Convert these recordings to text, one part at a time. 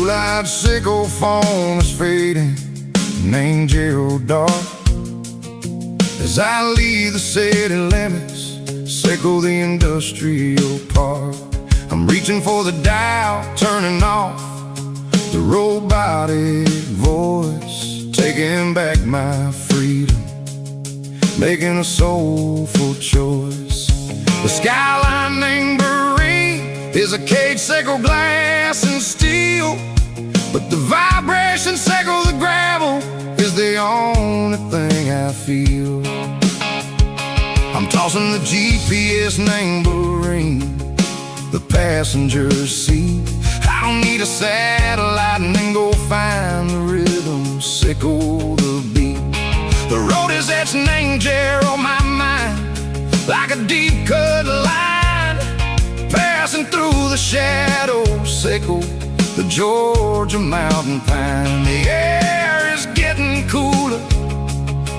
Blue-eyed sickle phone is fading, named Gerald Dark. As I leave the city limits, sickle the industrial park. I'm reaching for the dial, turning off the robotic voice, taking back my freedom, making a soulful choice. The skyline named Brice is a cage sickle, glass and steel, but the vibration sickle, the gravel, is the only thing I feel. I'm tossing the GPS named Brice, the passenger seat. I don't need a satellite and then go find the rhythm, sickle the beat. The road is etched named Gerald on my mind, like a deep cut line, passing through the shadows, sickle the Georgia mountain pine. The air is getting cooler,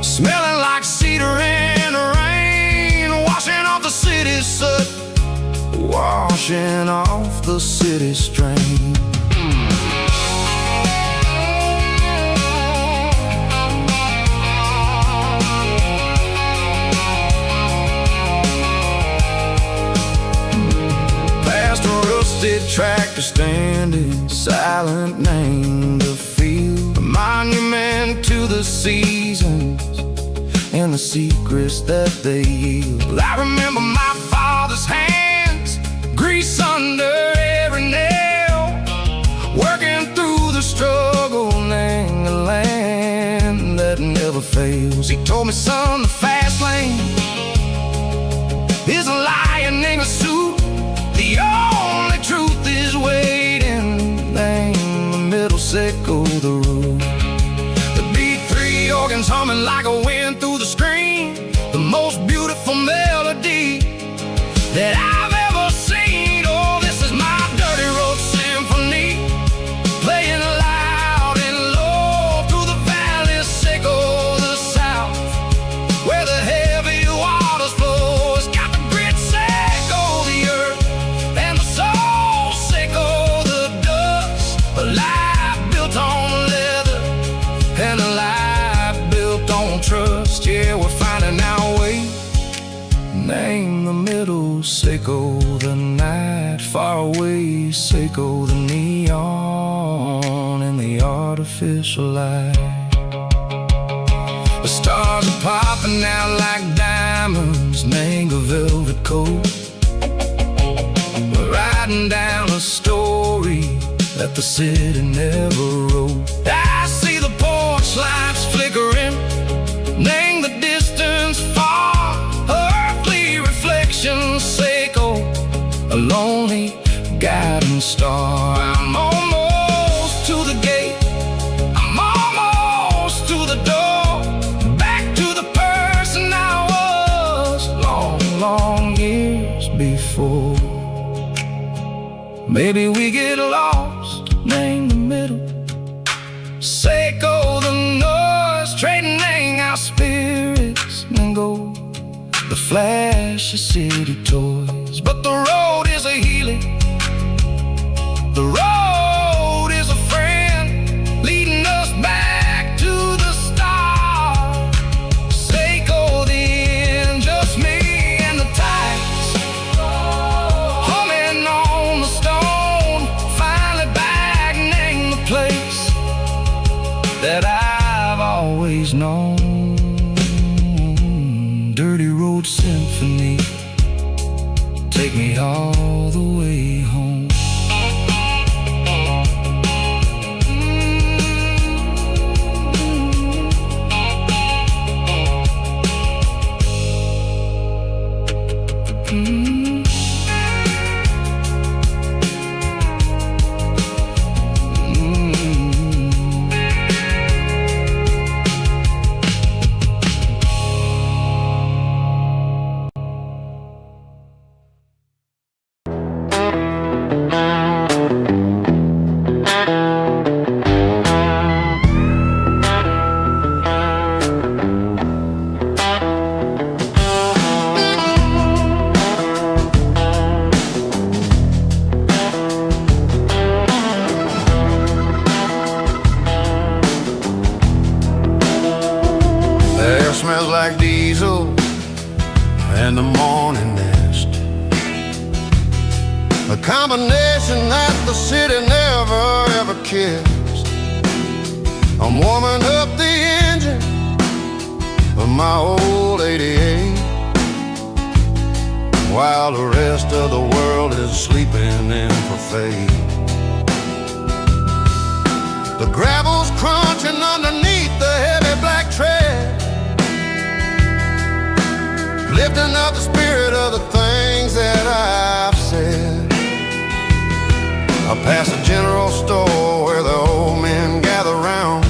smelling like cedar in the rain, washing off the city's soot, washing off the city strain. Past a rusted tractor standing silent, named the field, a monument to the seasons and the secrets that they yield. I remember my father's hands, grease under every nail, working through the struggle, named the land that never fails. He told me, son, the fast lane is a lion in a suit, the only truth is waiting, named the middle, sickle the road. The beat, three organs humming like a wind through the screen, the most beautiful melody that I've ever seen. Oh, this is my dirty road symphony, playing loud and low through the valleys, sickle the south, where the heavy waters flow. It's got the grit, sickle the earth, and the soul, sickle the dust. A life built on leather and a life built on trust. Yeah, we're finding our way, name the middle, sickle the night, far away, sickle the neon and the artificial light. The stars are popping out like diamonds, name a velvet coat. We're riding down a story that the city never wrote. I see the porch lights flickering, name the distance far, earthly reflections, sickle a lonely guiding star. I'm almost to the gate, I'm almost to the door, back to the person I was long, long years before. Maybe we get lost, name the middle, sickle the noise, trading our spirits and go the flash of city toys. But the road is a healing, the road is a friend, leading us back to the start. Sickle the end, just me and the tides, humming on the stone, finally back, name the place that I've always known. Dirty road symphony, take me all the way home. kissed. I'm warming up the engine of my old 88, while the rest of the world is sleeping in for fate. The gravel's crunching underneath the heavy black tread, lifting up the spirit of the things that I've said. I pass a general store where the old men gather round,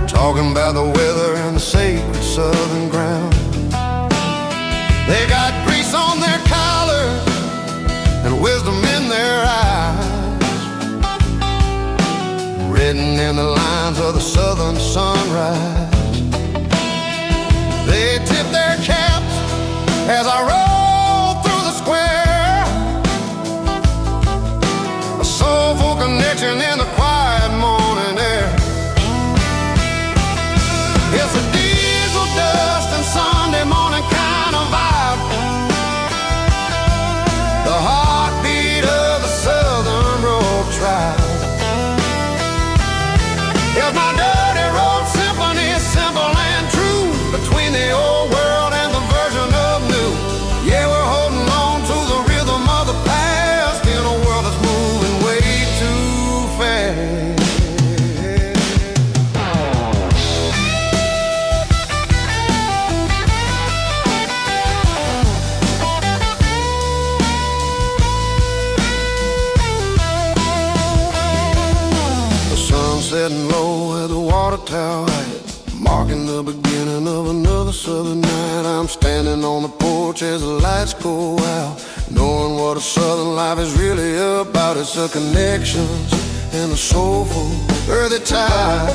talking about the weather and the sacred southern ground. They got grease on their collars and wisdom in their eyes, written in the lines of the southern sunrise. They tip their caps as I roll through the square, a soulful connection in the quiet morning air. It's a diesel dust and Sunday morning kind of vibe, the heartbeat of the southern road tribe. It's my dirty road symphony, simple and true, between the old world and the version of new. Yeah, we're holding on to the rhythm of the past in a world that's moving way too fast. The sun setting low at the water tower, marking the beginning of another southern night. I'm standing on the porch as the lights go out, knowing what a southern life is really about. It's the connections and the soulful earthy ties,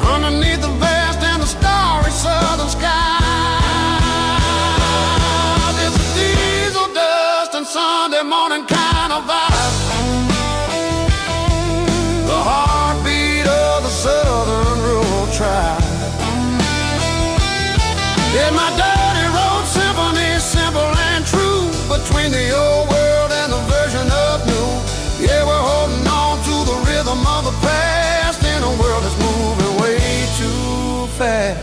underneath the vast and the starry southern sky. It's a diesel dust and Sunday morning kind of vibe, the heartbeat of the southern rural tribe. Yeah, my dirty road symphony, simple and true, between the old world and the version of new. Yeah, we're holding on to the rhythm of the past in a world that's moving way too fast.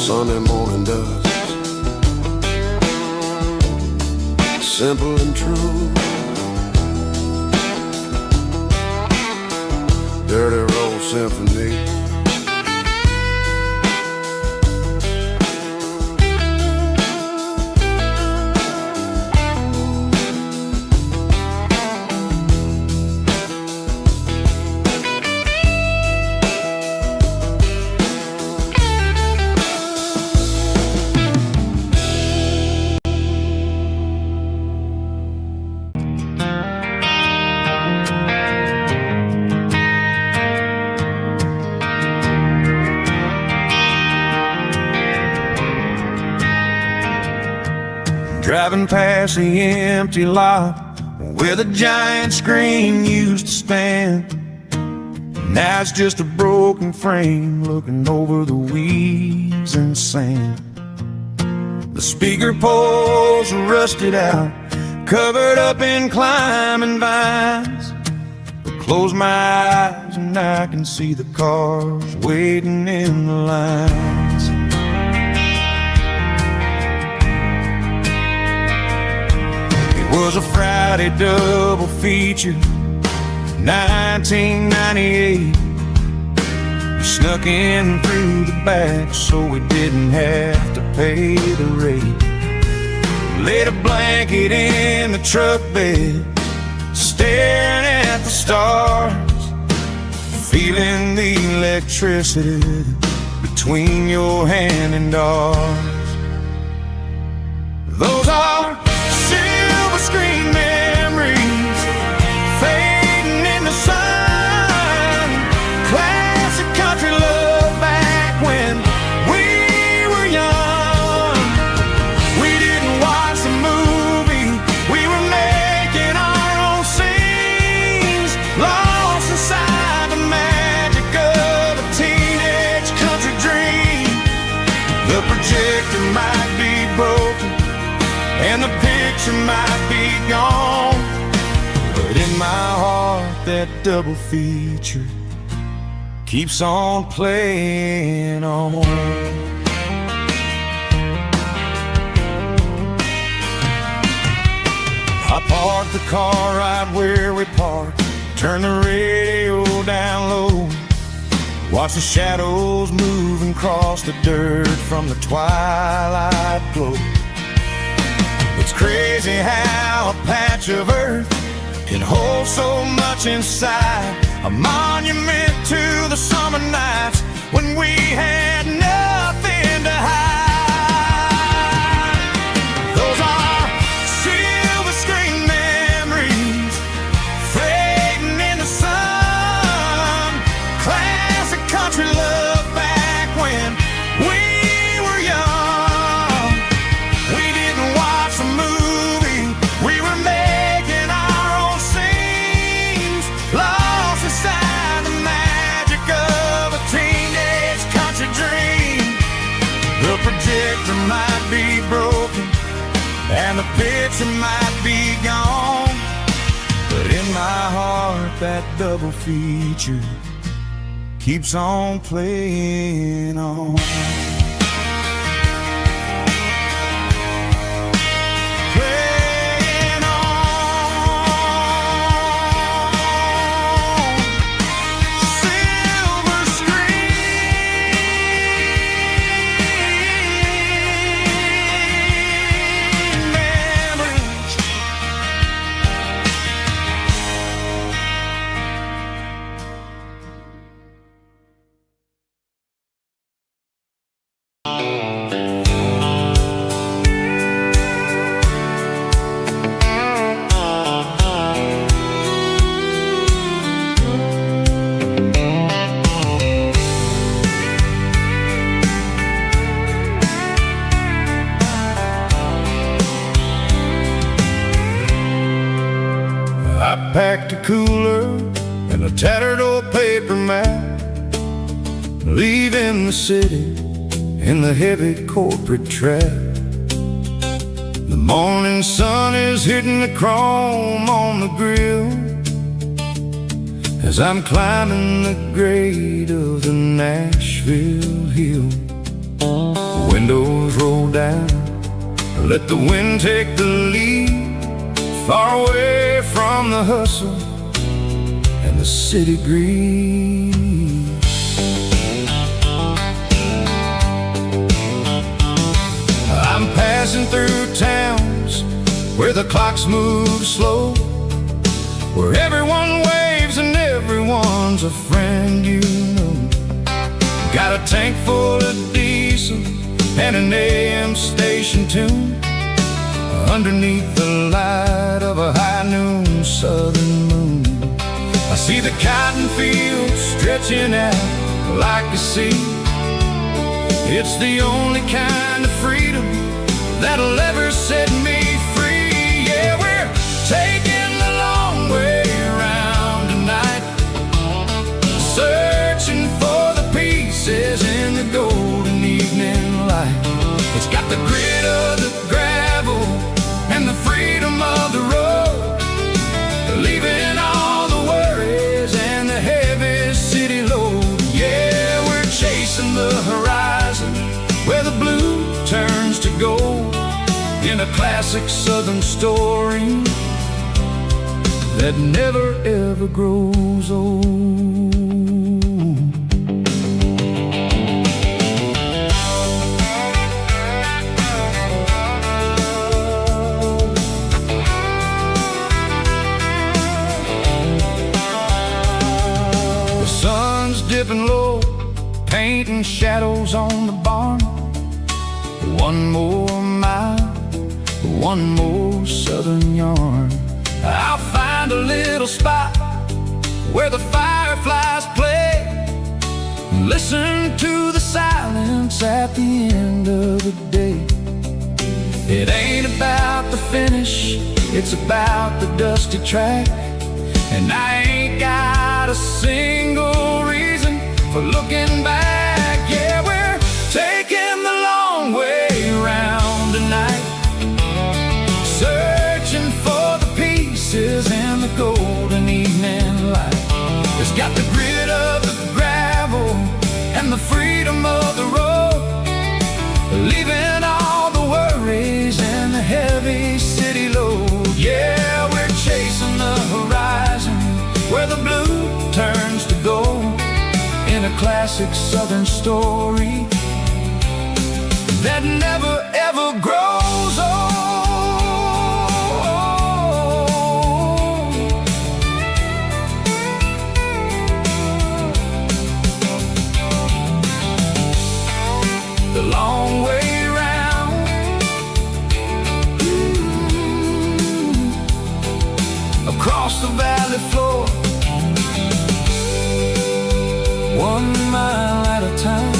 Sunday morning dust, simple and true, dirty road symphony. Driving past the empty lot where the giant screen used to stand, now it's just a broken frame looking over the weeds and sand. The speaker poles are rusted out, covered up in climbing vines. I close my eyes and I can see the cars waiting in the lines. It was a Friday double feature, 1998. We snuck in through the back so we didn't have to pay the rate. Laid a blanket in the truck bed, staring at the stars, feeling the electricity between your hand and ours. Those are silver screen memories fading in the sun. Classic country love back when we were young. We didn't watch the movie, we were making our own scenes, lost inside the magic of a teenage country dream. The projector might be broken, and the picture might be gone, but in my heart that double feature keeps on playing on. I parked the car right where we parked, turn the radio down low, watch the shadows moving across the dirt from the twilight glow. It's crazy how a patch of earth can hold so much inside, a monument to the summer nights when we had nothing to hide. Those are silver screen memories fading in the sun, classic country love back when we were young. We didn't watch a movie, we were making our own scenes, lost inside the magic of a teenage country dream. The projector might be broken and the picture might be gone, but in my heart that double feature keeps on playing on. Playing on. Silver screen memories. I packed a cooler and a tattered old paper map, leaving the city in the heavy corporate trap. The morning sun is hitting the chrome on the grill as I'm climbing the grade of the Nashville hill. The windows roll down, let the wind take the lead, far away from the hustle and the city breeze. I'm passing through towns where the clocks move slow, where everyone waves and everyone's a friend you know. Got a tank full of diesel and an AM station tune underneath the light of a high noon southern moon. I see the cotton fields stretching out like a sea. It's the only kind of freedom that'll ever set me free. Yeah, we're taking the long way around tonight, searching for the pieces in the golden evening light. It's got the grit of the gravel and the freedom of the road, leaving all the worries and the heavy city load. Yeah, we're chasing the horizon where the blue turns to gold, in a classic southern story that never ever grows old. Dipping low, painting shadows on the barn. One more mile, one more southern yarn. I'll find a little spot where the fireflies play, listen to the silence at the end of the day. It ain't about the finish, it's about the dusty track. And I ain't got a single reason for looking back. Yeah, we're taking the long way around tonight, classic southern story that never ever grows old. The long way round, across the valley floor, 1 mile at a time.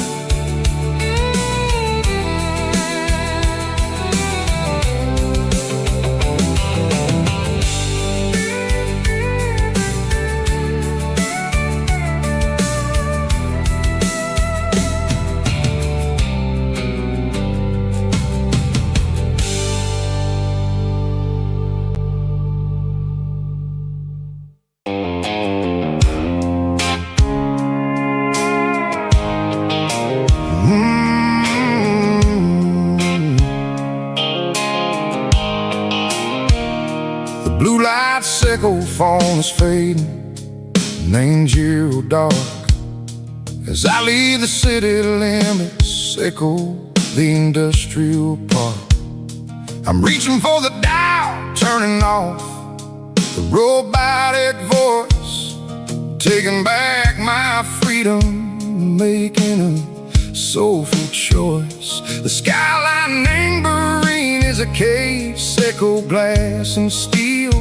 Blue light sickle phone is fading, named zero dark. As I leave the city limits, sickle the industrial park. I'm reaching for the dial, turning off the robotic voice, taking back my freedom, making a soulful choice. The skyline named Brice is a cage, sickle glass and steel,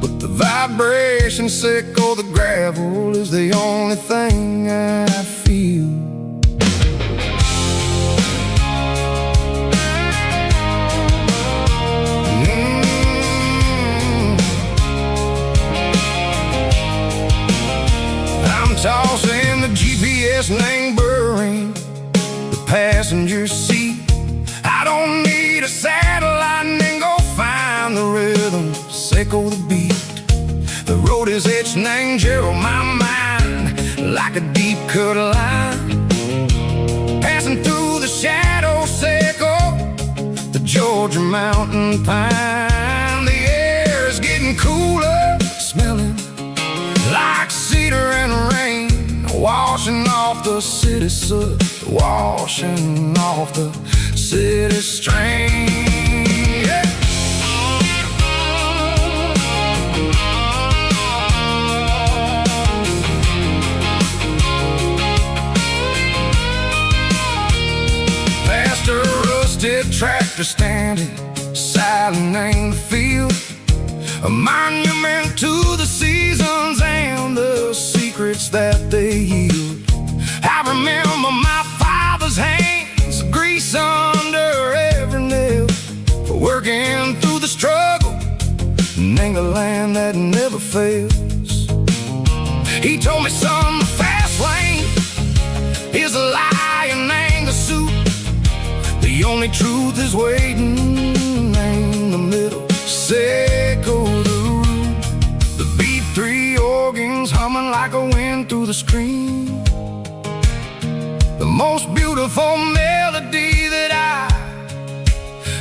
but the vibration sickle, the gravel, is the only thing I feel. I'm tossing the GPS named Brice, the passenger seat. I don't need a satellite and go find the rhythm, sickle the beat. The road is etched named Gerald, my mind, like a deep cut line. Passing through the shadow sickle, the Georgia mountain pine. The air is getting cooler, smelling like cedar and rain, washing off the city soot, washing off the city strain. Yeah. Past a rusted tractor standing silent in the field, a monument to the seasons and the secrets that they yield. I remember my father's hands, grease under every nail, working through the struggle, in the land that never fails. He told me, son, the fast lane is a lie and the suit. The only truth is waiting in the middle, sickle the root. The B3 organs humming like a wind through the screen, the most beautiful melody that I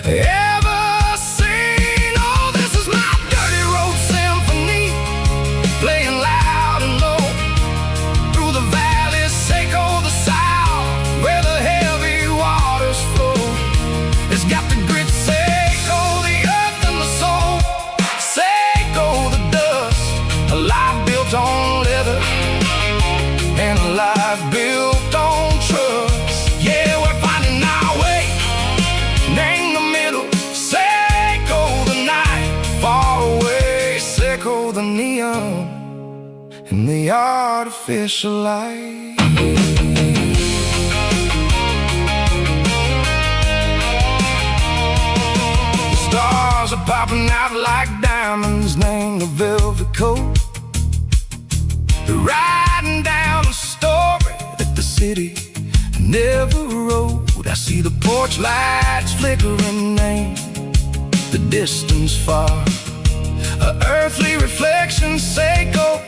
ever seen. Oh, this is my dirty road symphony, playing loud and low through the valleys, sickle the south, where the heavy waters flow. It's got the grit, sickle the earth and the soul, sickle the dust, a life built on leather and a life built on trust. Yeah, we're finding our way, name the middle, sickle the night, far away, sickle the neon and the artificial light. The stars are popping out like diamonds, named the velvet coat. They're riding down the story that the city never wrote. I see the porch lights flickering, name the distance far, a earthly reflection, sickle,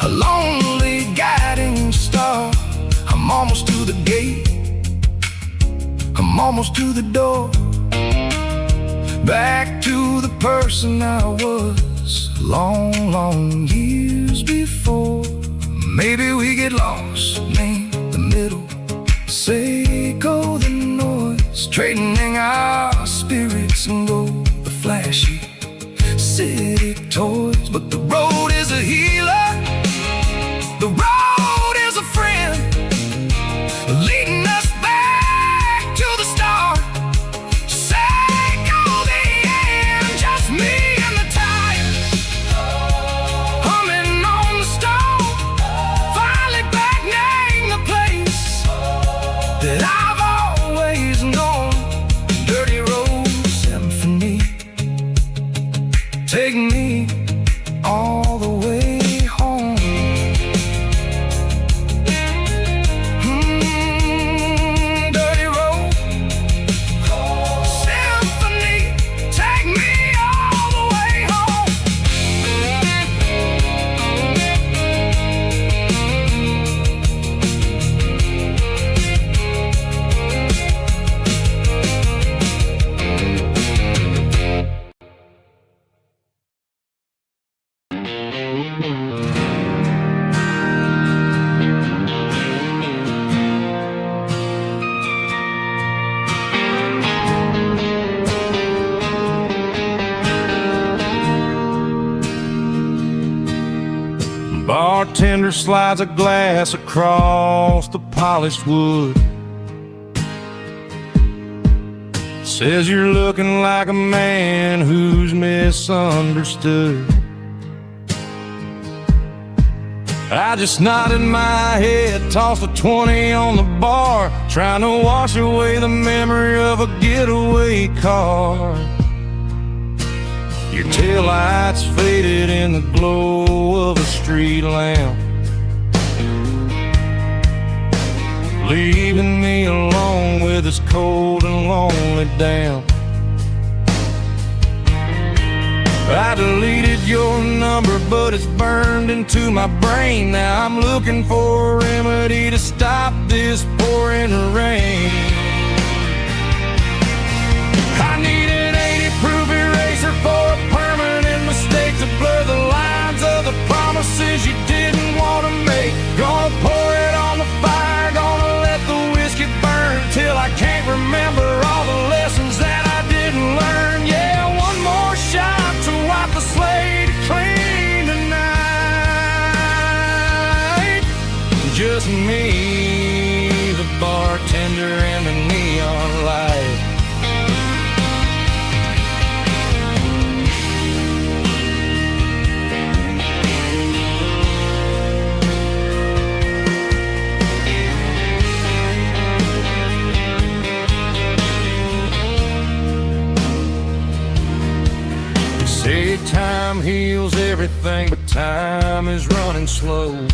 a lonely guiding star. I'm almost to the gate, I'm almost to the door, back to the person I was long, long years before. Maybe we get lost, man, the middle. Say go the noise, trading our spirits and go the flashy city toys. But the road is a healer, the road is a friend, leading us back to the start. Say go the end, just me and the tires, humming on the stove, finally back name the place that I've always known. Dirty road symphony, take me all the way home. Dirty road symphony, take me all the way home. Bartender slides a glass across the polished wood. Says you're looking like a man who's misunderstood. I just nodded my head, tossed a 20 on the bar, trying to wash away the memory of a getaway car. Your taillights faded in the glow of a street lamp, leaving me alone with this cold and lonely damp. I deleted your number, but it's burned into my brain. Now I'm looking for a remedy to stop this pouring rain. I need an 80-proof eraser for a permanent mistake to blur the lines of the promises you didn't want to make. Gonna pour it on the fire, gonna let the whiskey burn till I can't remember all the lessons that I didn't learn. Yeah, one more shot to wipe the slate clean tonight. Just me, the bartender, and the neon light. Say time heals everything, but time is running slow.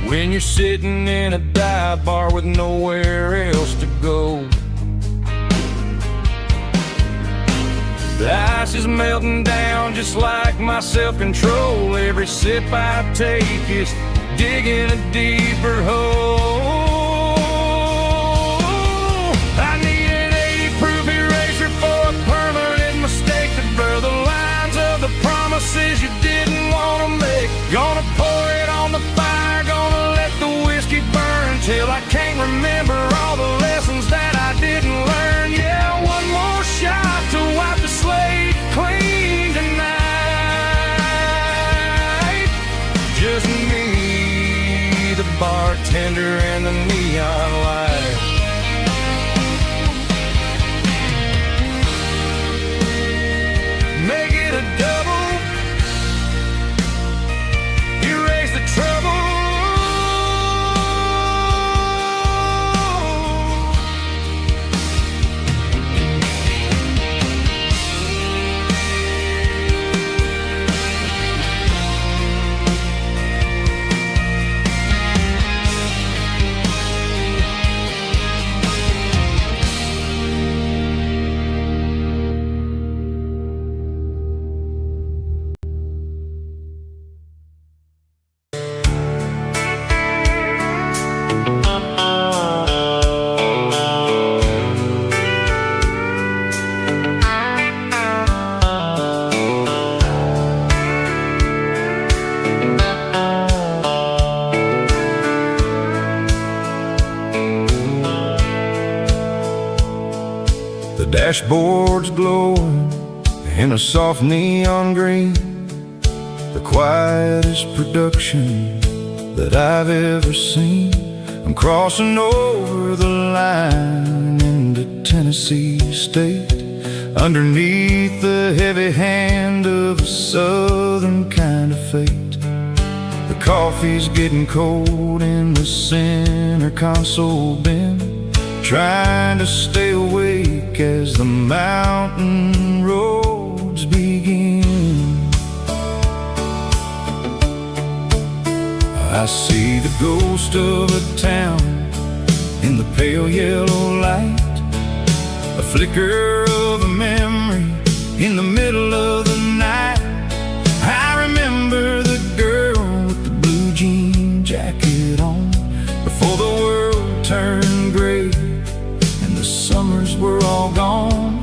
When you're sitting in a dive bar with nowhere else to go, the ice is melting down just like my self-control. Every sip I take is digging a deeper hole. I need an 80-proof eraser for a permanent mistake to blur the lines of the promises you didn't want to make. Gonna pour it on the fire, gonna let the whiskey burn till I can't remember all the lessons that I didn't learn. Yeah, one more shot to wipe the slate clean tonight. Just me, the bartender, and the The dashboard's glowing in a soft neon green, the quietest production that I've ever seen. I'm crossing over the line into Tennessee State, underneath the heavy hand of a southern kind of fate. The coffee's getting cold in the center console bin, trying to stay awake as the mountain roads begin. I see the ghost of a town in the pale yellow light, a flicker of a memory in the middle of the night. I remember the girl with the blue jean jacket on, before the world turned gray and the summers were all gone.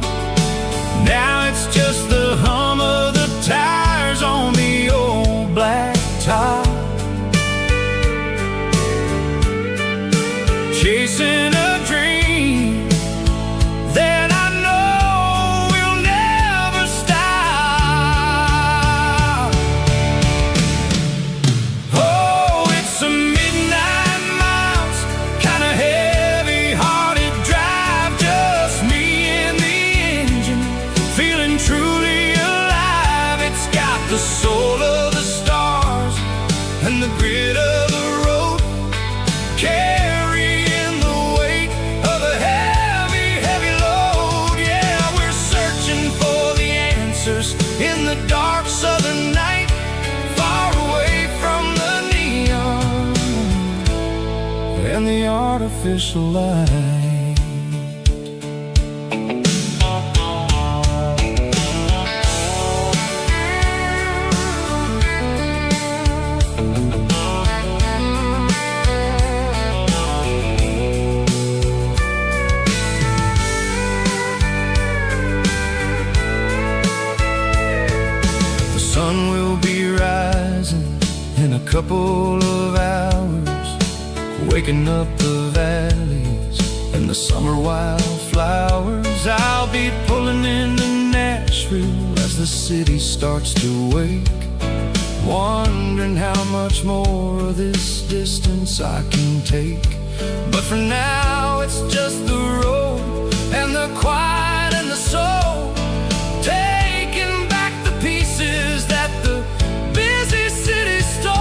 Now it's just the hum of the tires on the old black top, chasing a dream that I know will never stop. Oh, it's a midnight miles, kind of heavy-hearted drive, just me and the engine, feeling truly alive. It's got the soul of the stars and the grit of the road, carrying the weight of a heavy, heavy load. Yeah, we're searching for the answers in the dark southern night, far away from the neon and the artificial light. Couple of hours, waking up the valleys and the summer wildflowers. I'll be pulling into Nashville as the city starts to wake, wondering how much more of this distance I can take. But for now it's just the road and the quiet and the soul, taking back the pieces that the busy city stole.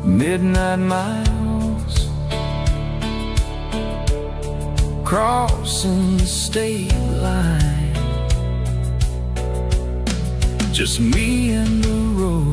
Midnight miles, crossing the state line, just me and the road.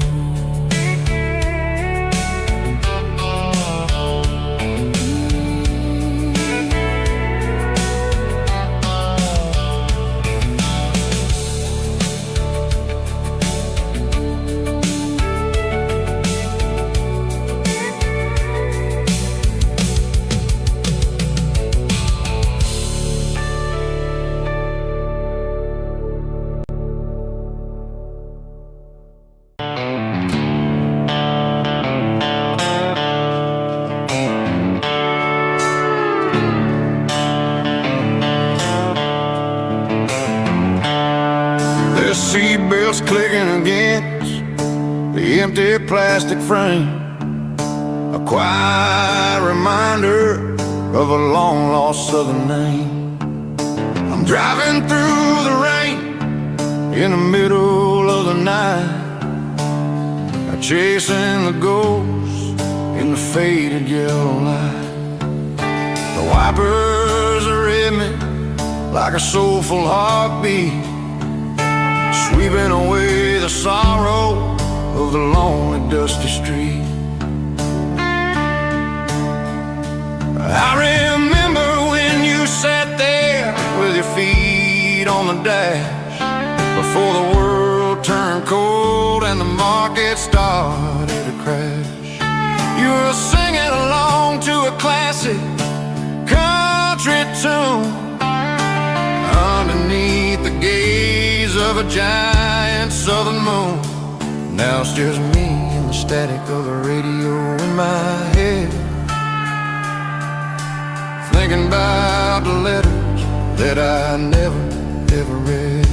Seatbelts clicking against the empty plastic frame, a quiet reminder of a long-lost southern name. I'm driving through the rain in the middle of the night, chasing the ghost in the faded yellow light. The wipers are in me like a soulful heartbeat, sweeping away the sorrow of the lonely, dusty street. I remember when you sat there with your feet on the dash, before the world turned cold and the market started to crash. You were singing along to a classic country tune underneath the gaze of a giant southern moon. Now it's just me and the static of the radio in my head, thinking about the letters that I never, ever read.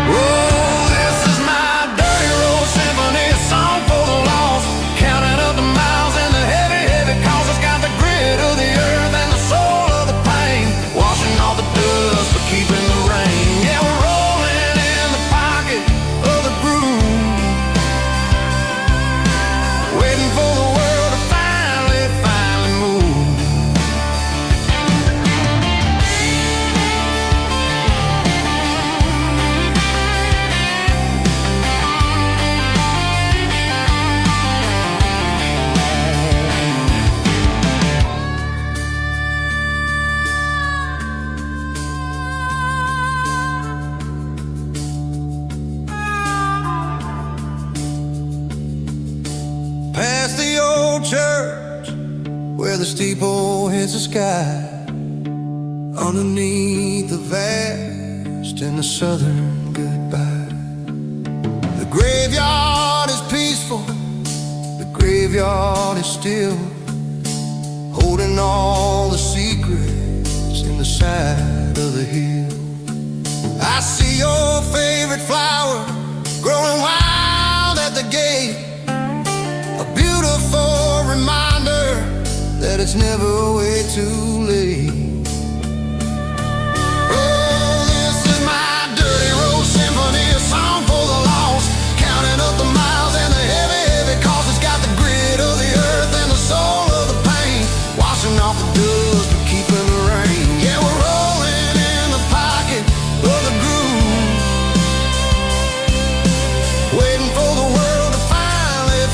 Oh, this is my dirty road symphony, a song for the lost, counting up the miles and the heavy, heavy calls. It's got the grit of the earth and the soul of the pain, washing off the dust but keeping the rain. Yeah, we're rolling in the pocket of the groove, waiting for the world to finally move. Past the old church where the steeple hits the sky, underneath the vast and the southern goodbye. The graveyard is peaceful, the graveyard is still, holding all the secrets in the side of the hill. I see your favorite flower growing wild at the gate, a beautiful reminder that it's never way too late. Oh, this is my dirty road symphony, a song for the lost, counting up the miles and the heavy, heavy calls. It's got the grit of the earth and the soul of the pain, washing off the dust but keeping the rain. Yeah, we're rolling in the pocket of the groove, waiting for the world to finally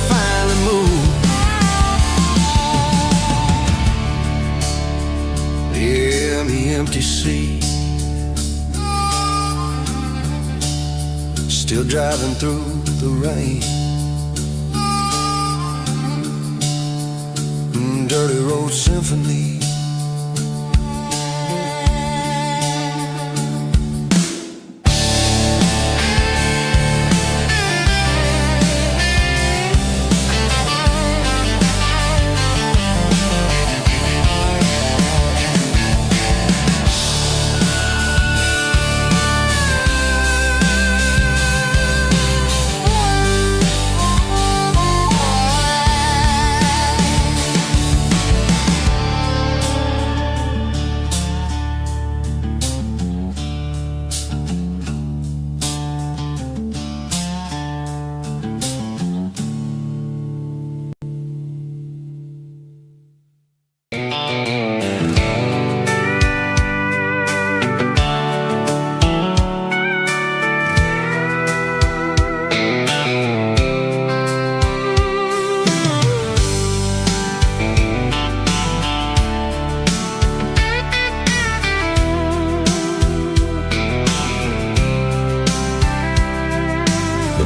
move. Yeah, the empty sea, still driving through the rain. Dirty road symphony.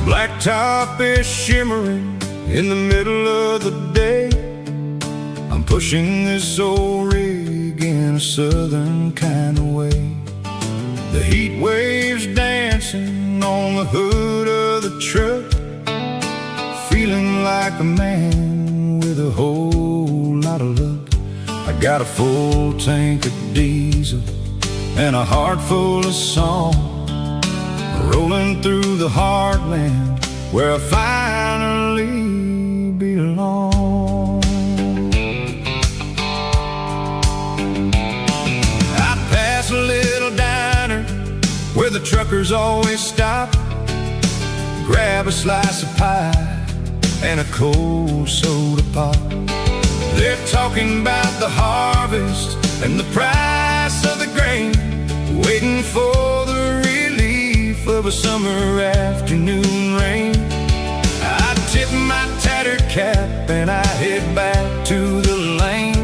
Blacktop is shimmering in the middle of the day. I'm pushing this old rig in a southern kind of way. The heat waves dancing on the hood of the truck, feeling like a man with a whole lot of luck. I got a full tank of diesel and a heart full of song, rolling through the heartland where I finally belong. I pass a little diner where the truckers always stop, grab a slice of pie and a cold soda pop. They're talking about the harvest and the price of the grain, waiting for the relief of a summer afternoon rain. I tip my tattered cap and I head back to the lane,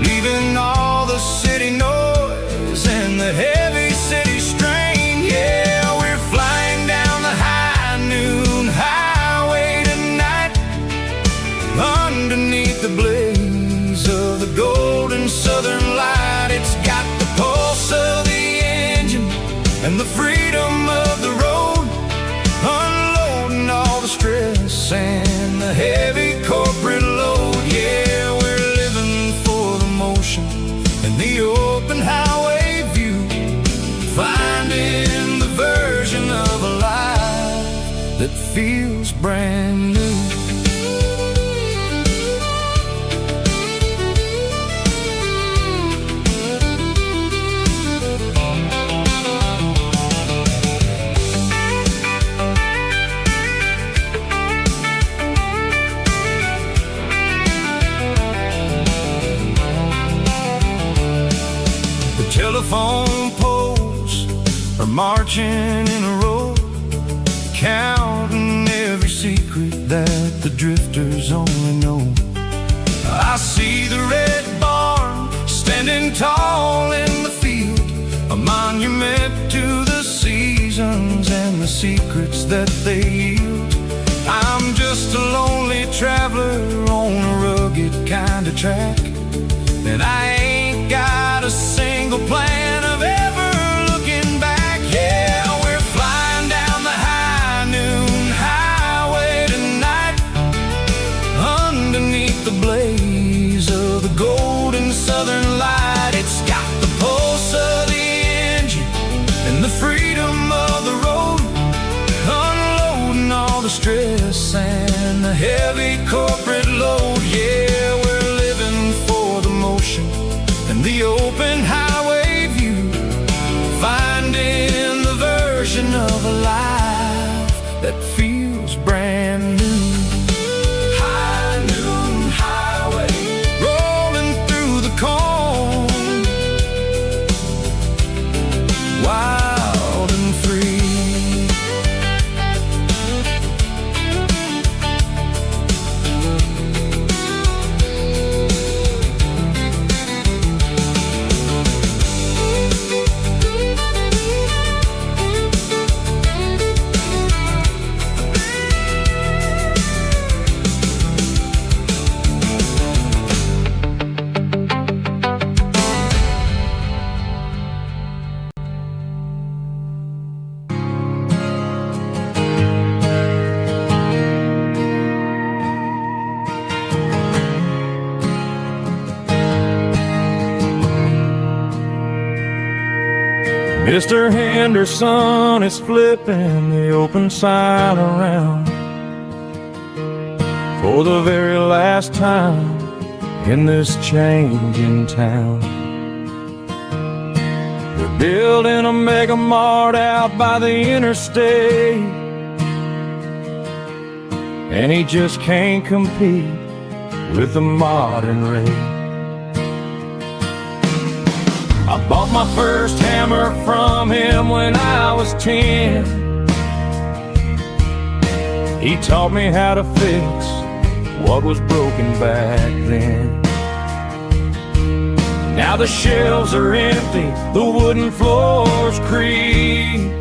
leaving all the city noise and the heavy city strain. Yeah, we're flying down the high noon highway tonight, underneath the blaze of the golden southern light. It's got the pulse of the engine and the freedom of the road, unloading all the stress and the heavy corporate load. Yeah, we're living for the motion and the open highway view, finding the version of a life that feels brand new. Telephone poles are marching in a row, counting every secret that the drifters only know. I see the red barn standing tall in the field, a monument to the seasons and the secrets that they yield. I'm just a lonely traveler on a rugged kind of track, and I ain't got a single plan of ever looking back. Yeah, we're flying down the high noon highway tonight, underneath the blaze of the golden southern light. It's got the pulse of the engine and the freedom of the road, unloading all the stress and the heavy corporate load. Yeah, we're living for the motion and the open highway view, finding the version of a life that feels brand new. High noon highway, rolling through the corn, wild and free. Mr. Henderson is flipping the open sign around for the very last time in this changing town. They're building a mega mart out by the interstate, and he just can't compete with the modern rate. I bought my first hammer from him when I was 10. He taught me how to fix what was broken back then. Now the shelves are empty, the wooden floors creak,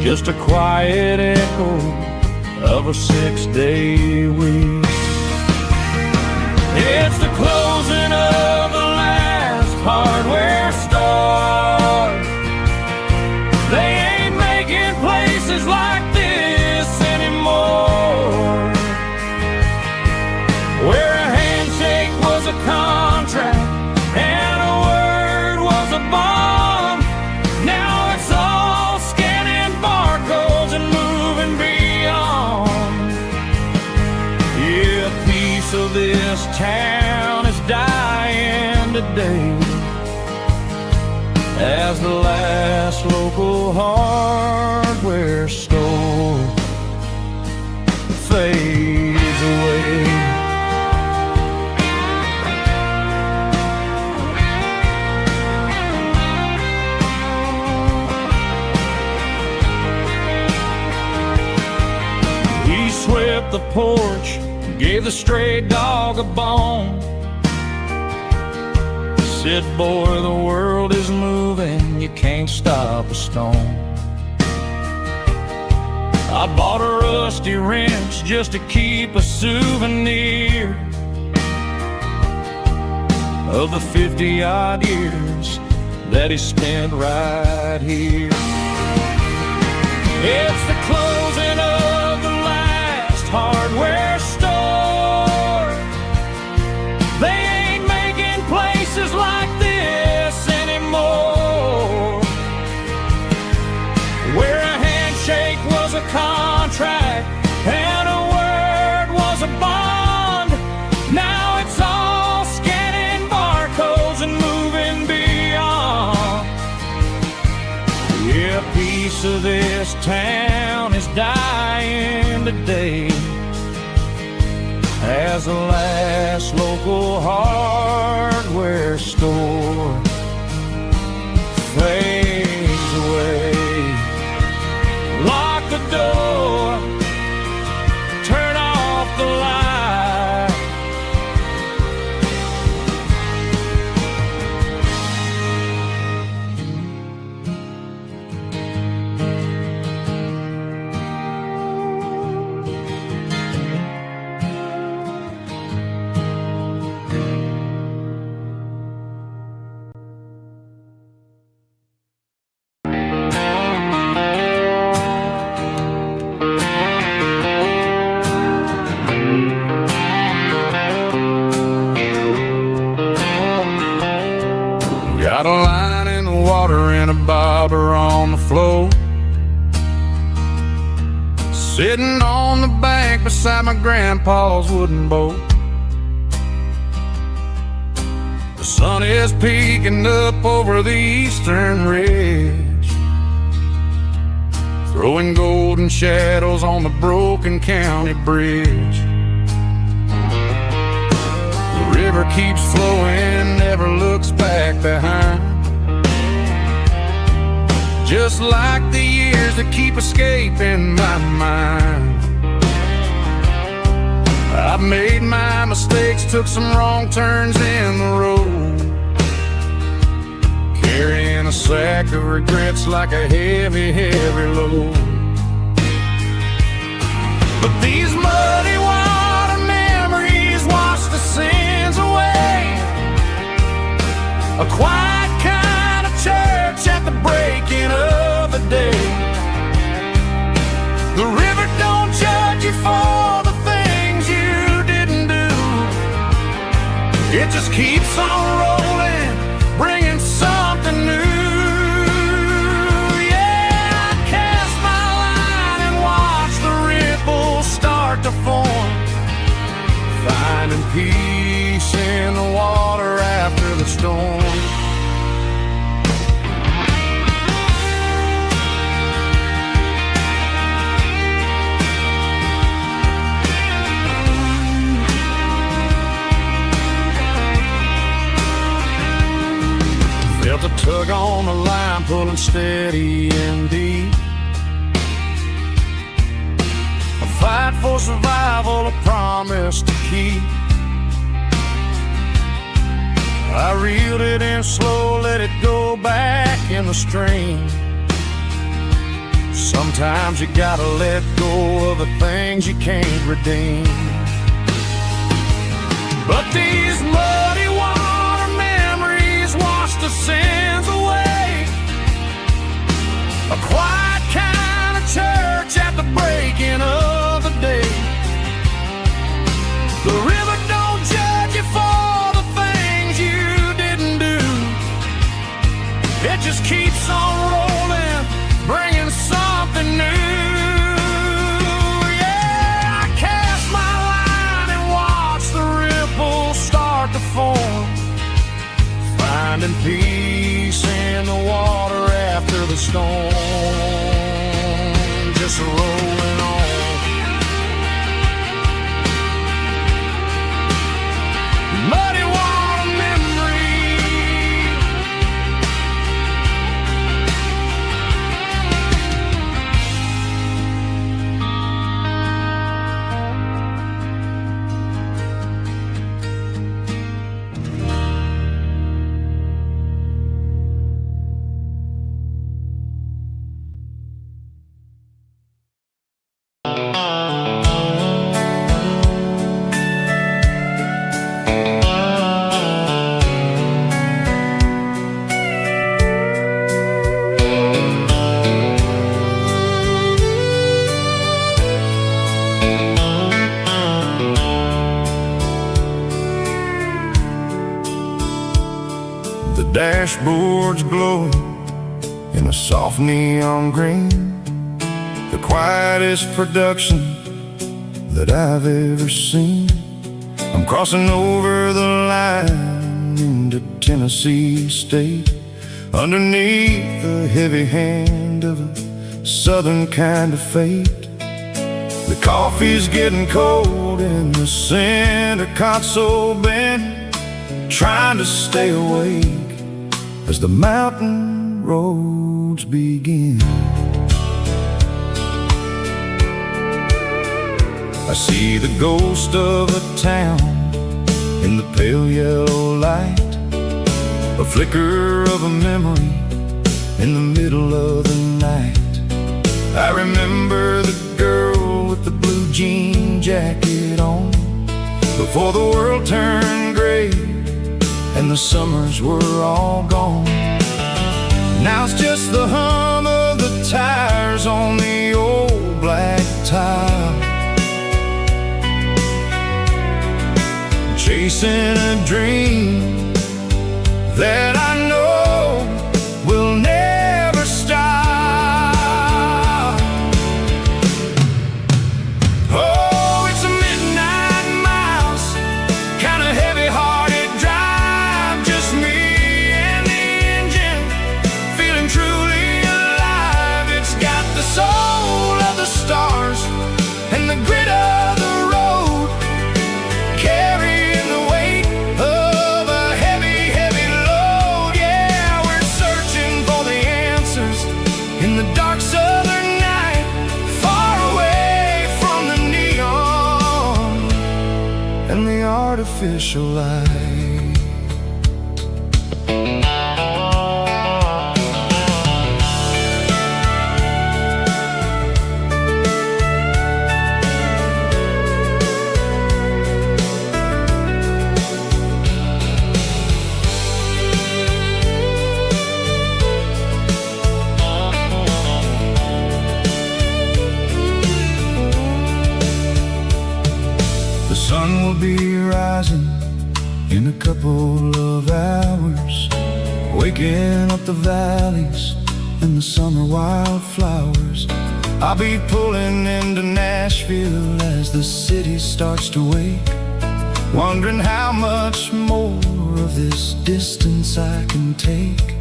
just a quiet echo of a 6-day week. It's the closing of the hardware store. They ain't making places like this anymore, where a handshake was a contract and a word was a bond. Now it's all scanning barcodes and moving beyond. Yeah, a piece of this town is dying today, as the last local hardware store fades away. the porch, gave the stray dog a bone. Said, boy, the world is moving, you can't stop a stone. I bought a rusty wrench just to keep a souvenir of the 50-odd years that he spent right here. It's the closing of the last hardware store. They ain't making places like this anymore, where a handshake was a contract and a word was a bond. Now it's all scanning barcodes and moving beyond. Yeah, a piece of this town is dying today as the last local hardware store fades away. Lock the door, turn off the light. Got a line in the water and a bobber on the floor, sitting on the bank beside my grandpa's wooden boat. The sun is peeking up over the eastern ridge, throwing golden shadows on the broken county bridge. The river keeps flowing, never looks back behind, just like the years that keep escaping my mind. I've made my mistakes, took some wrong turns in the road, carrying a sack of regrets like a heavy, heavy load. But these muddy water memories wash the sins away. A quiet kind of church at the breaking of the day. The river don't judge you for the things you didn't do. It just keeps on rolling, bringing something new. Yeah, I cast my line and watch the ripples start to form, finding peace in the water after the storm. Felt a tug on the line, pulling steady and deep. A fight for survival, a promise to keep. I reeled it in slow, let it go back in the stream. Sometimes you gotta let go of the things you can't redeem. But these muddy water memories wash the sins away. A quiet kind of church at the breaking of the day. The river don't judge you for the things you didn't do. It just keeps on rolling, bringing something new. Yeah, I cast my line and watch the ripples start to form, finding peace in the water after the storm. Just rolling on. Muddy water memory. dashboard's glowing in a soft neon green, the quietest production that I've ever seen. I'm crossing over the line into Tennessee State, underneath the heavy hand of a southern kind of fate. The coffee's getting cold in the center console bin, trying to stay awake as the mountain roads begin. I see the ghost of a town in the pale yellow light, a flicker of a memory in the middle of the night. I remember the girl with the blue jean jacket on, before the world turned gray and the summers were all gone. Now it's just the hum of the tires on the old black tile, chasing a dream that I know will never stop. Oh, it's a midnight miles, kind of heavy-hearted drive, just me and the engine, feeling truly alive. It's got the soul of the stars and the grit of the road, carrying the weight of a heavy, heavy load. Yeah, we're searching for the answers in the dark southern night, far away from the neon and the artificial light. The sun will be rising in a couple of hours, waking up the valleys and the summer wildflowers. I'll be pulling into Nashville as the city starts to wake, wondering how much more of this distance I can take.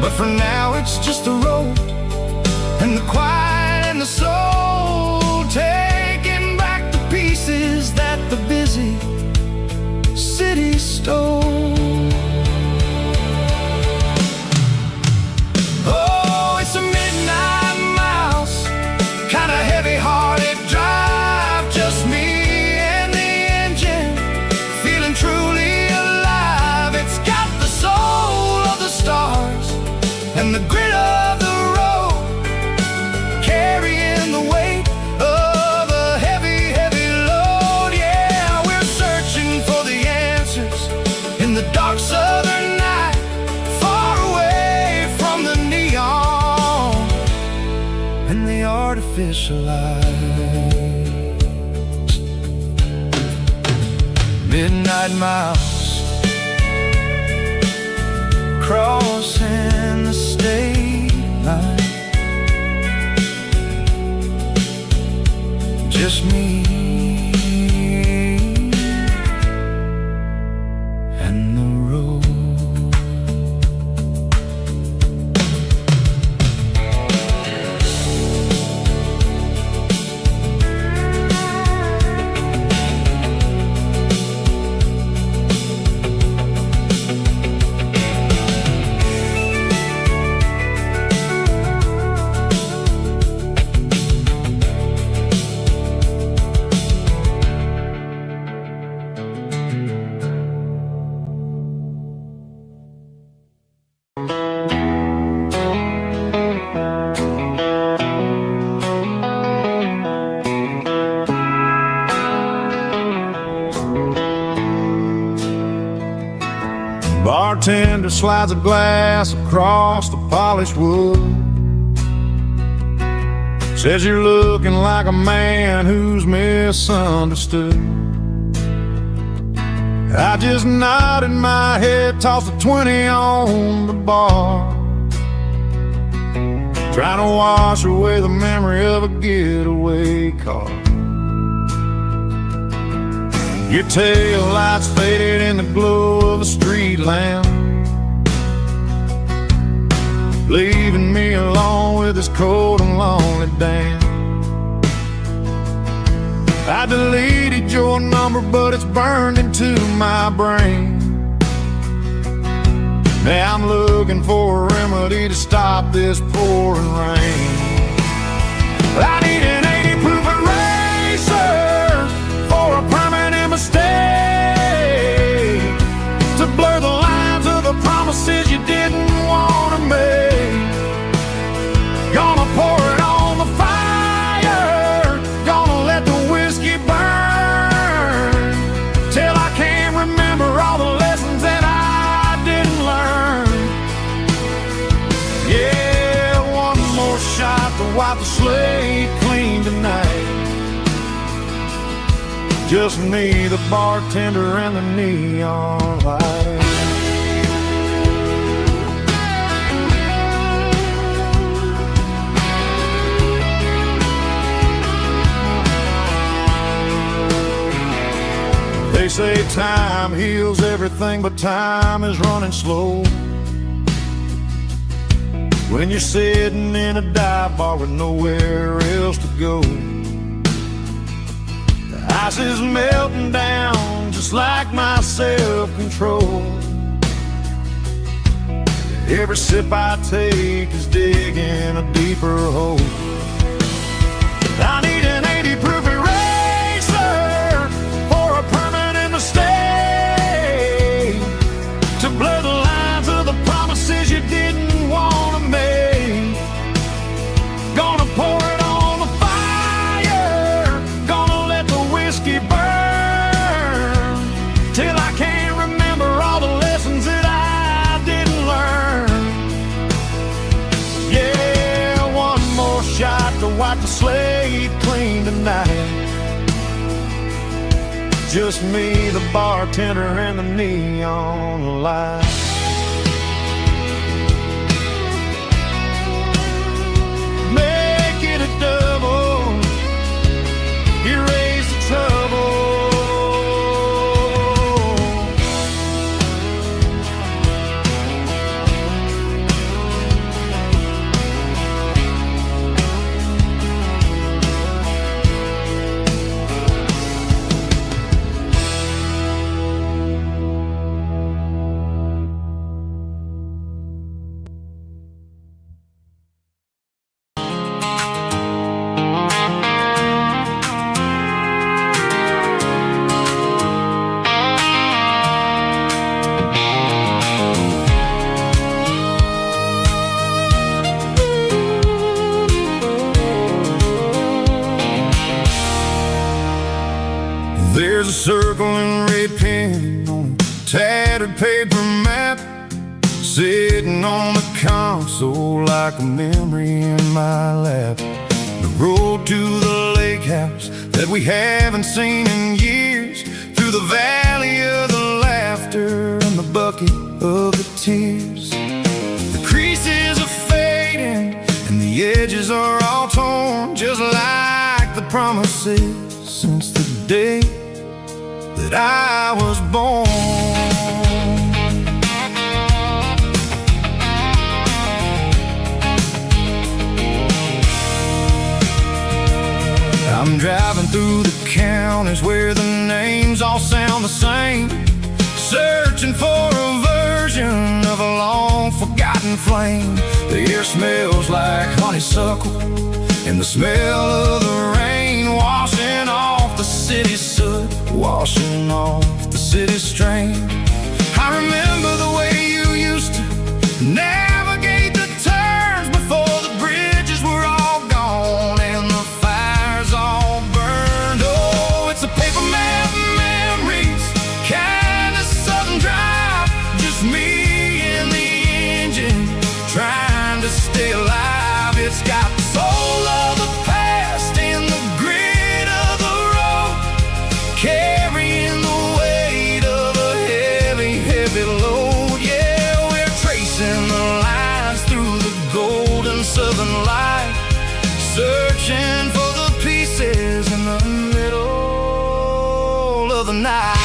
But for now it's just the road and the quiet and the soul, taking back the pieces that the busy city stole. Oh, it's a midnight miles, kind of heavy-hearted drive, just me and the engine, feeling truly alive. It's got the soul of the stars and the grit of the road, carrying the weight of a heavy, heavy load. Yeah, we're searching for the answers in the dark southern night, far away from the neon and the artificial light. Midnight miles, crossing the state line, just me and the road. Bartender slides a glass across the polished wood, says you're looking like a man who's misunderstood. I just nodded my head, tossed a 20 on the bar, trying to wash away the memory of a getaway car. Your tail lights faded in the glow of a street lamp, leaving me alone with this cold and lonely damn. I deleted your number, but it's burned into my brain. Now I'm looking for a remedy to stop this pouring rain. I need an 80 proof eraser for a permanent mistake, to blur the lines of the promises you didn't want to make. Gonna pour it on the fire, gonna let the whiskey burn, till I can't remember all the lessons that I didn't learn. Yeah, one more shot to wipe the slate clean tonight. Just me, the bartender, and the neon light. They say time heals everything, but time is running slow when you're sitting in a dive bar with nowhere else to go. The ice is melting down just like my self-control. Every sip I take is digging a deeper hole. I need an 80 proof eraser for a permanent mistake, to blur the lines of the promises you didn't want to make. Gonna pour it on the fire, gonna let the whiskey burn, till I can't remember all the lessons that I didn't learn. Yeah, one more shot to wipe the slate clean tonight. Just me, the bartender, and the neon light. Make it a double, erase the trouble. There's a circle and red pen on a tattered paper map, sitting on the console like a memory in my lap. The road to the lake house that we haven't seen in years, through the valley of the laughter and the bucket of the tears. The creases are fading and the edges are all torn, just like the promises since the day that I was born. I'm driving through the counties where the names all sound the same, searching for a version of a long forgotten flame. The air smells like honeysuckle and the smell of the rain, washing off the city's soot, washing off the city's strain. I remember the way you used to navigate the turns before the bridges were all gone and the fires all burned. Oh, it's a paper map memories, kind of sudden drive, just me and the engine trying to stay alive. It's got the soul of the past and the grit of the road, carrying the weight of a golden southern light, searching for the pieces in the middle of the night.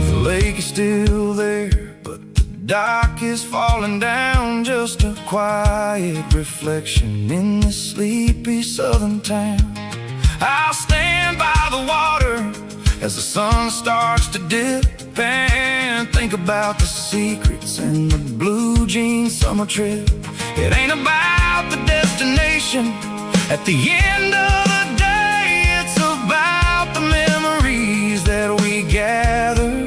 The lake is still there, but the dock is falling down, just a quiet reflection in this sleepy southern town. I'll stand by the water as the sun starts to dip and think about the secrets in the blue jean summer trip. It ain't about the destination at the end of the day, it's about the memories that we gather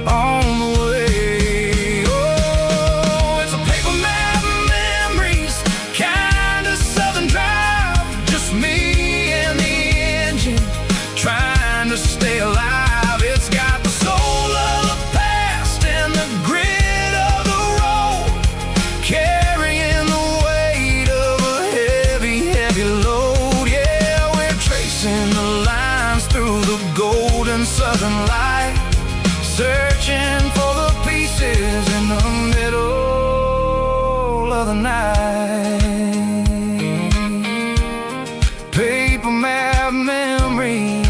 on the way. Oh, it's a paper map of memories, kind of southern drive, just me and the engine trying to stay alive. It's got the soul of the past and the grit of the road, carrying the weight of a heavy, heavy load. Yeah, we're tracing the lines through the golden southern light, searching for the pieces in the middle of the night. Paper map memories,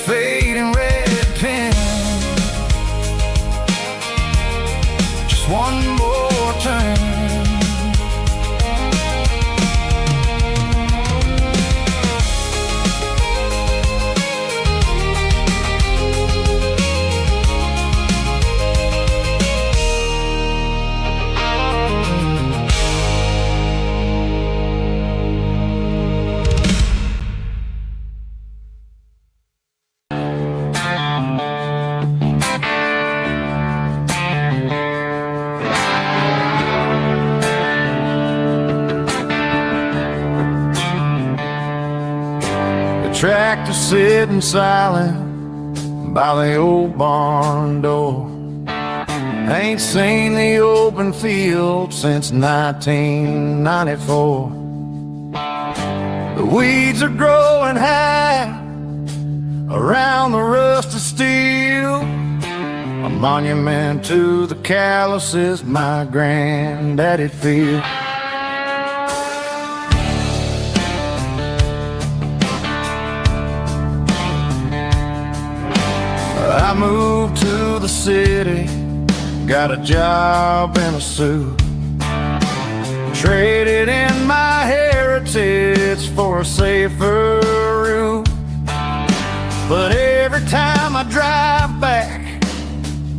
fading red pen, just one more turn. Tractor sitting silent by the old barn door. Ain't seen the open field since 1994. The weeds are growing high around the rusted steel, a monument to the calluses my granddaddy feel. I moved to the city, got a job in a suit, traded in my heritage for a safer route. But every time I drive back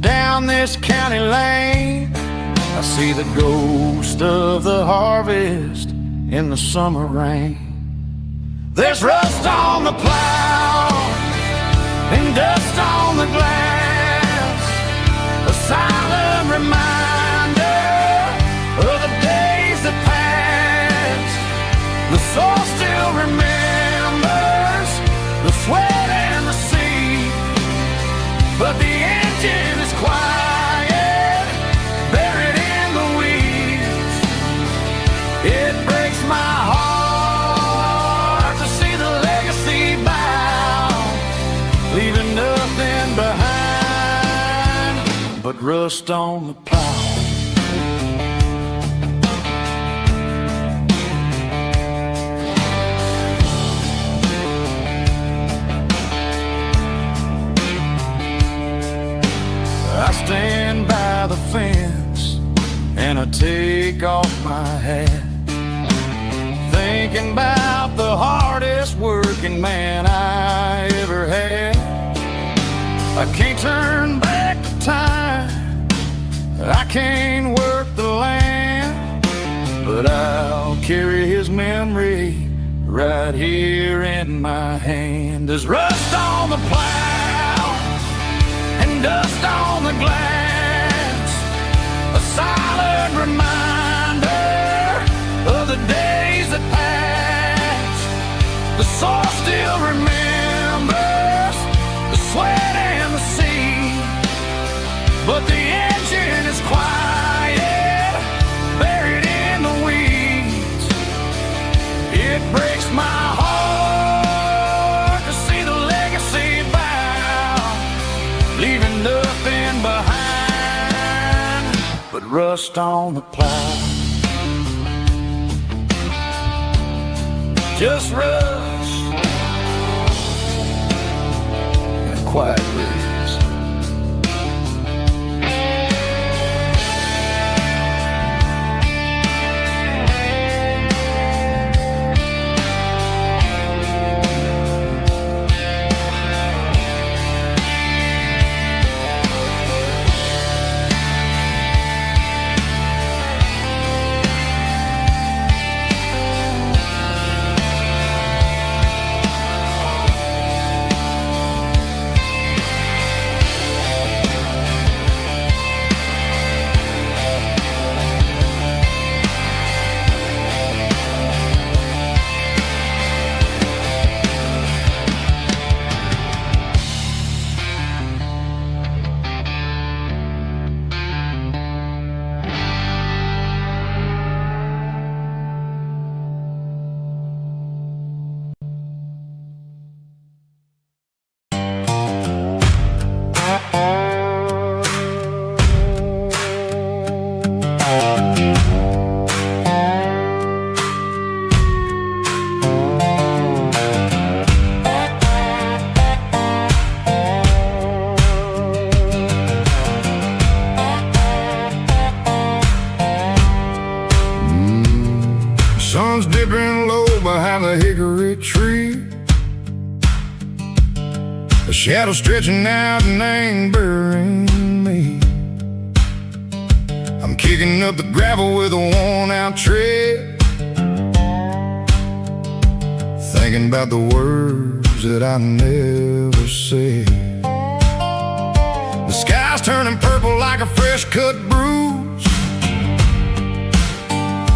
down this county lane, I see the ghost of the harvest in the summer rain. There's rust on the plow and dust on the glass, a silent reminder of the days that passed. The soul still remembers the sweat and the sea, but the engine is quiet, buried in the weeds. It breaks my heart to see the legacy bow, leaving nothing behind but rust on the plow. I stand by the fence and I take off my hat, thinking about the hardest working man I ever had. I can't turn back the time, I can't work the land, but I'll carry his memory right here in my hand. There's rust on the plow and dust on the glass, a silent reminder of the days that passed. The soul still remembers the sweat and the sea, but the engine is quiet, buried in the weeds. It breaks my heart to see the legacy bow, leaving nothing behind but rust on the plow. Just rust and a quiet breeze. Sun's dipping low behind the hickory tree. A shadow stretching out and angering me. I'm kicking up the gravel with a worn-out tread, thinking about the words that I never said. The sky's turning purple like a fresh-cut bruise.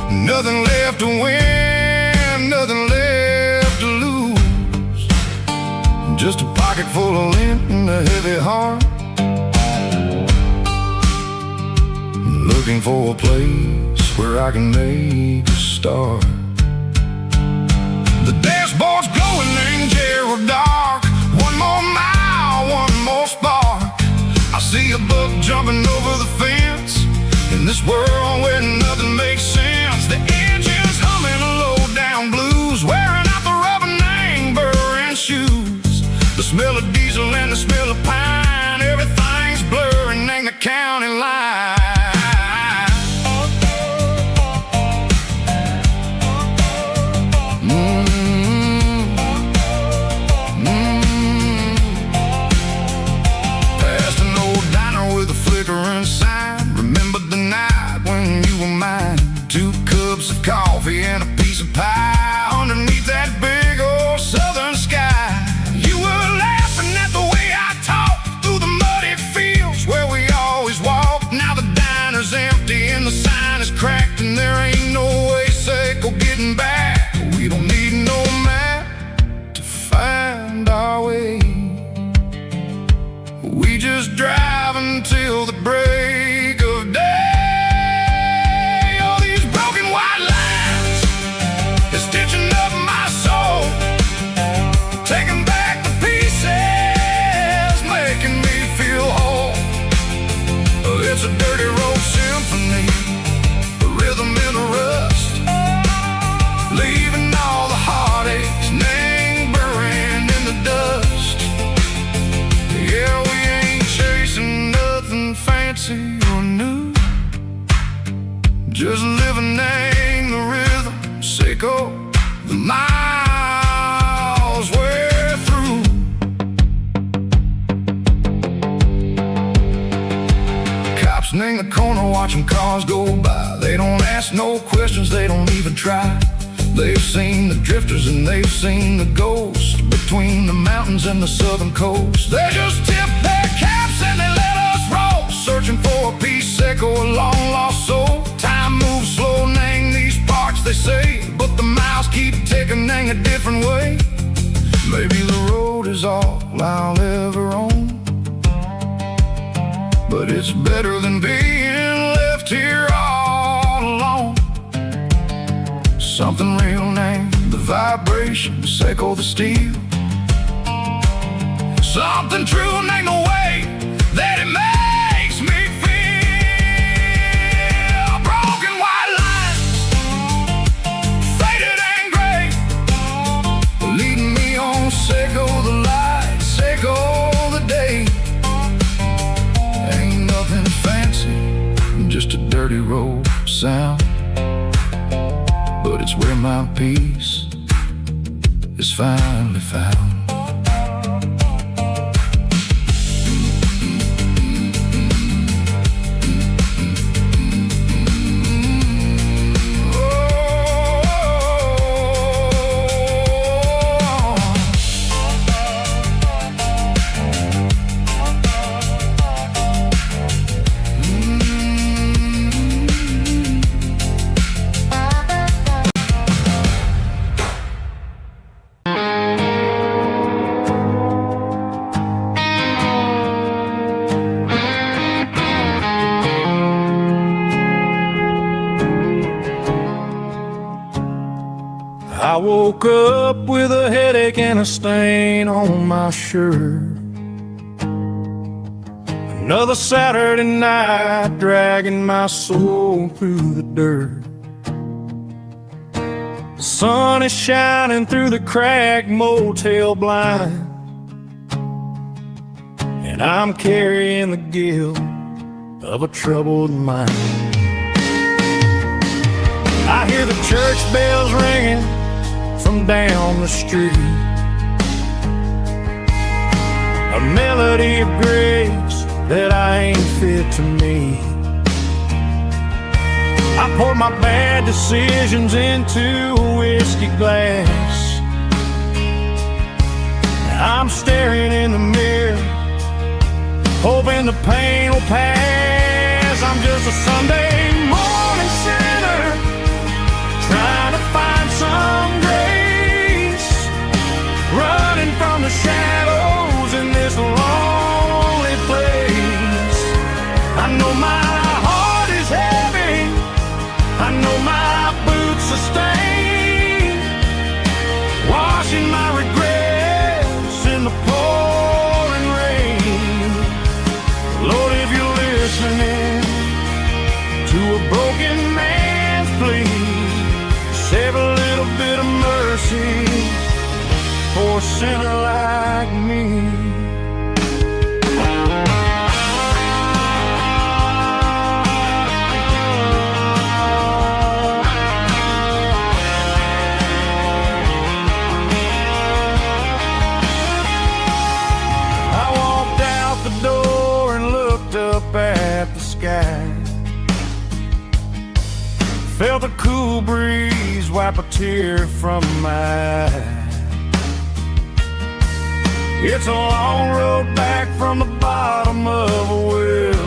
Nothing left to win, nothing left to lose. Just a pocket full of lint and a heavy heart, looking for a place where I can make a start. The dashboard's glowing angel dark. One more mile, one more spark. I see a buck jumping over the fence in this world where nothing makes sense. The engine's humming a low-down blues, wearing out the rubber name burring shoes. The smell of diesel and the smell of pine, everything's blurring in the county line. Past an old diner with a flickering sign. Remember the night when you were mine. 2 cups of coffee and a piece of pie underneath that big old southern sky. You were laughing at the way I talked through the muddy fields where we always walked. Now the diner's empty and the sign is cracked, and there ain't no way safe or getting back. We don't need no map to find our way. We just drive until the break of day. It's a dirty road symphony, a rhythm in the rust, leaving all the heartaches, name burning in the dust. Yeah, we ain't chasing nothing fancy or new, just living in the rhythm, sicko, the miles we're through. In the corner watching cars go by. They don't ask no questions, they don't even try. They've seen the drifters and they've seen the ghosts between the mountains and the southern coast. They just tip their caps and they let us roll, searching for a piece echo, a long lost soul. Time moves slow, nang these parts they say, but the miles keep ticking a different way. Maybe the road is all I'll ever own. but it's better than being left here all alone. Something real named the vibrations echo the steel. Something true named the way that it makes me feel. Broken white lines, faded and gray, leading me on, say go the light, say go the day. Ain't nothing fancy, just a dirty road sound, but it's where my peace is finally found. I woke up with a headache and a stain on my shirt. Another Saturday night dragging my soul through the dirt. The sun is shining through the cracked motel blind, and I'm carrying the guilt of a troubled mind. I hear the church bells ringing from down the street, a melody of grace that I ain't fit to meet. I pour my bad decisions into a whiskey glass. I'm staring in the mirror, hoping the pain will pass. I'm just a Sunday morning sinner, trying to find some grace, running from the shadows in this lonely place. I know my heart is heavy, I know my boots are stained, washing my regrets in the pouring rain. Lord, if you're listening to a broken man's plea, save a little bit of mercy for a sinner like me. I walked out the door and looked up at the sky, felt a cool breeze wipe a tear from my eye. It's a long road back from the bottom of a well,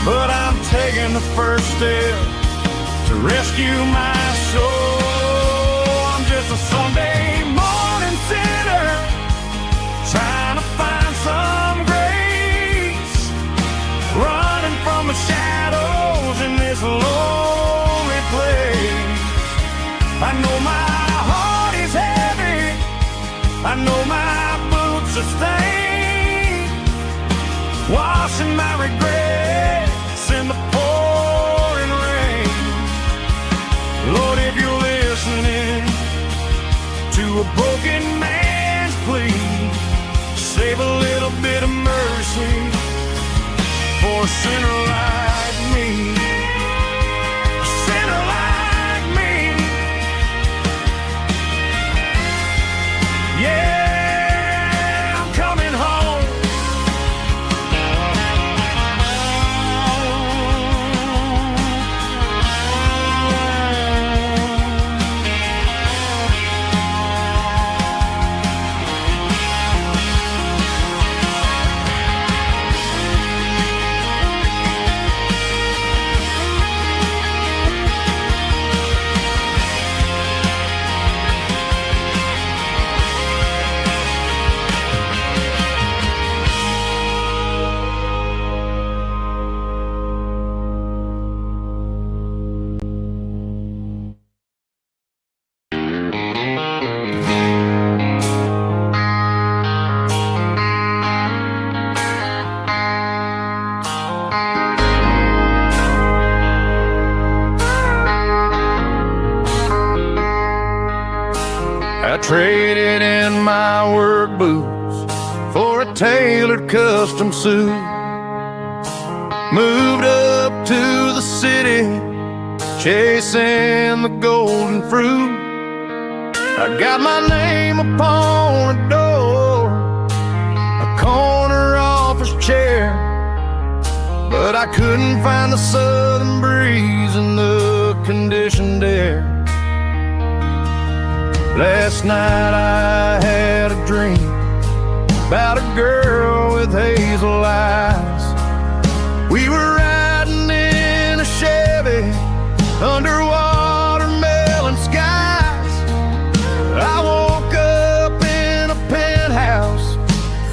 but I'm taking the first step to rescue my soul. I'm just a Sunday morning sinner, trying to find some grace, running from the shadows in this lonely place. I know my heart is heavy, I know my boots are stained, washing my regrets in the pouring rain. Lord, if you're listening to a broken man's plea, save a little bit of mercy for a sinner like me. A sinner like me. Yeah, I'm coming home. traded in my work boots for a tailored custom suit. Moved up to the city, chasing the golden fruit. I got my name upon a door, a corner office chair, but I couldn't find the southern breeze in the conditioned air. Last night I had a dream about a girl with hazel eyes. We were riding in a Chevy under watermelon skies. I woke up in a penthouse,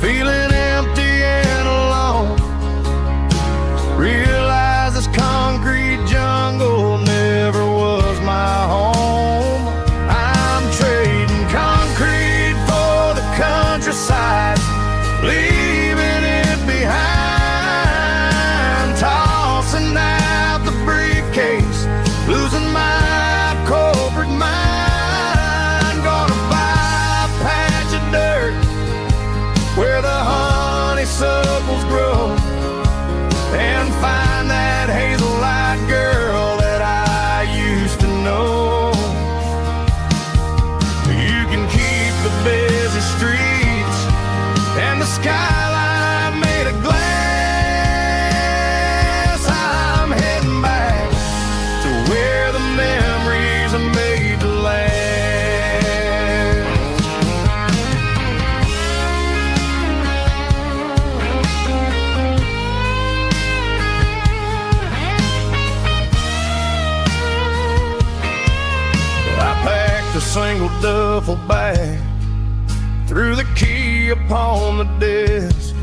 feeling empty and alone. Realized this concrete jungle never was my home. I'm trading concrete for the countryside, leaving it behind. Tossing out the briefcase, losing my corporate mind. Gonna buy a patch of dirt where the honeysuckles grow, and find that hazel-eyed girl that I used to know. You can keep the busy streets and the skyline made of glass. I'm heading back to where the memories are made to last. I packed a single duffel bag, threw the key upon the desk,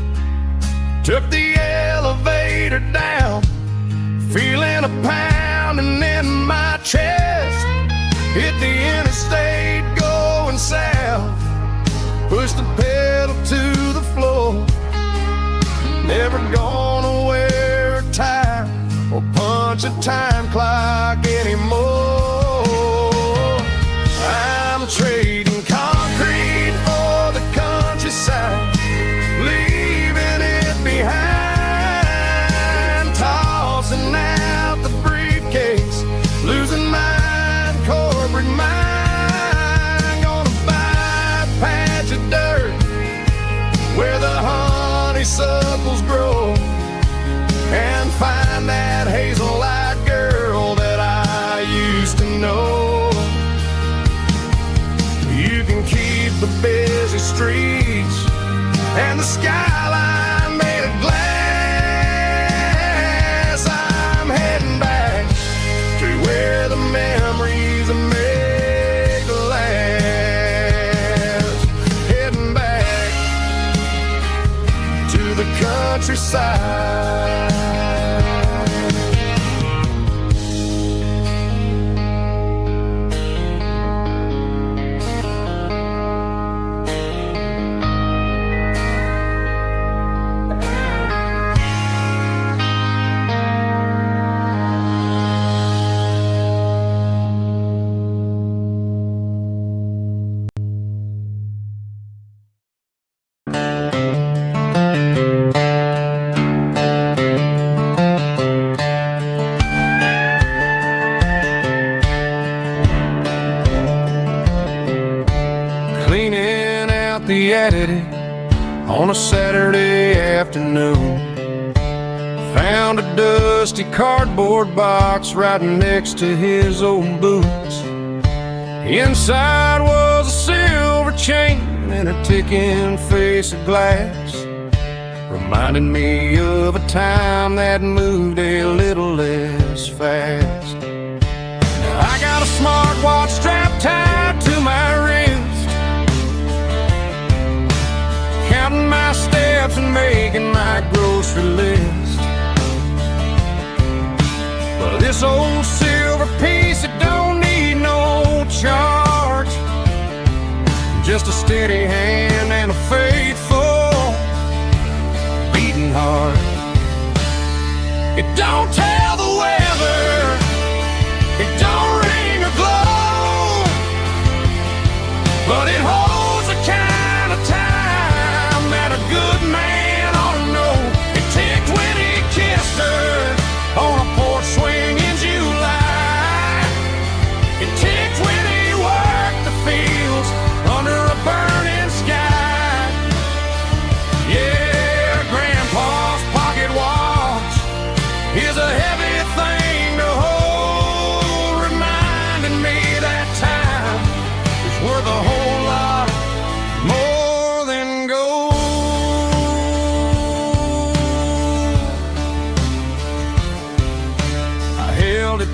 took the elevator down, feeling a pounding in my chest. Hit the interstate going south, pushed the pedal to the floor. Never gonna wear a tie or punch a time clock anymore. I'm trading concrete for the countryside, leaving it behind. Tossing out the briefcase, losing my corporate mind. Gonna buy a patch of dirt where the honeysuckles grow, and find that hazel-eyed girl that I used to know. You can keep the busy streets and the skyline made of glass. I'm heading back to where the memories are made to last. Heading back to the countryside. Cleaning out the attic on a Saturday afternoon, found a dusty cardboard box right next to his old boots. Inside was a silver chain and a ticking face of glass, reminding me of a time that moved a little less fast. Now I got a smartwatch strapped tied to my wrist, counting my steps and making my grocery list. But this old silver piece, it don't need no charge, just a steady hand and a faithful beating heart. It don't tell the weather, it don't ring or glow, but it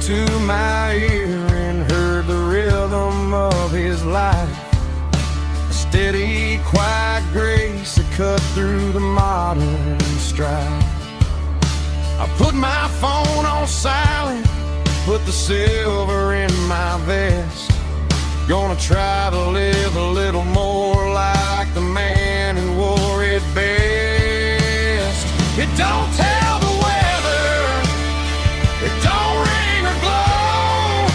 to my ear and heard the rhythm of his life. A steady, quiet grace that cut through the modern strife. I put my phone on silent, put the silver in my vest. Gonna try to live a little more like the man who wore it best. It don't tell the weather, it don't ring or glow,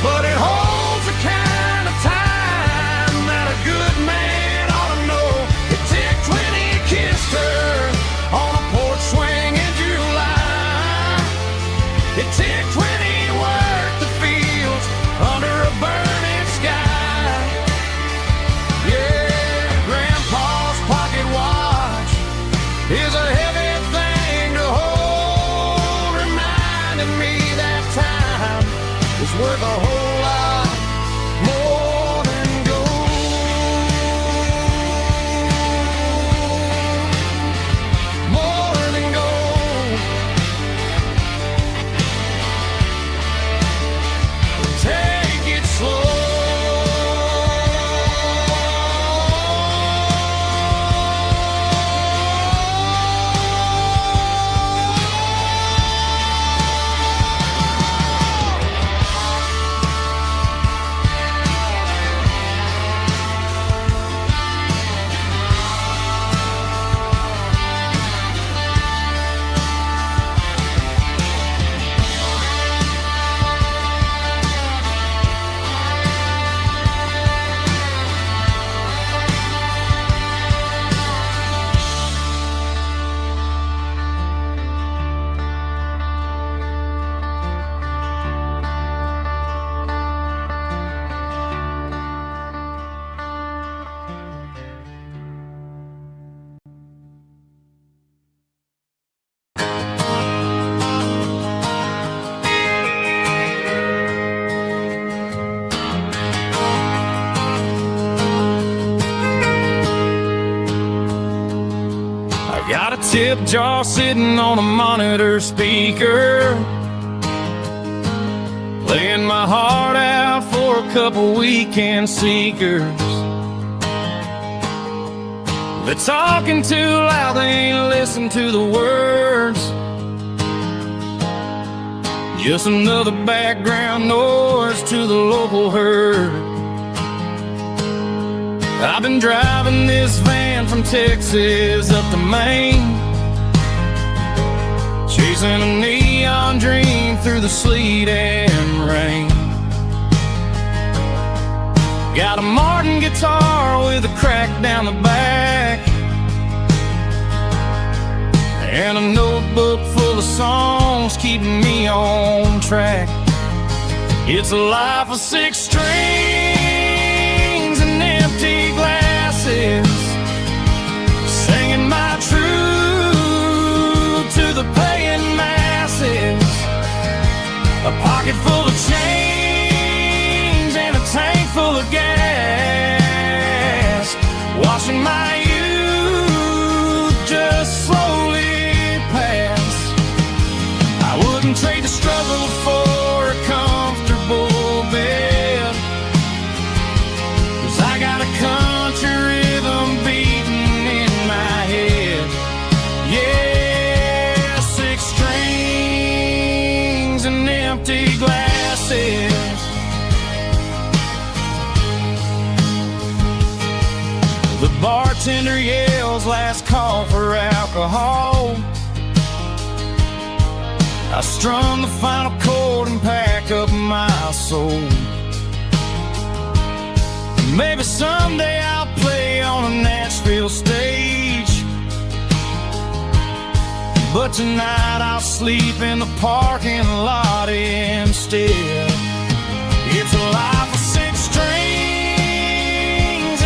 but it holds the kind of time that a good man ought to know. It ticked when he kissed her on a porch swing in July. It ticked when he worked the fields under a burning sky. Yeah, Grandpa's pocket watch is a heavy thing to hold, reminding me that time is worth a whole lot more than gold. More than gold. Take it slow. Got a tip jar sitting on a monitor speaker, playing my heart out for a couple weekend seekers. They're talking too loud, they ain't listen to the words. Just another background noise to the local herd. I've been driving this van from Texas up to Maine, chasing a neon dream through the sleet and rain. Got a Martin guitar with a crack down the back, and a notebook full of songs keeping me on track. It's a life of 6 strings and empty glasses, singing my truth to the paying masses. A pocket full of change and a tank full of gas, watching my youth just slowly pass. I wouldn't trade the struggle for a comfortable bed, 'cause I got a country rhythm beating in my head. Yeah, 6 strings and empty glasses. The bartender yells last call for alcohol. I strum the final chord and pack up my soul. Maybe someday I'll play on a Nashville stage, but tonight I'll sleep in the parking lot instead. It's a life of 6 strings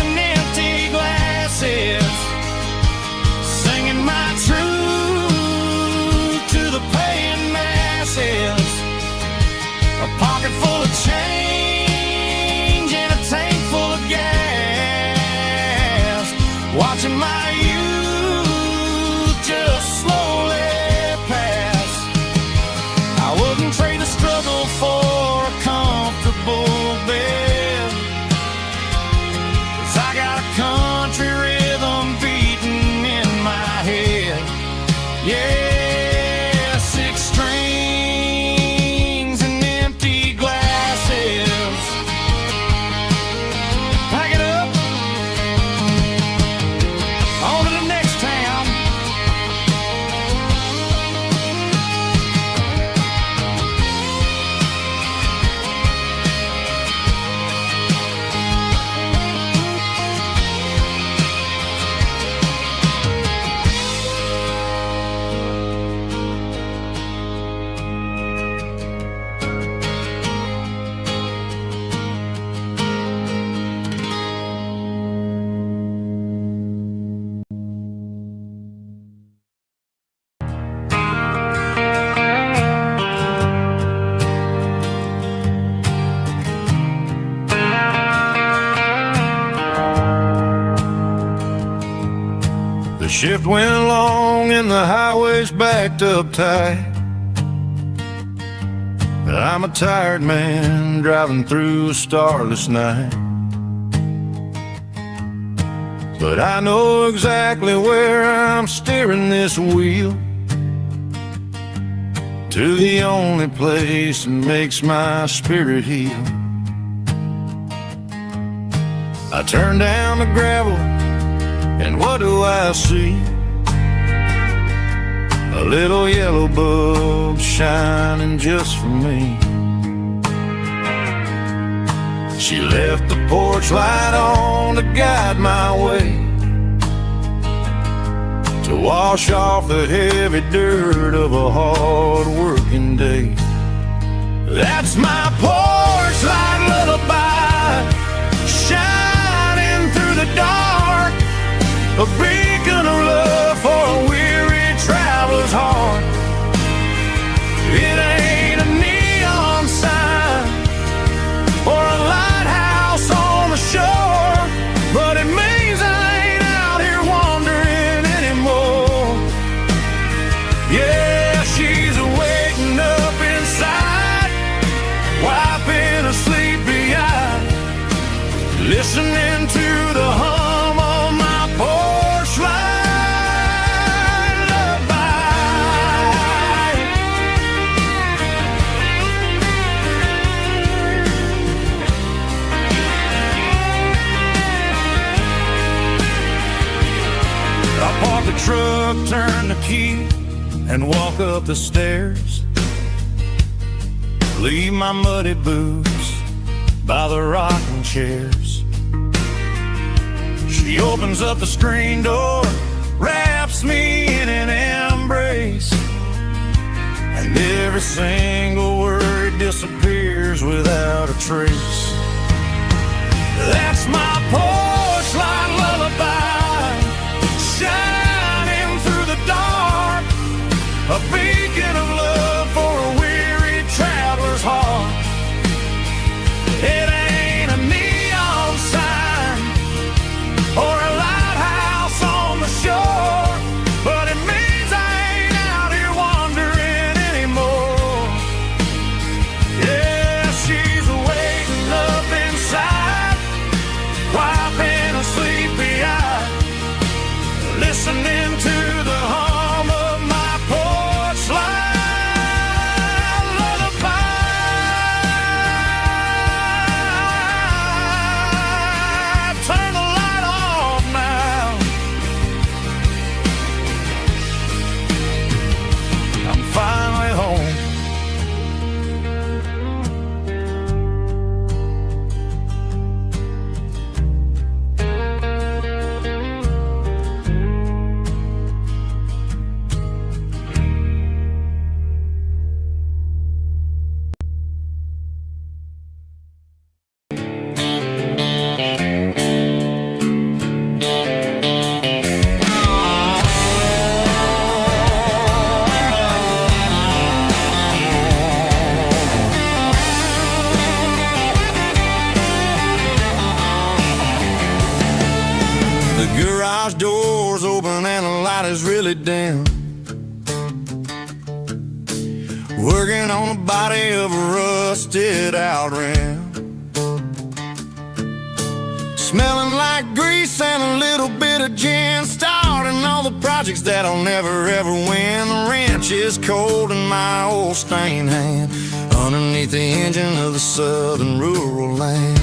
and empty glasses, singing my truth to the paying masses. A pocket full of change and a tank full of gas, watching my youth just slowly pass. I wouldn't Yeah, six strings and empty glasses. Pack it up, on to the next town. The shift went long and the highway's backed up tight. I'm a tired man driving through a starless night, but I know exactly where I'm steering this wheel, to the only place that makes my spirit heal. I turn down the gravel, and what do I see? A little yellow bulb shining just for me. She left the porch light on to guide my way, to wash off the heavy dirt of a hard-working day. That's my porch light lullaby, shining through the dark, a beacon of love for a weary traveler's heart. It ain't a neon sign or a lighthouse on the shore, but it means I ain't out here wandering anymore. Yeah, she's waking up inside, wiping a sleepy eye, listening to the hum of my porch light lullaby. I park the truck, turn the key, and walk up the stairs. Leave my muddy boots by the rocking chairs. She opens up the screen door, wraps me in an embrace, and every single word disappears without a trace. That's my porch light lullaby, shining through the dark, a beacon of love for a weary traveler's heart. It ain't a neon sign or a lighthouse on the shore, but it means I ain't out here wandering anymore. Yeah, she's waking up inside, wiping a sleepy eye, listening to the hum of my porch light lullaby. Turn the light off now. I'm finally home. The garage door's open and the light is really dim. Working on the body of a rusted out rim, smelling like grease and a little bit of gin, starting starting all the projects that I'll never ever win. The wrench is cold in my old stained hand, underneath the engine of the southern rural land.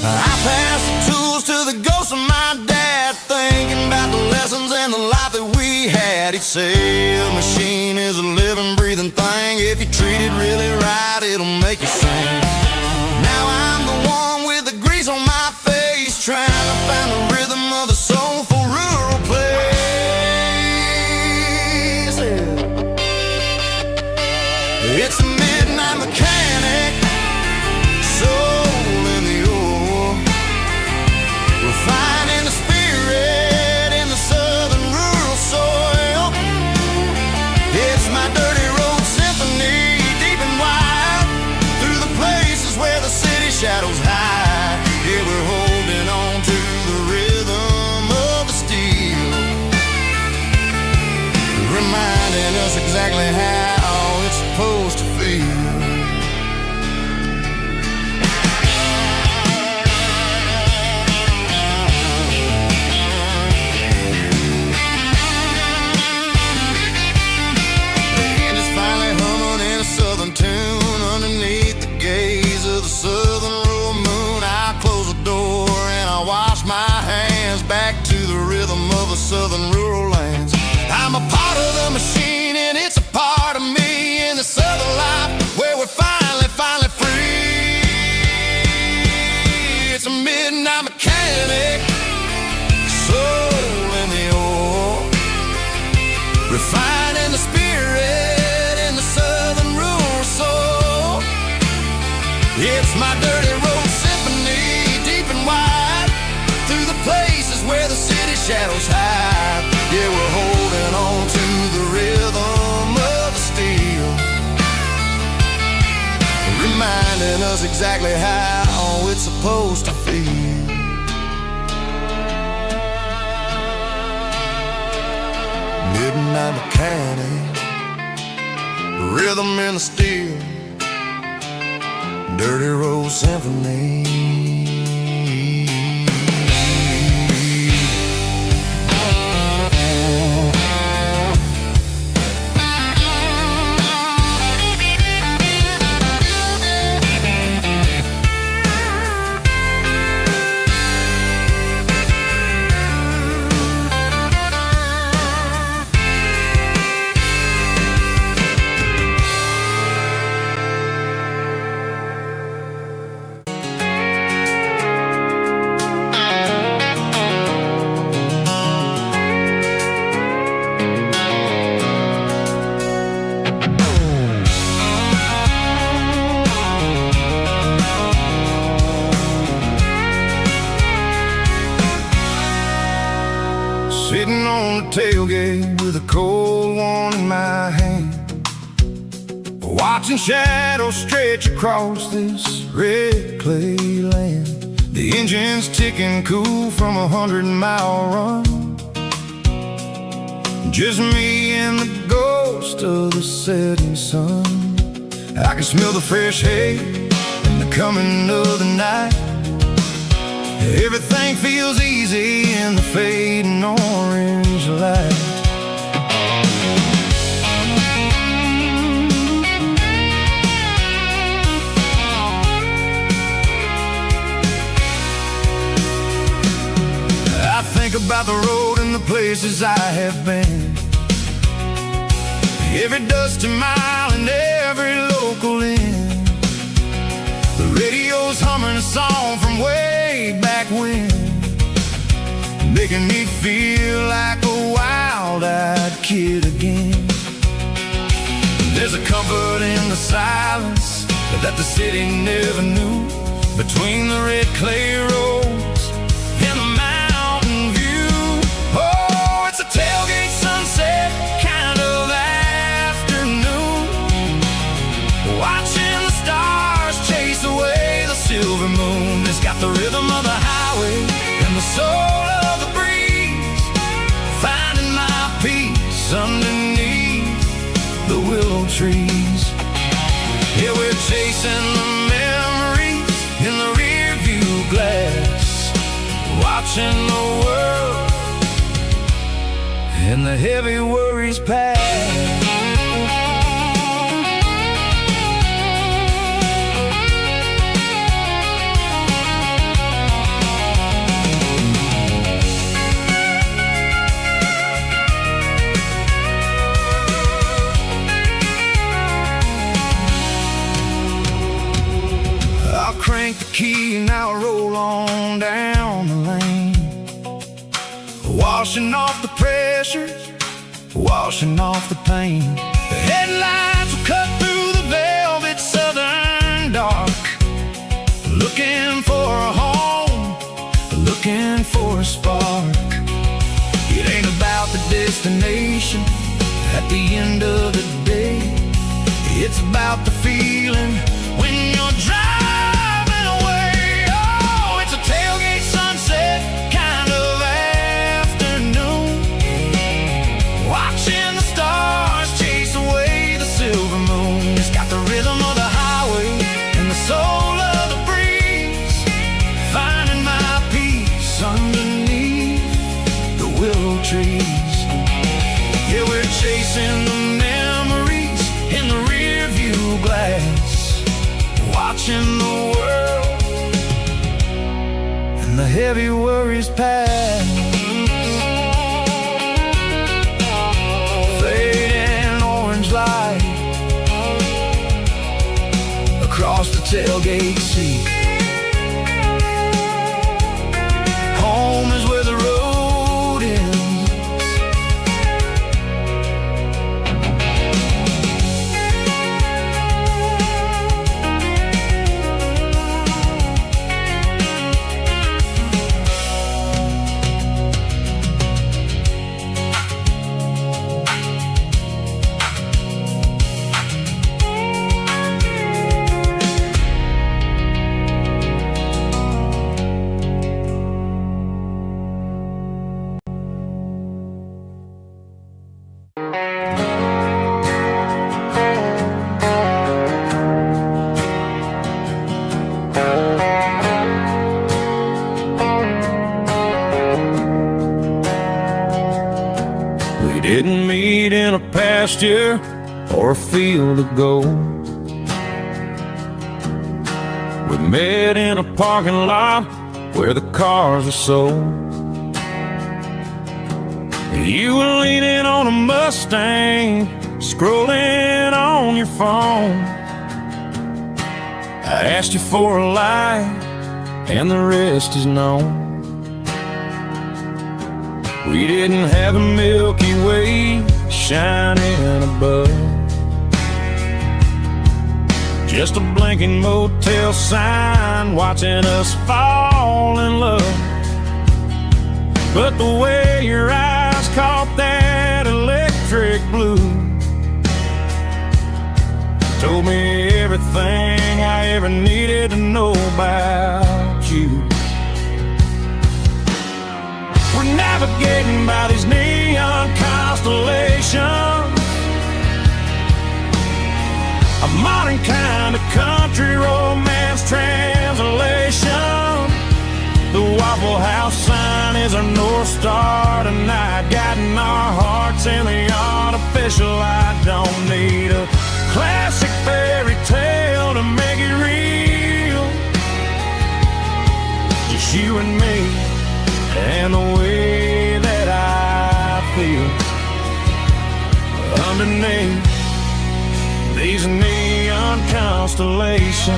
I pass the tools to the ghost of my dad, thinking about the lessons and the life that we had. He'd say a machine is a living, breathing thing. If you treat it really right, it'll make you sing. Now I'm the one with the grease on my face, trying to find the rhythm of the soulful rural place. It's a midnight mechanic, soul in the ore, refining the spirit in the southern rural soil. It's my dirty road symphony, deep and wide, through the places where the city shadows hide. Yeah, we're holding on to the rhythm of the steel, reminding us exactly how it's supposed to feel. Tune underneath the gaze of the southern rural moon. I close the door and I wash my hands, back to the rhythm of the southern rural lands. I'm a part of the machine and it's a part of me in the southern life where we're finally free. It's a midnight mechanic, soul in the ore, refining the spirit in the southern rural soul. It's my dirty road symphony, deep and wide, through the places where the city shadows hide. Yeah, we're holding on to the rhythm of the steel, reminding us exactly how it's supposed to feel. Midnight mechanic, rhythm in the steel, dirty road symphony. Sitting on the tailgate with a cold one in my hand, watching shadows stretch across this red clay land. The engine's ticking cool from 100-mile run, just me and the ghost of the setting sun. I can smell the fresh hay and the coming of the night. Everything feels easy in the fading orange light. I think about the road and the places I have been, every dusty mile and every local inn. The radio's humming a song from way back when, making me feel like a wild-eyed kid again. There's a comfort in the silence that the city never knew, between the red clay roads and the mountain view. Oh, it's a tailgate sunset kind of afternoon, watching the stars chase away the silver moon. It's got the rhythm of the highway and the soul of the breeze, finding my peace underneath the willow trees. Yeah, we're chasing the memories in the rear view glass, watching the world and the heavy worries pass. I'll crank the key and I'll roll on down the lane, washing off the pressure, washing off the pain. The headlights will cut through the velvet southern dark, looking for a home, looking for a spark. It ain't about the destination at the end of the day, it's about the feeling when you're driving away. Oh, it's a tailgate sunset kind of afternoon, watching the stars chase away the silver moon. It's got the rhythm of the highway and the soul of the breeze, finding my peace underneath the willow trees. Yeah, we're chasing the memories in the rear view glass, watching the world and the heavy worries pass. Fading orange light across the tailgate seat. Home is where the road ends. We didn't meet in a pasture or a field of gold. We met in a parking lot where the cars are sold. You were leaning on a Mustang, scrolling on your phone. I asked you for a light, and the rest is known. We didn't have a Milky Way shining above, just a blinking motel sign watching us fall in love. But the way your eyes caught that electric blue told me everything I ever needed to know about you. We're navigating by these neon constellations, a modern kind of country romance translation. The Waffle House sign is our North Star tonight, guiding our hearts in the artificial. I don't need a classic fairy tale to make it real, just you and me and the way that I feel underneath these neon constellations.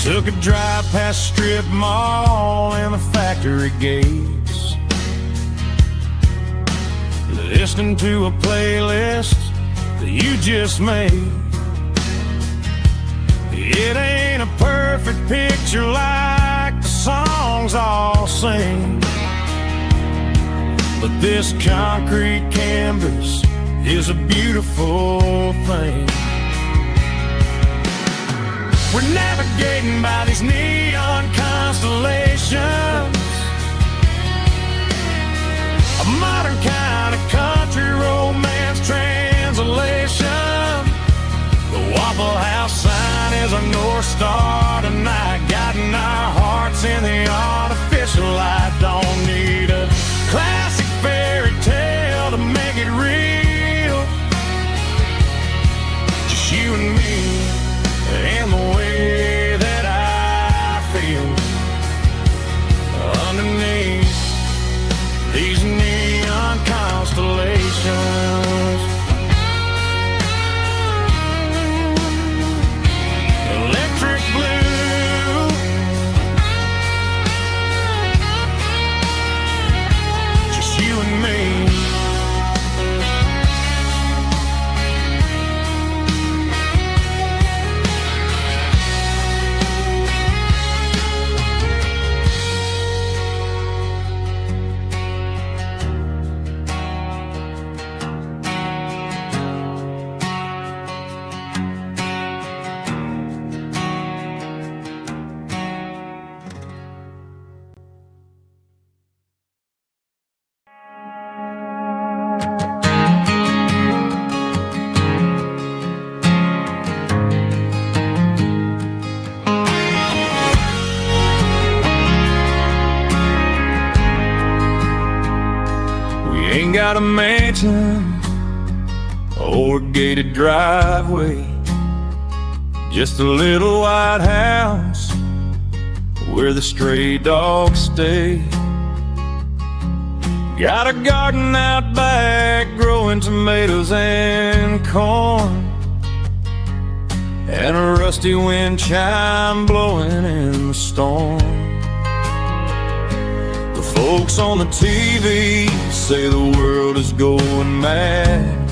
Took a drive past strip mall and the factory gates, listening to a playlist that you just made. It ain't a perfect picture like the songs all sing, but this concrete canvas is a beautiful thing. We're navigating by these neon constellations, a modern kind of country romance translation. is our North Star tonight, guiding our hearts in the artificial light. Don't need a classic fairy tale to make it real. Just you and me and the way that I feel underneath these neon constellations. Electric blue, just you and me. Ain't got a mansion or a gated driveway, just a little white house where the stray dogs stay. Got a garden out back growing tomatoes and corn, and a rusty wind chime blowing in the storm. The folks on the TV say the world is going mad,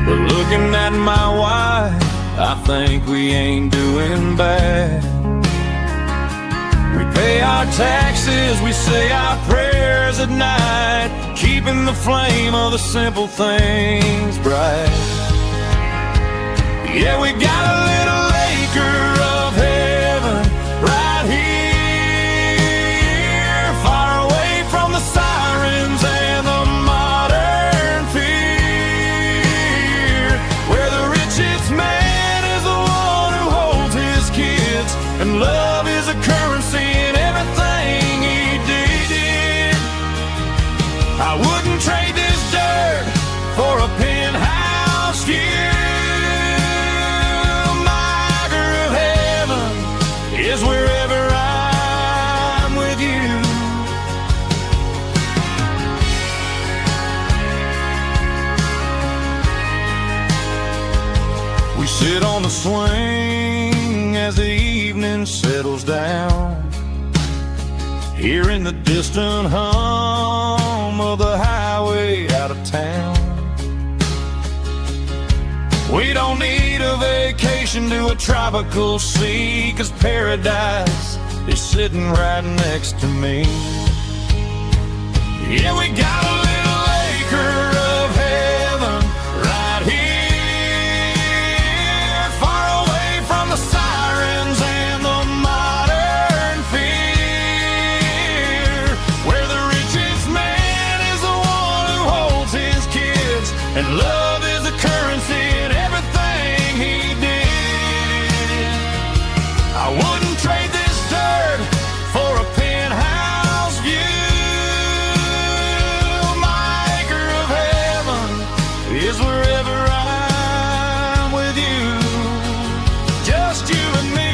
but looking at my wife, I think we ain't doing bad. We pay our taxes, we say our prayers at night, keeping the flame of the simple things bright. Yeah, we got a little acre of heaven right here, far away from the sirens and the modern fear, where the richest man is the one who holds his kids, and love is a currency in everything he did. I wouldn't trade this dirt for a penthouse view. Is wherever I'm with you. We sit on the swing as the evening settles down, hearing the distant hum of the highway out of town. We don't need a vacation to a tropical sea, 'cause paradise is sitting right next to me. Yeah, we got a little acre of heaven right here, far away from the sirens and the modern fear, where the richest man is the one who holds his kids, and love is a currency in everything he did. I wouldn't trade this dirt for a penthouse view. My acre of heaven is wherever I'm with you, just you and me.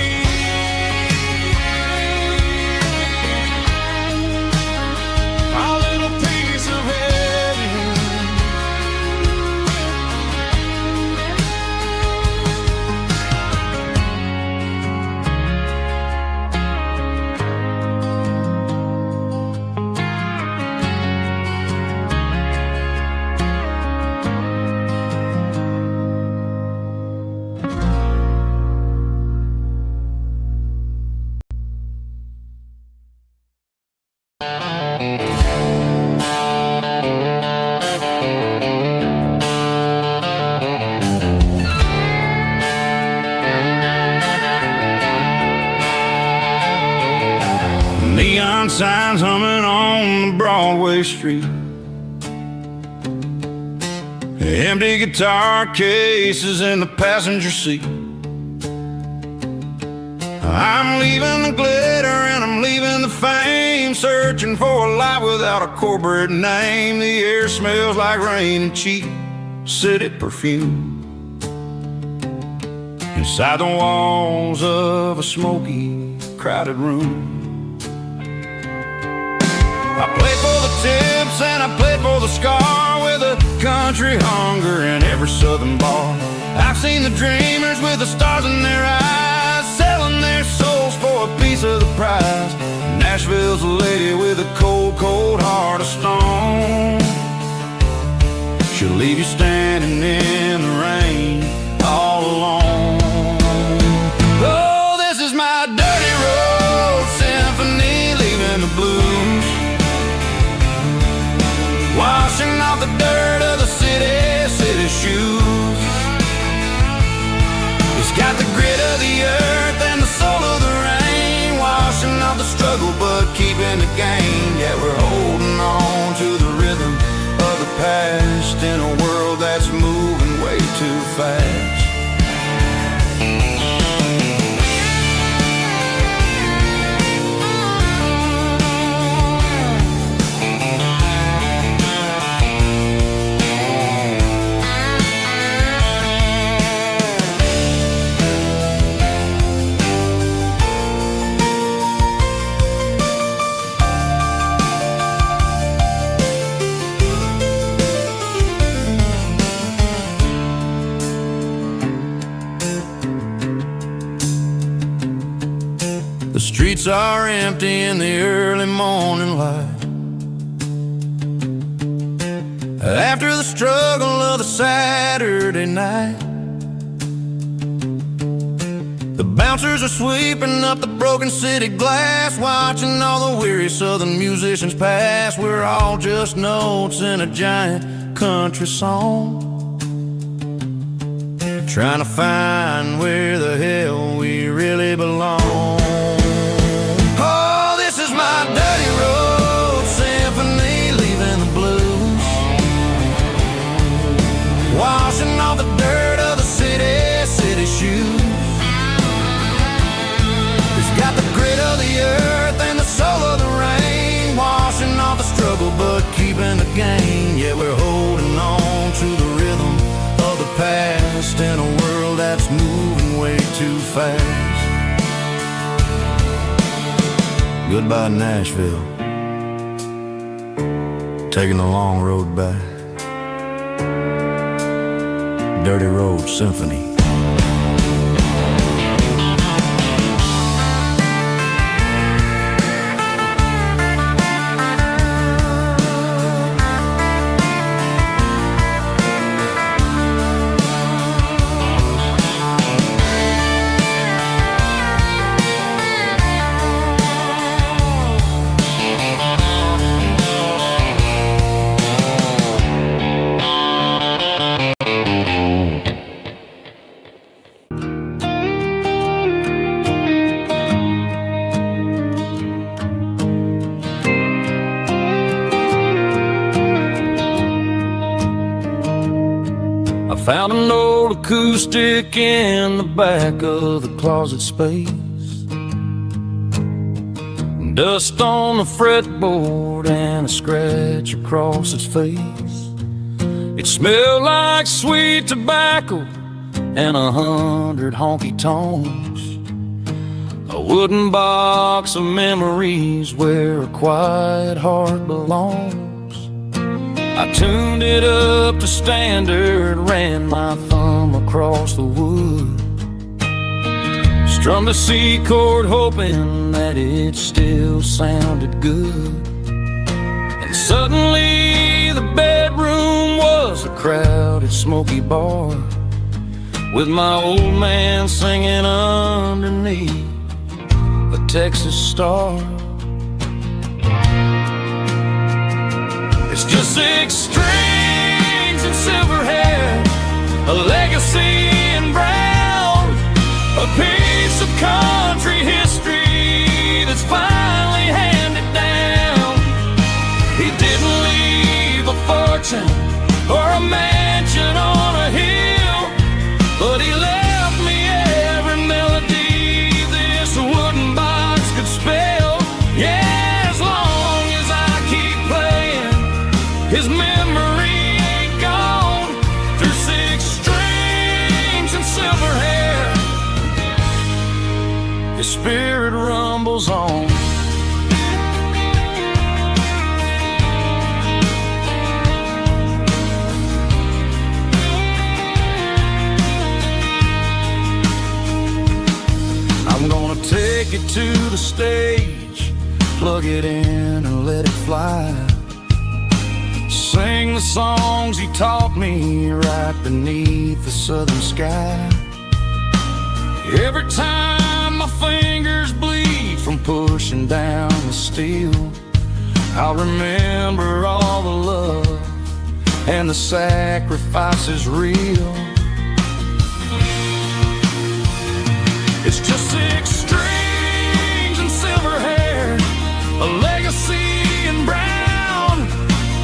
My little piece of heaven. Neon signs humming on Broadway Street, empty guitar cases in the passenger seat. I'm leaving the glitter and I'm leaving the fame, searching for a life without a corporate name. The air smells like rain and cheap city perfume inside the walls of a smoky, crowded room. I played for the tips and I played for the scar, with a country hunger in every southern bar. I've seen the dreamers with the stars in their eyes, selling their souls for a piece of the prize. Nashville's a lady with a cold, cold heart of stone. She'll leave you standing in the rain all alone. Oh, this is my dirty road symphony, leaving the blues, washing off the dirt of the city shoes. It's got the grit of the earth and the soul of the rain, washing off the struggle but keeping the gain. Yeah, we're holding on to the rhythm of the past in a world that's moving way too fast. The streets are empty in the early morning light, after the struggle of the Saturday night. The bouncers are sweeping up the broken city glass, watching all the weary southern musicians pass. We're all just notes in a giant country song, trying to find where the hell we really belong. My dirty road symphony, leaving the blues, washing off the dirt of the city shoes. It's got the grit of the earth and the soul of the rain, washing off the struggle but keeping the gain. Yeah, we're holding on to the rhythm of the past in a world that's moving way too fast. Goodbye, Nashville, taking the long road back. Dirty Road Symphony. Found an old acoustic in the back of the closet space, dust on the fretboard and a scratch across its face. It smelled like sweet tobacco and 100 honky tonks, a wooden box of memories where a quiet heart belongs. I tuned it up to standard, ran my thumb across the wood, strummed a C chord hoping that it still sounded good. And suddenly the bedroom was a crowded smoky bar, with my old man singing underneath a Texas star. It's just 6 strings and silver hair, a legacy in brown, a piece of country history that's finally handed down. He didn't leave a fortune or a mansion on a hill, but he left me every melody this world take it to the stage, plug it in and let it fly. Sing the songs he taught me right beneath the southern sky. Every time my fingers bleed from pushing down the steel, I'll remember all the love and the sacrifice is real. It's just 6 strings and silver hair, a legacy in brown,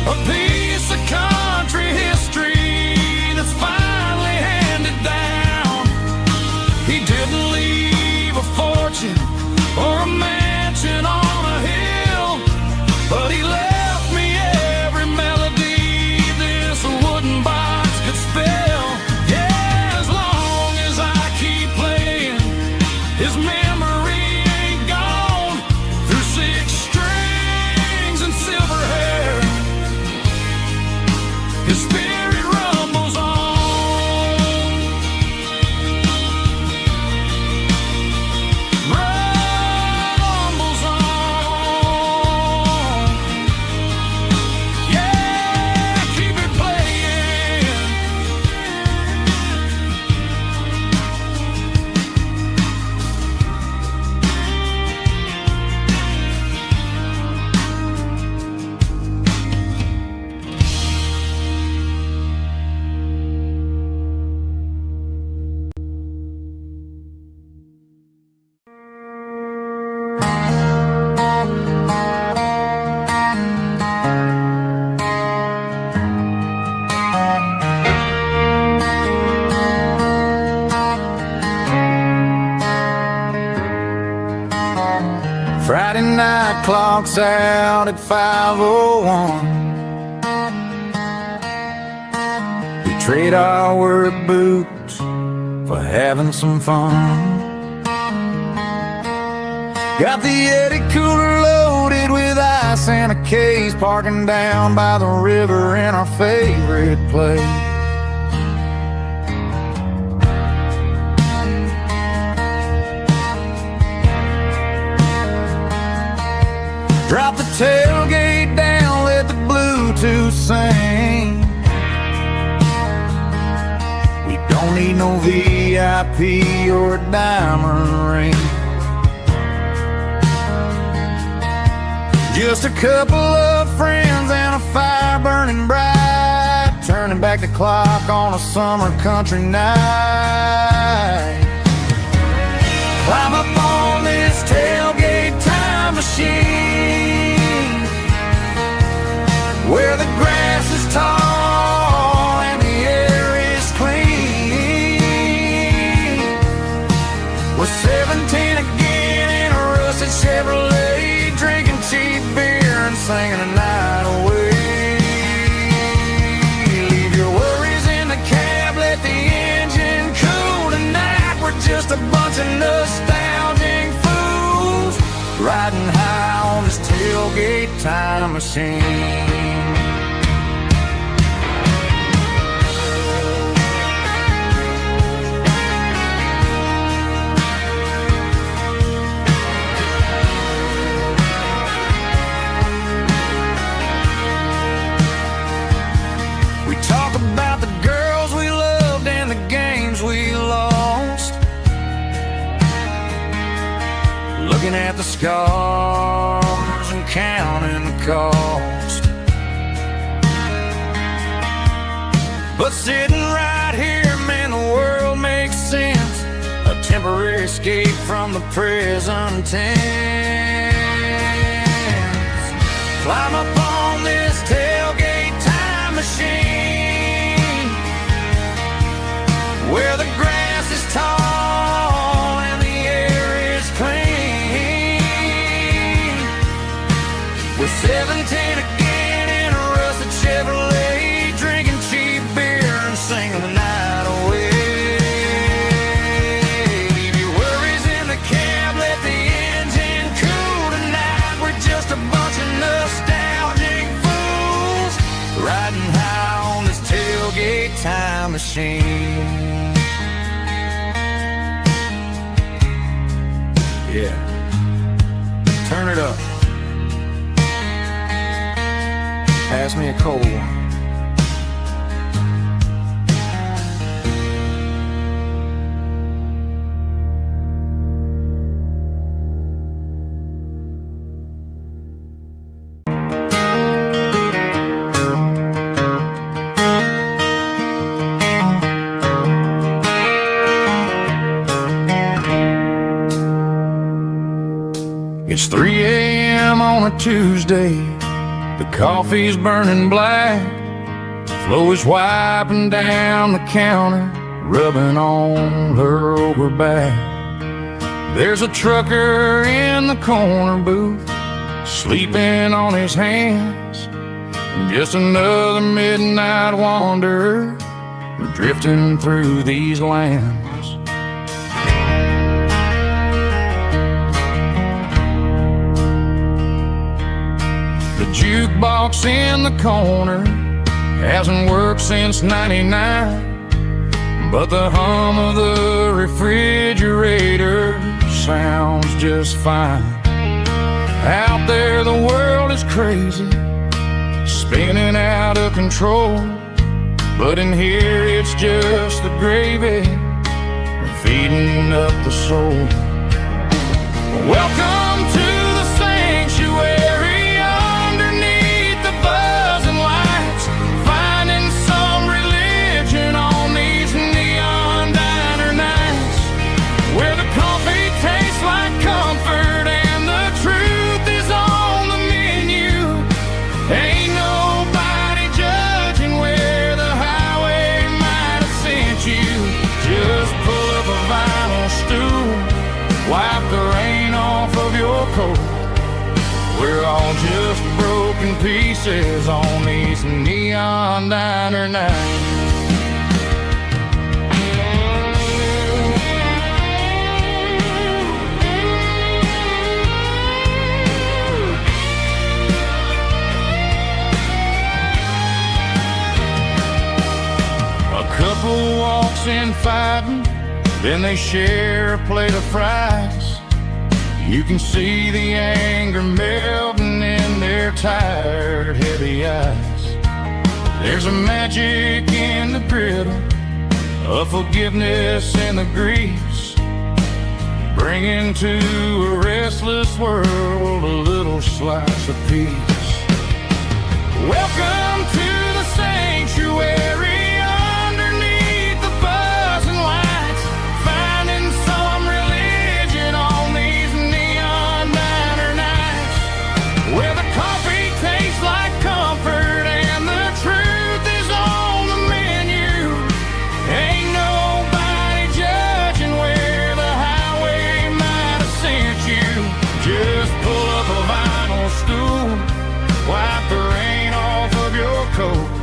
a piece of country history that's finally handed down. He didn't leave a fortune or a mansion on a hill, but he left me every melody this wooden box could spell. Yeah, as long as I keep playing, his memory ain't gone. Through 6 strings and silver hair, his spirit rumbles on. Rumbles on. Yeah, keep it playing. Friday night clocks out at 5:01. We trade our work boots for having some fun. Got the Yeti cooler loaded with ice and a case, parking down by the river in our favorite place. Drop the tailgate down, let the Bluetooth sing. We don't need no VIP or a diamond ring. Just a couple of friends and a fire burning bright, turning back the clock on a summer country night. Climb up on this tailgate time machine, where the grass is tall and the air is clean. We're 17 again in a rusted Chevrolet, drinking cheap beer and singing the night away. Leave your worries in the cab, let the engine cool tonight. We're just a bunch of nostalgic fools, riding high on this tailgate time machine. We talk about the girls we loved and the games we lost, looking at the scars and counting the cost. But sitting right here, man, the world makes sense, a temporary escape from the present tense. Climb up on this tailgate time machine, where the grass is tall and the air is clean. We're 17 again in a rusted Chevrolet, drinking cheap beer and singing the night away. Leave your worries in the cab, let the engine cool tonight. We're just a bunch of nostalgic fools, riding high on this tailgate time machine. Yeah. Turn it up. Pass me a cold one. It's 3 a.m. on a Tuesday. The coffee's burning black. Flo is wiping down the counter, rubbing on her over back. There's a trucker in the corner booth, sleeping on his hands. And just another midnight wanderer, drifting through these lands. The jukebox in the corner hasn't worked since '99, but the hum of the refrigerator sounds just fine. Out there the world is crazy, spinning out of control, but in here it's just the gravy feeding up the soul. Welcome to the sanctuary, underneath the buzzing lights, finding some religion on these neon diner nights, where the coffee tastes like comfort and the truth is on the menu. Ain't nobody judging where the highway might have sent you. Just pull up a vinyl stool, wipe the rain off of your coat. We're all just broken pieces on these neon diner nights. A couple walks in fighting, then they share a plate of fries. You can see the anger melting in their tired, heavy eyes. There's a magic in the griddle, a forgiveness in the grease, bringing to a restless world a little slice of peace. Welcome to the sanctuary, underneath the buzzing lights, finding some religion on these neon diner nights, where the coffee tastes like comfort and the truth is on the menu. Ain't nobody judging where the highway might have sent you. Just pull up a vinyl stool, wipe the rain off of your coat.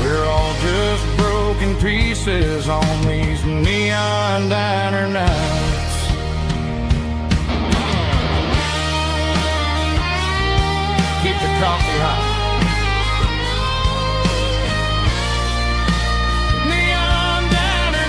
We're all just broken pieces on these neon diner nights. Keep the coffee hot. Neon diner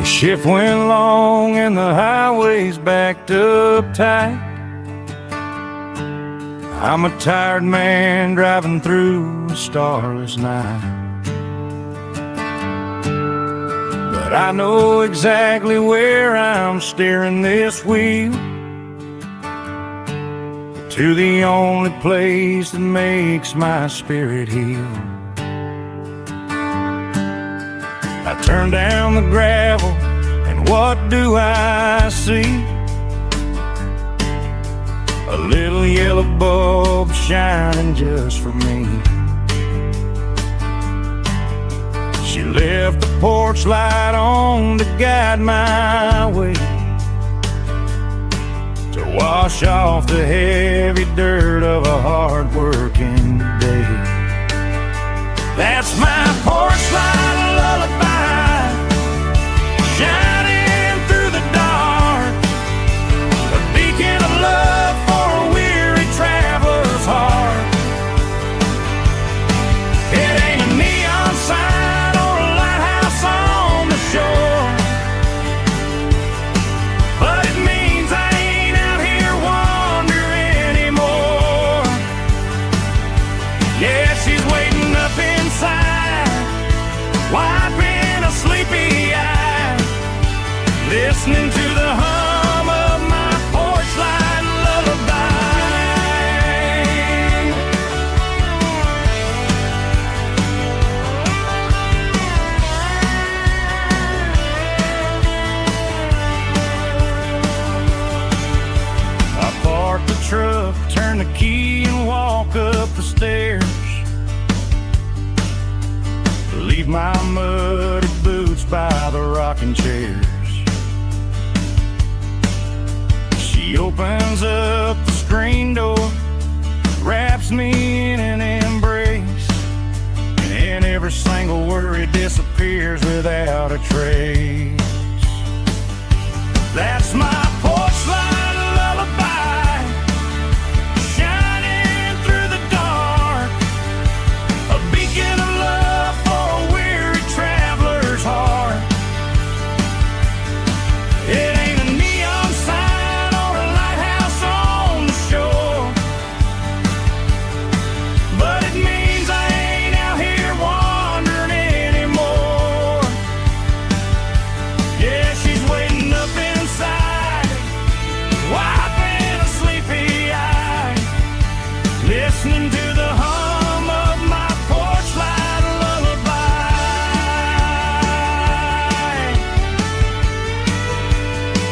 The shift went long and the highway's backed up tight. I'm a tired man driving through a starless night, but I know exactly where I'm steering this wheel, to the only place that makes my spirit heal. I turn down the gravel, and what do I see? A little yellow bulb shining just for me. She left the porch light on to guide my way, to wash off the heavy dirt of a hard-working day. That's my porch light lullaby, shining through the dark, a beacon of love for a weary traveler's heart. It ain't a neon sign or a lighthouse on the shore, but it means I ain't out here wandering anymore. Yeah, she's waiting up inside, wiping a sleepy eye, listening to the hum of my porch light lullaby. I park the truck, turn the key and walk up the stairs, leave my muddy boots by the rocking chairs. She opens up the screen door, wraps me in an embrace, and every single worry disappears without a trace. That's my porch light lullaby, shining through the dark, a beacon of love for a weary traveler's heart. It ain't a neon sign or a lighthouse on the shore, but it means I ain't out here wandering anymore. Yeah, she's waiting up inside, wiping a sleepy eye, listening to the hum of my porch light lullaby.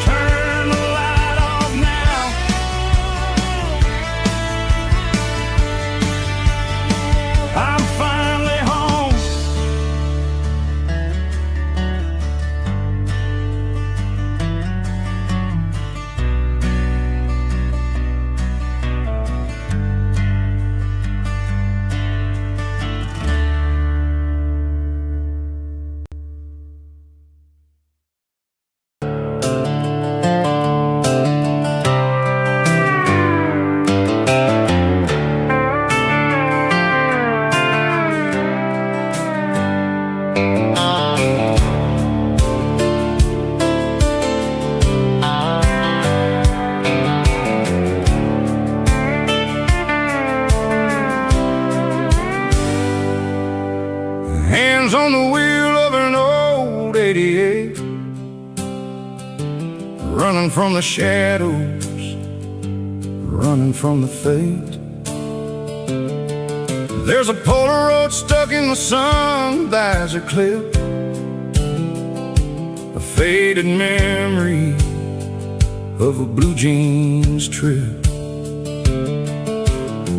Turn the light off now, I'm finally home. Hands on the wheel of an old 88, running from the shadows, running from the fate. There's a Polaroid stuck in the sun, there's a clip, a faded memory of a blue jeans trip.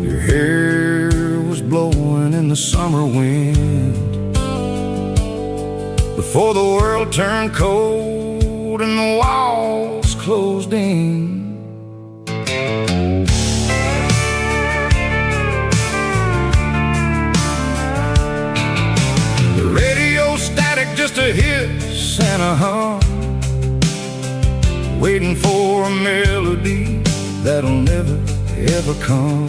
Your hair was blowing in the summer wind before the world turned cold and the walls closed in. The radio static, just a hiss and a hum, waiting for a melody that'll never ever come.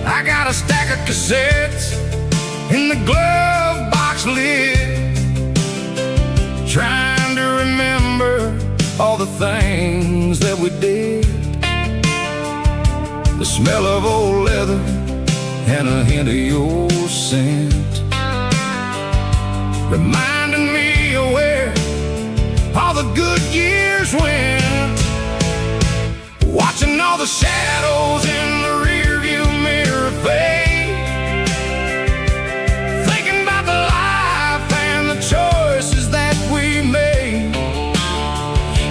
I got a stack of cassettes in the glove box lid, trying to remember all the things that we did. The smell of old leather and a hint of your scent, reminding me of where all the good years went. Watching all the shadows in the rearview mirror fade, thinking about the life and the choices that we made.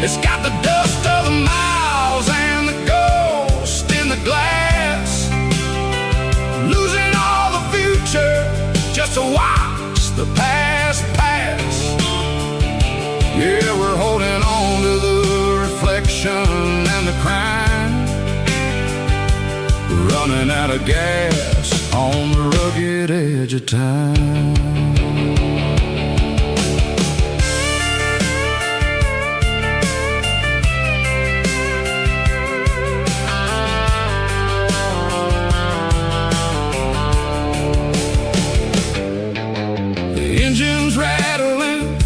It's got the dust of the miles and the ghost in the glass, losing all the future just to watch the the crime, running out of gas on the rugged edge of time. The engine's rattling,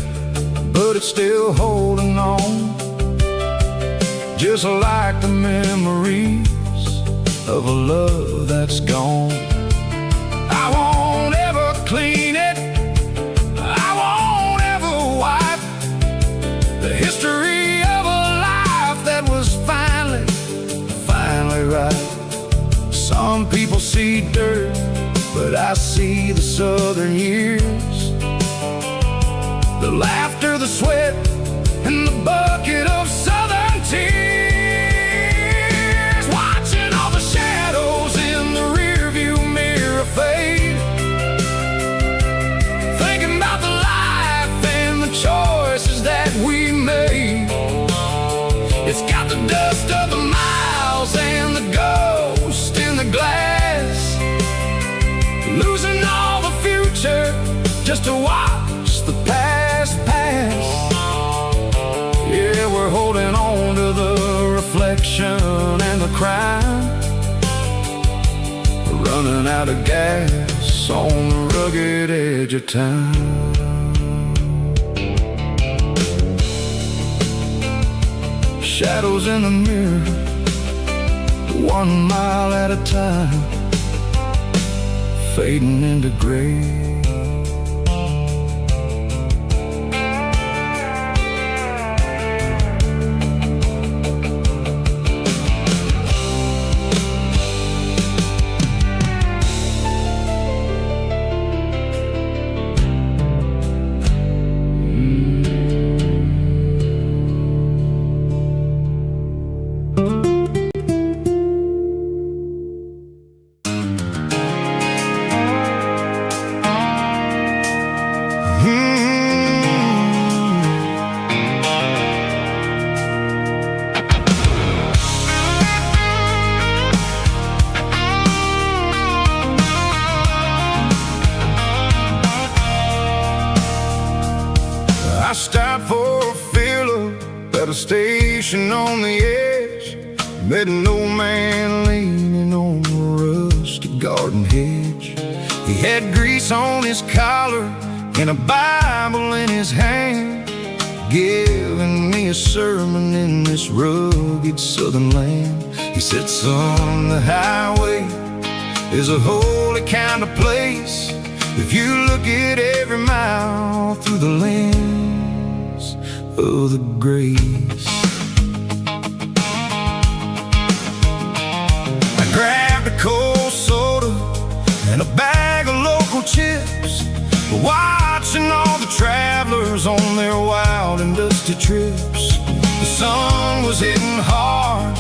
but it's still holding on, just like the memories of a love that's gone. I won't ever clean it, I won't ever wipe the history of a life that was finally right. Some people see dirt, but I see the southern years, the laughter, the sweat, and the bucket of southern tears. Watching all the shadows in the rearview mirror fade, thinking about the life and the choices that we made. It's got the dust of the miles and the ghost in the glass, losing all the future just to watch the past pass. Yeah, we're holding on to the reflection and the crime, running out of gas on the rugged edge of time. Shadows in the mirror, 1 mile at a time, fading into gray. I stopped for a fill-up at a station on the edge, met an old man leaning on a rusty garden hedge. He had grease on his collar and a Bible in his hand, giving me a sermon in this rugged southern land. He said, son, the highway is a holy kind of place if you look at every mile through the lens of the grace. I grabbed a cold soda and a bag of local chips, watching all the travelers on their wild and dusty trips. The sun was hitting hard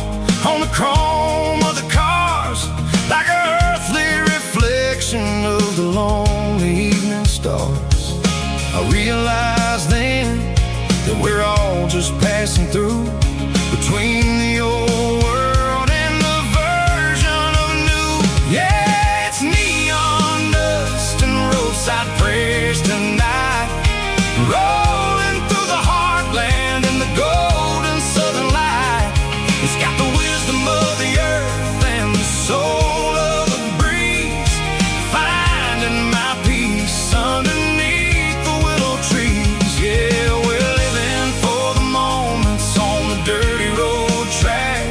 on the chrome of the cars, like an earthly reflection of the lonely evening stars. I realized then that we're all just passing through between the old world and the version of new. Yeah, it's neon dust and roadside prayers tonight, rolling through the heartland in the golden southern light. It's got the wisdom of the earth and the soul of the breeze, finding my peace underneath the willow trees. Yeah, we're living for the moments on the dirty road track,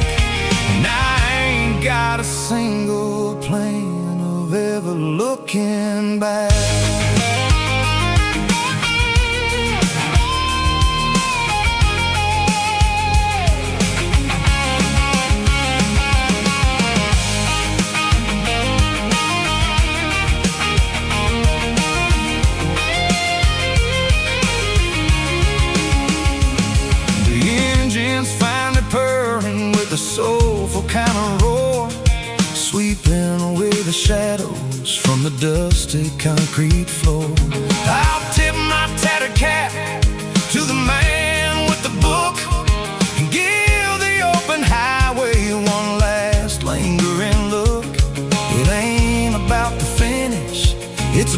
and I ain't got a single plan of ever looking back. The soulful kind of roar, sweeping away the shadows from the dusty concrete floor. I'll tip my tattered cap to the man with the book and give the open highway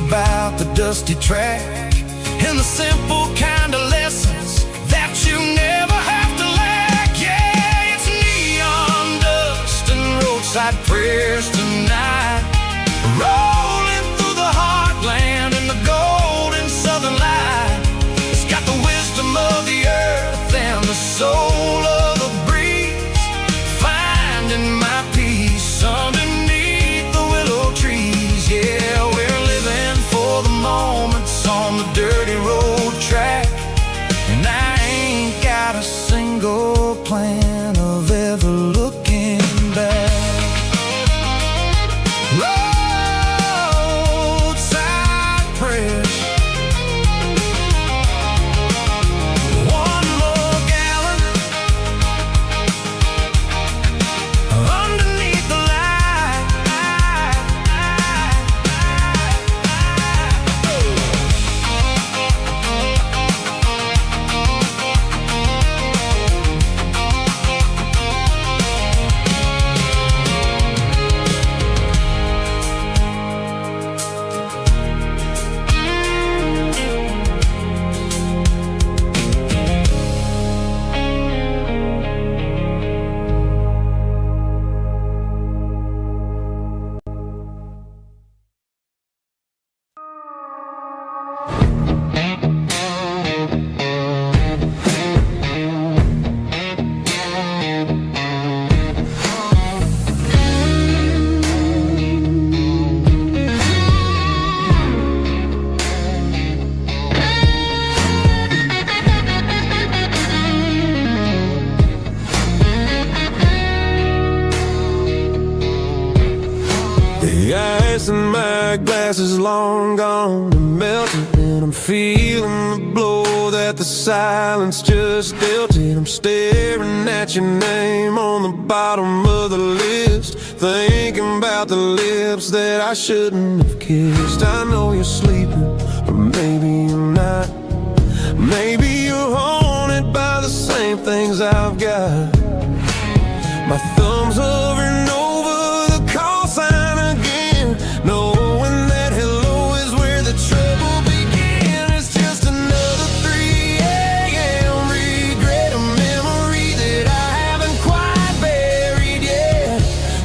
about the dusty track and the simple kind of lessons that you never have to lack. Yeah, it's neon dust and roadside prayers tonight, rolling through the heartland in the golden southern light. It's got the wisdom of the earth and the soul of the breeze, finding my peace underneath the willow trees. Yeah, we're living for the moments on the dirty road track, and I ain't got a single plan of ever looking back. Roadside prayers, one more gallon underneath the light. The ice in my glass is long gone and melted, and I'm feeling the blow that the silence just dealt it. I'm staring at your name on the bottom of the list, thinking about the lips that I shouldn't have kissed. I know you're sleeping, but maybe you're not. Maybe you're haunted by the same things I've got. My thumb's hovering over the call sign again, knowing that hello is where the trouble began. It's just another 3 a.m. regret, a memory that I haven't quite buried yet.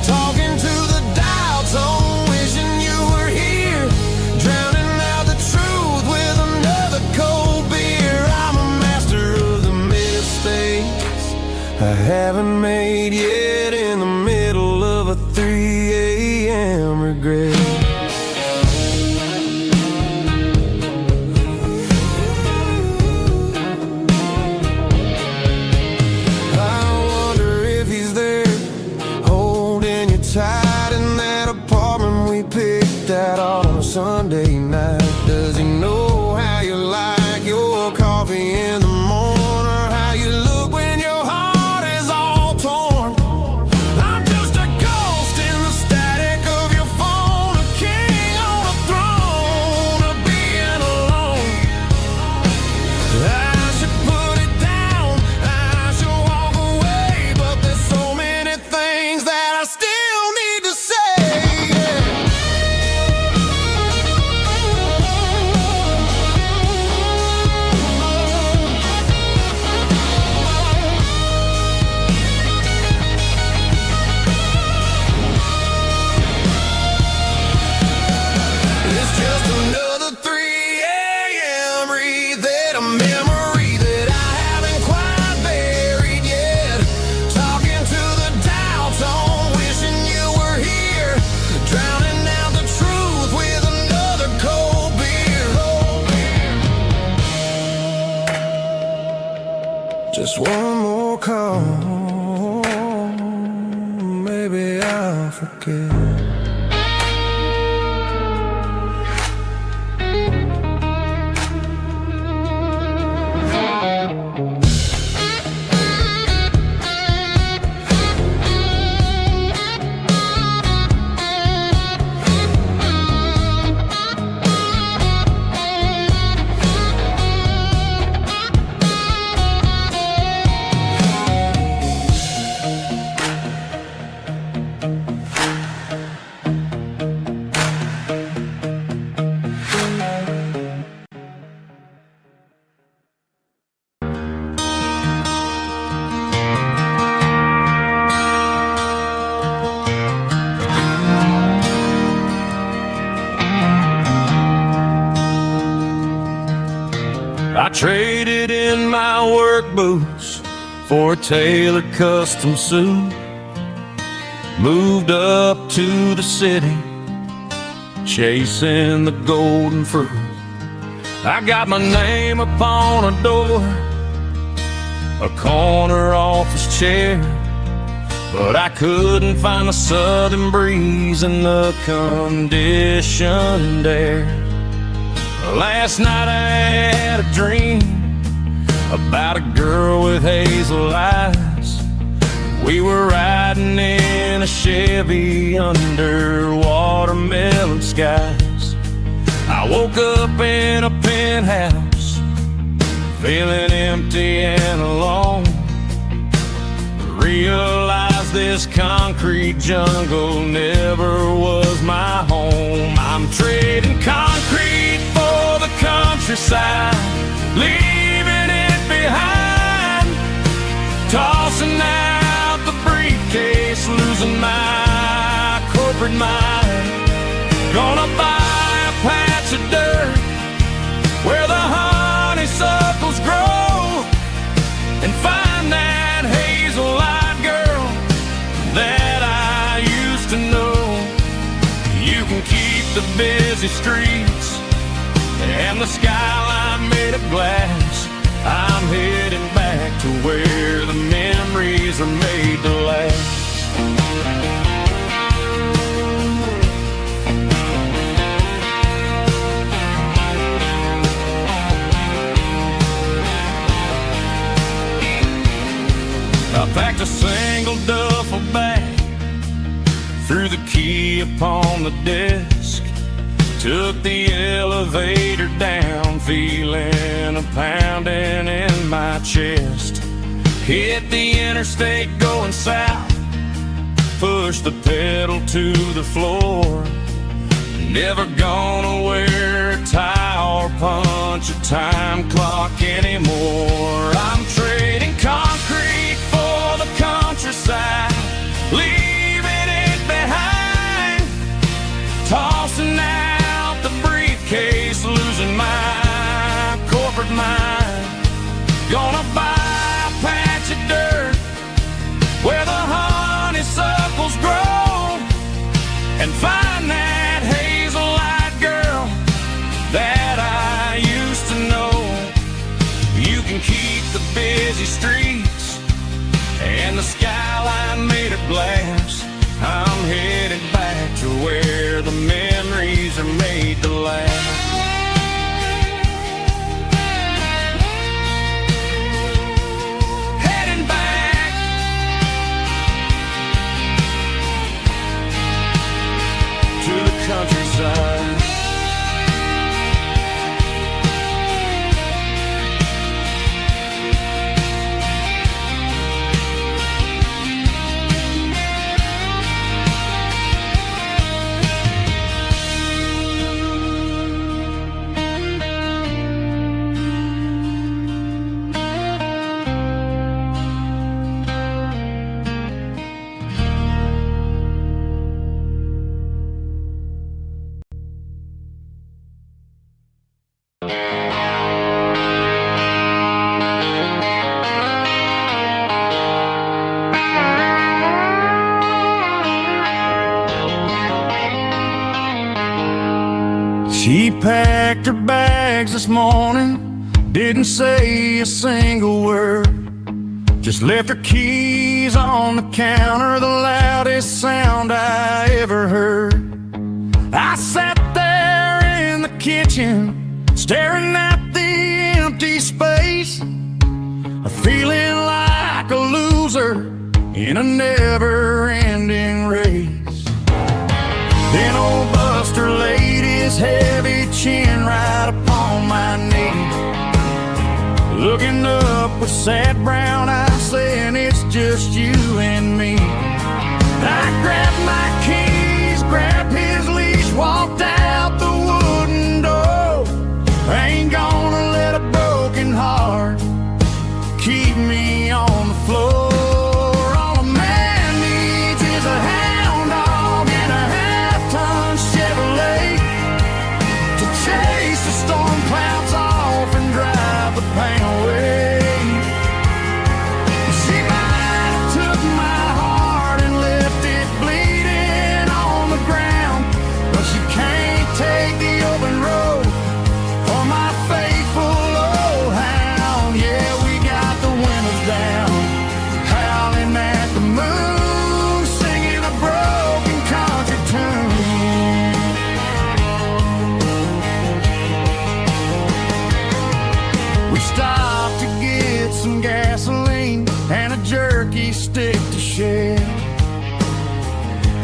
Talking to the dial tone, wishing you were here, drowning out the truth with another cold beer. I'm a master of the mistakes I haven't made yet, in the middle of a 3 a.m. regret. I wonder if he's there, holding you tight in that apartment we picked out on a Sunday night. Does he know how you like your coffee in the morning, or how you look when your heart is all torn? I'm just a ghost in the static of your phone, a king on a throne of being alone. I should put it down, I should walk away, but there's so many things that I still need to say. It's just another 3 a.m. read, a memory that I haven't quite buried yet. Talking to the dial tone, wishing you were here, drowning out the truth with another cold beer. Just one more call, maybe I'll forget. work boots for a tailored custom suit. Moved up to the city, chasing the golden fruit. I got my name upon a door, a corner office chair, but I couldn't find the southern breeze in the conditioned air. Last night I had a dream about a girl with hazel eyes. We were riding in a Chevy under watermelon skies. I woke up in a penthouse, feeling empty and alone. Realized this concrete jungle never was my home. I'm trading concrete for the countryside, leaving it behind, tossing out the briefcase, losing my corporate mind. Gonna buy a patch of dirt where the honeysuckles grow and find that hazel-eyed girl that I used to know. You can keep the busy streets and the skyline made of glass. I'm heading back to where the memories are made to last. I packed a single duffel bag, threw the key upon the desk, took the elevator down, feeling a pounding in my chest. Hit the interstate going south, pushed the pedal to the floor. Never gonna wear a tie or punch a time clock anymore. I'm trading concrete for the countryside, leaving it behind, tossing out the briefcase, losing my corporate mind. Gonna buy a patch of dirt where the honeysuckles grow and find that hazel-eyed girl that I used to know. You can keep the busy streets and the skyline made of glass. I'm headed back to where the memories are made to last. Heading back to the countryside. She packed her bags this morning, didn't say a single word, just left her keys on the counter, the loudest sound I ever heard. I sat there in the kitchen, staring at the empty space, feeling like a loser in a never-ending race. Then old Buster laid his heavy chin right upon my knee, looking up with sad brown eyes, saying it's just you and me. I grabbed my keys, grabbed his leash, walked out the wooden door. I ain't gonna let a broken heart keep me on the floor. All a man needs is a hound dog and a half-ton Chevrolet to chase the storm clouds off and drive the pain away.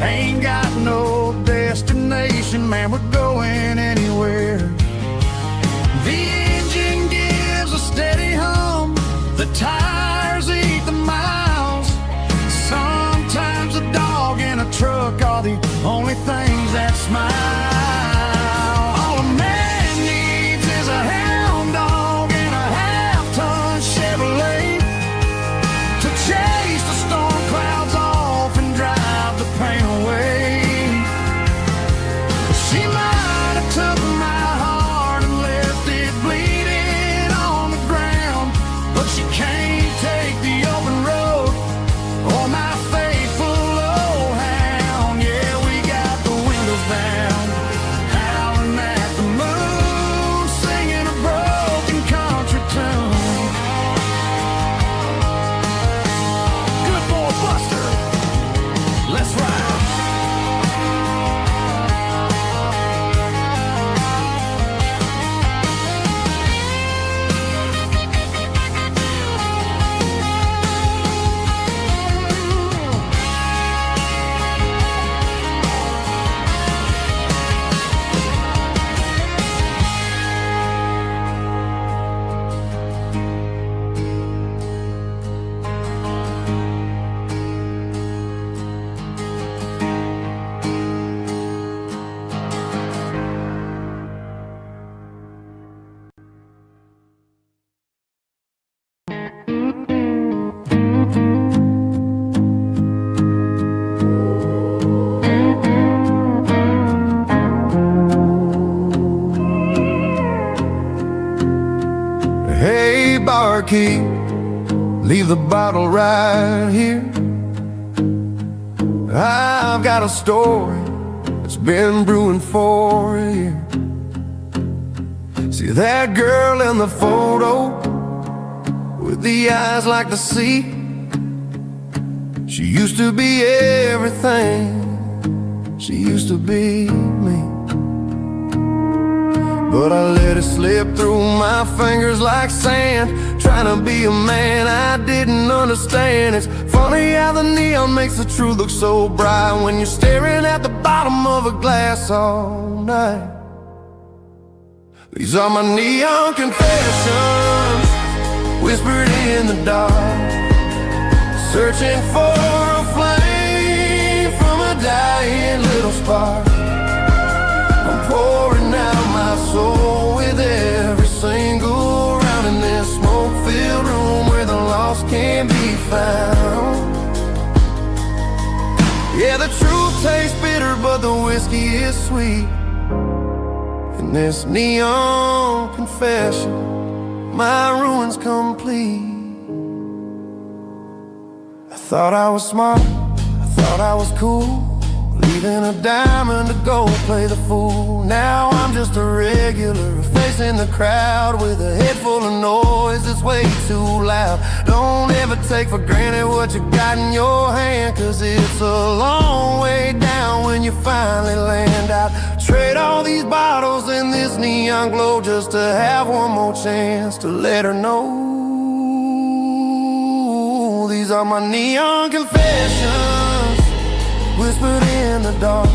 Ain't got no destination, man, we're going anywhere. The engine gives a steady hum, the tires eat the miles. Sometimes a dog and a truck are the only things that smile. All a man needs is a hound dog and a half-ton Chevrolet to chase the storm clouds off and drive the pain away. She might have took my heart and left it bleeding on the ground, but she can't take the open road or my faithful old hound. Yeah, we got the windows down, howling at the moon, singing a broken country tune. Good boy Buster, let's ride. Hey, barkeep, leave the bottle right here. I've got a story that's been brewing for a year. See that girl in the photo with the eyes like the sea? She used to be everything, she used to be me. But I let it slip through my fingers like sand, trying to be a man I didn't understand. It's funny how the neon makes the truth look so bright when you're staring at the bottom of a glass all night. These are my neon confessions, whispered in the dark, searching for a flame from a dying little spark. I'm pouring out my soul with every single round in this smoke-filled room where the lost can be found. Yeah, the truth tastes bitter, but the whiskey is sweet. In this neon confession, my ruin's complete. I thought I was smart, I thought I was cool, leaving a diamond to go play the fool. Now I'm just a regular, facing the crowd with a head full of noise that's way too loud. Don't ever take for granted what you got in your hand, cause it's a long way down when you finally land out. Trade all these bottles and this neon glow just to have one more chance to let her know. These are my neon confessions, whispered in the dark,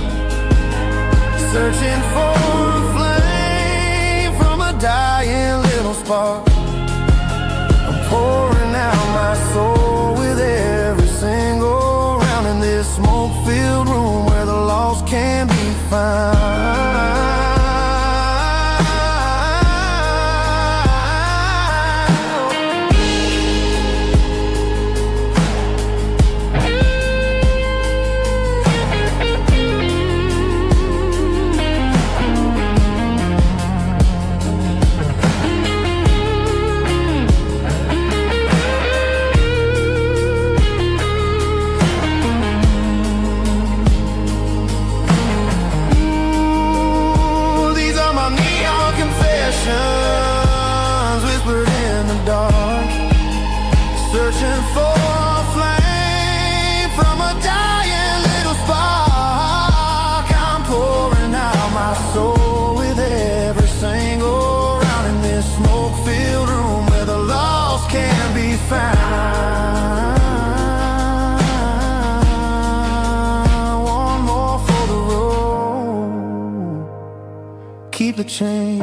searching for a flame from a dying little spark. I'm pouring out my soul with every single round in this smoke-filled room where the lost can be found. keep the change.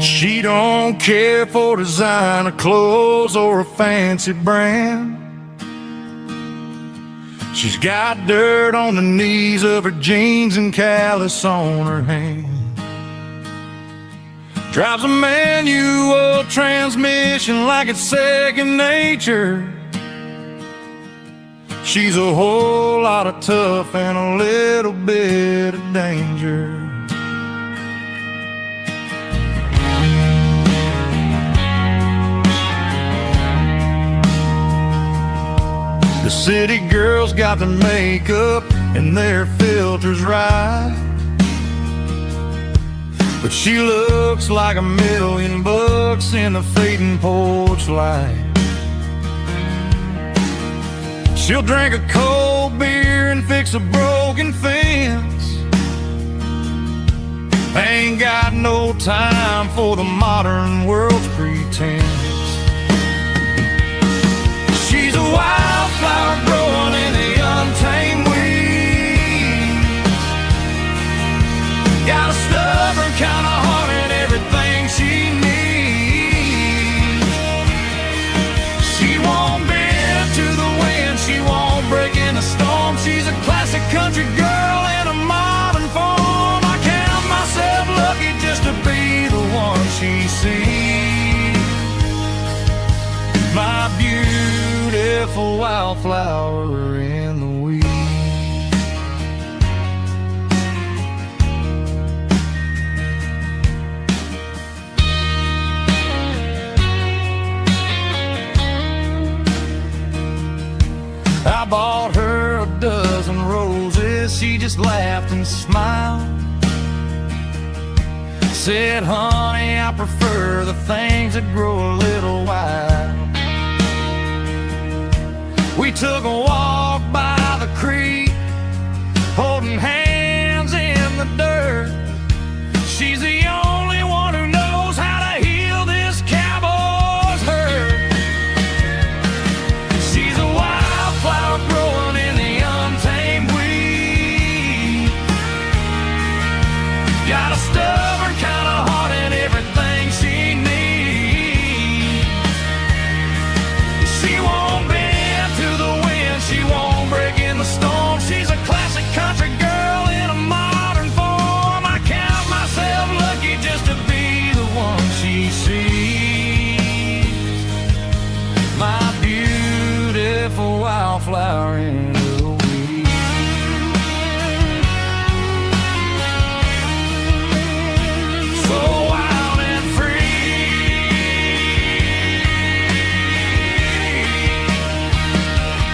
She don't care for designer clothes or a fancy brand. She's got dirt on the knees of her jeans and callus on her hand. Drives a manual transmission like it's second nature. She's a whole lot of tough and a little bit of danger. The city girls got their makeup and their filters right, but she looks like $1,000,000 in the fading porch light. She'll drink a cold beer and fix a broken fence. Ain't got no time for the modern world's pretense. She's a wildflower growing in the untamed weeds. Got a stubborn kind of heart and everything she needs. She won't bend to the wind, she won't break in a storm. She's a classic country girl in a modern form. I count myself lucky just to be the one she sees. My beautiful wildflower in the weeds. I bought her a dozen roses, she just laughed and smiled. Said, honey, I prefer the things that grow a little wild. We took a walk by the creek, holding hands in the dirt. She's the only one who knows how to heal this cowboy's hurt. She's a wildflower growing in the untamed weed. Got a stubborn kind of heart and everything she needs. She won't bend to the wind, she won't break in the storm. She's a classic country girl in a modern form. I count myself lucky just to be the one she sees. My beautiful wildflower in the weeds. So wild and free.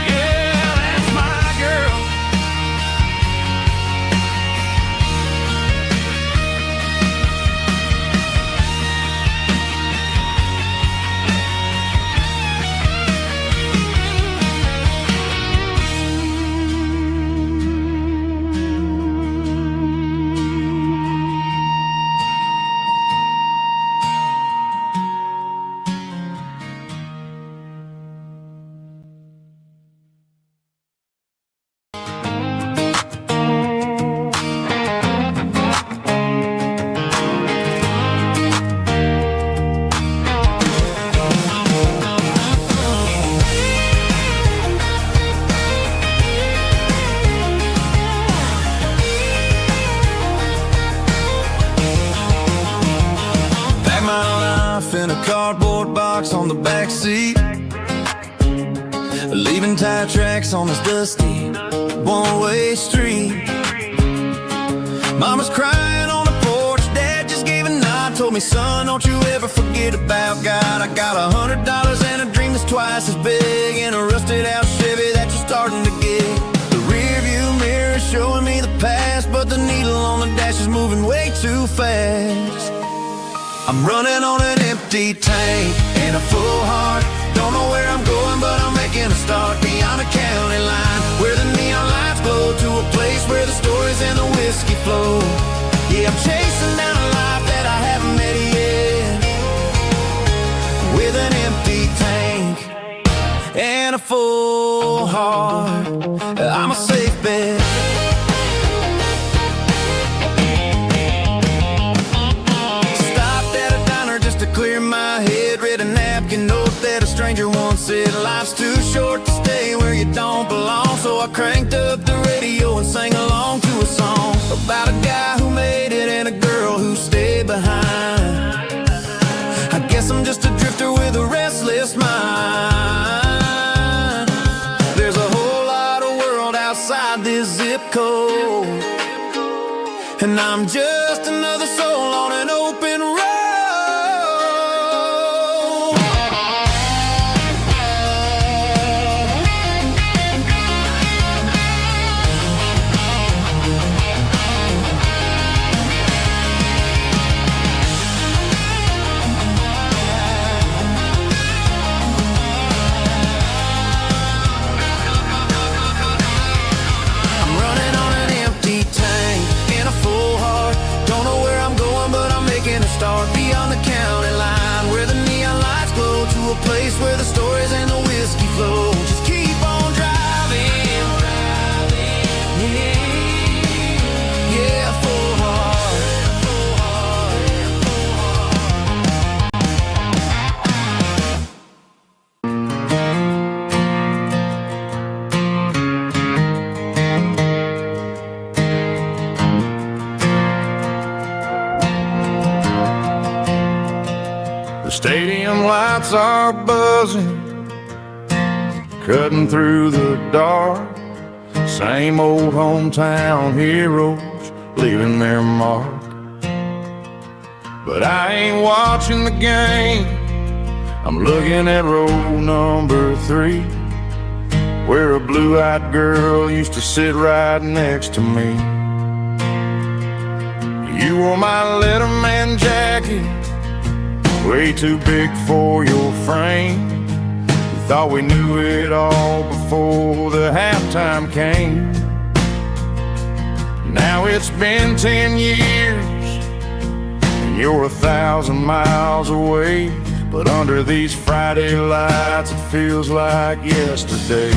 Yeah, that's my girl. Pack my life in a cardboard box on the back seat, leaving tire tracks on this dusty one-way street. Mama's crying on the porch, Dad just gave a nod, told me, son, don't you ever forget about God. I got $100 and a dream that's twice as big, and a rusted out Chevy that you're starting to get. The rear view mirror is showing me the past, but the needle on the dash is moving way too fast. I'm running on an empty tank and a full heart. Don't know where I'm going, but I'm making a start beyond the county line, where the neon lights glow, to a place where the stories and the whiskey flow. Yeah, I'm chasing down a life that I haven't met yet, with an empty tank and a full heart. I'm a safe bet. Clear my head, read a napkin note that a stranger once said, life's too short to stay where you don't belong. So I cranked up the radio and sang along to a song about a guy who made it and a girl who stayed behind. I guess I'm just a drifter with a restless mind. There's a whole lot of world outside this zip code, and I'm just another soul on an open road. Start beyond the county line, where the neon lights glow, to a place where the stories and the whiskey flow. Just keep on driving, yeah, full heart, full heart, full The stadium lights are buzzing, cutting through the dark. Same old hometown heroes leaving their mark. But I ain't watching the game, I'm looking at row number 3, where a blue-eyed girl used to sit right next to me. You wore my Letterman jacket, way too big for your frame. We thought we knew it all before the halftime came. Now it's been 10 years and you're 1,000 miles away, but under these Friday lights it feels like yesterday.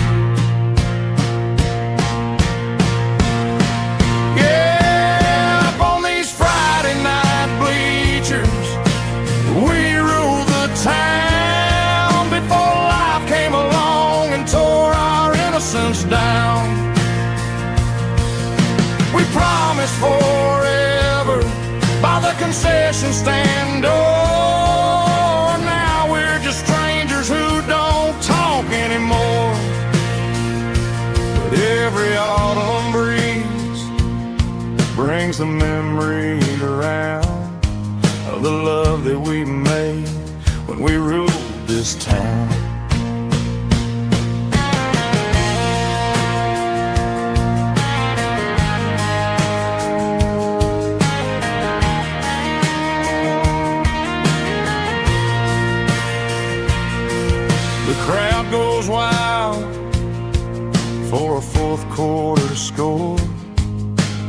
Yeah, up on these Friday night bleachers, we ruled the town before life came along and tore our innocence down. We promised forever by the concession stand door. Now we're just strangers who don't talk anymore. But every autumn breeze brings the memory around of the love that we made when we ruled this town. The crowd goes wild for a fourth quarter score,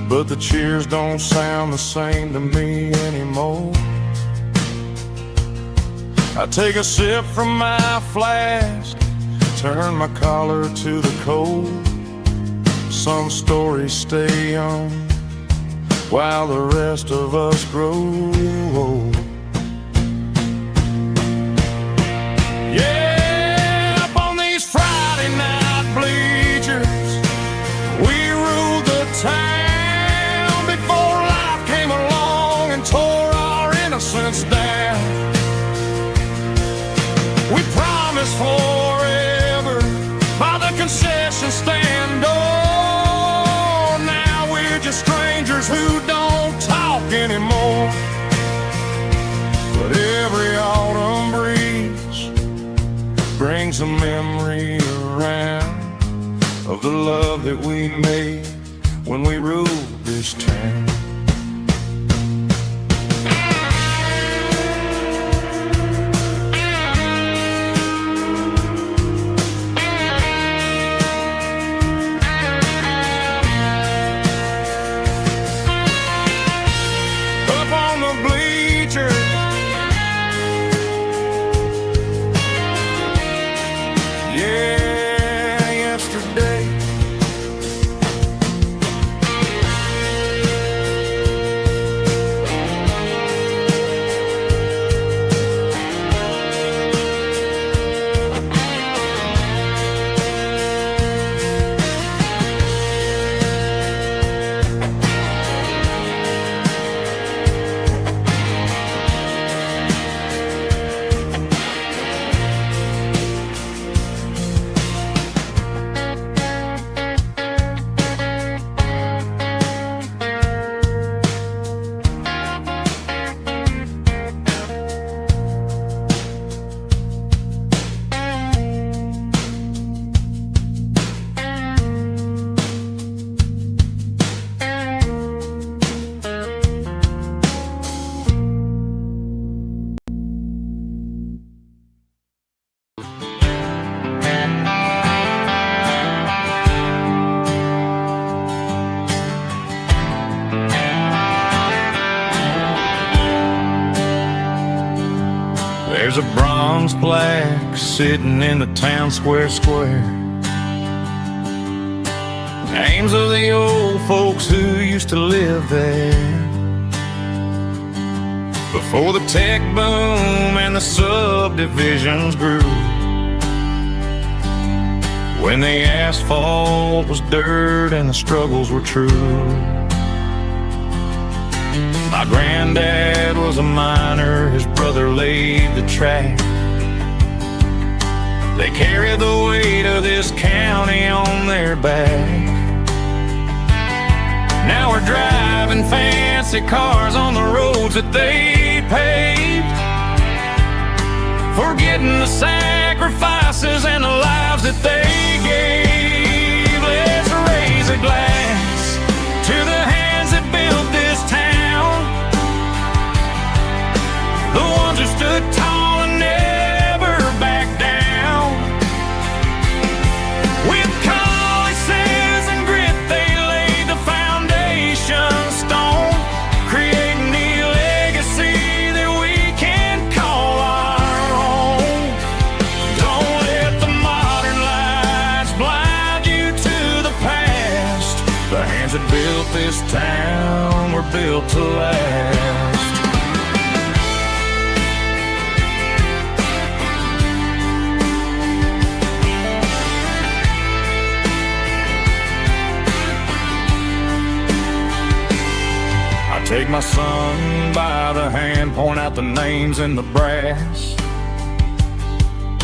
but the cheers don't sound the same to me anymore. I take a sip from my flask, turn my collar to the cold. Some stories stay young while the rest of us grow old. Yeah, up on these Friday night bleachers, we ruled the town before life came along and tore our innocence down. We promised forever by the concession stand door. Now we're just strangers who don't talk anymore. love that we made when we ruled this town. Up on the bleachers, yeah, yesterday. There's a bronze plaque sitting in the town square. Names of the old folks who used to live there before the tech boom and the subdivisions grew, when the asphalt was dirt and the struggles were true. My granddad was a miner, his brother laid the track. They carried the weight of this county on their back. Now we're driving fancy cars on the roads that they paved, forgetting the sacrifices and the lives that they gave. Let's raise a glass to the hands that built this town, the ones who stood tall and never backed down. With calluses and grit they laid the foundation stone, creating the legacy that we can call our own. Don't let the modern lights blind you to the past. The hands that built this town were built to last. Take my son by the hand, point out the names in the brass.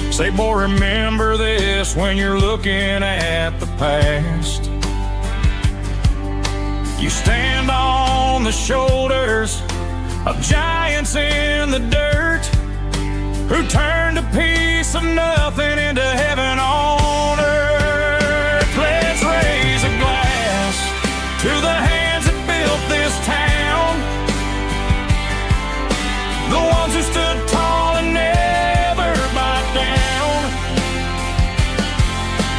Say, boy, remember this when you're looking at the past. You stand on the shoulders of giants in the dirt, who turned a piece of nothing into heaven on earth. Let's raise a glass to the hands that built this town, the ones who stood tall and never backed down.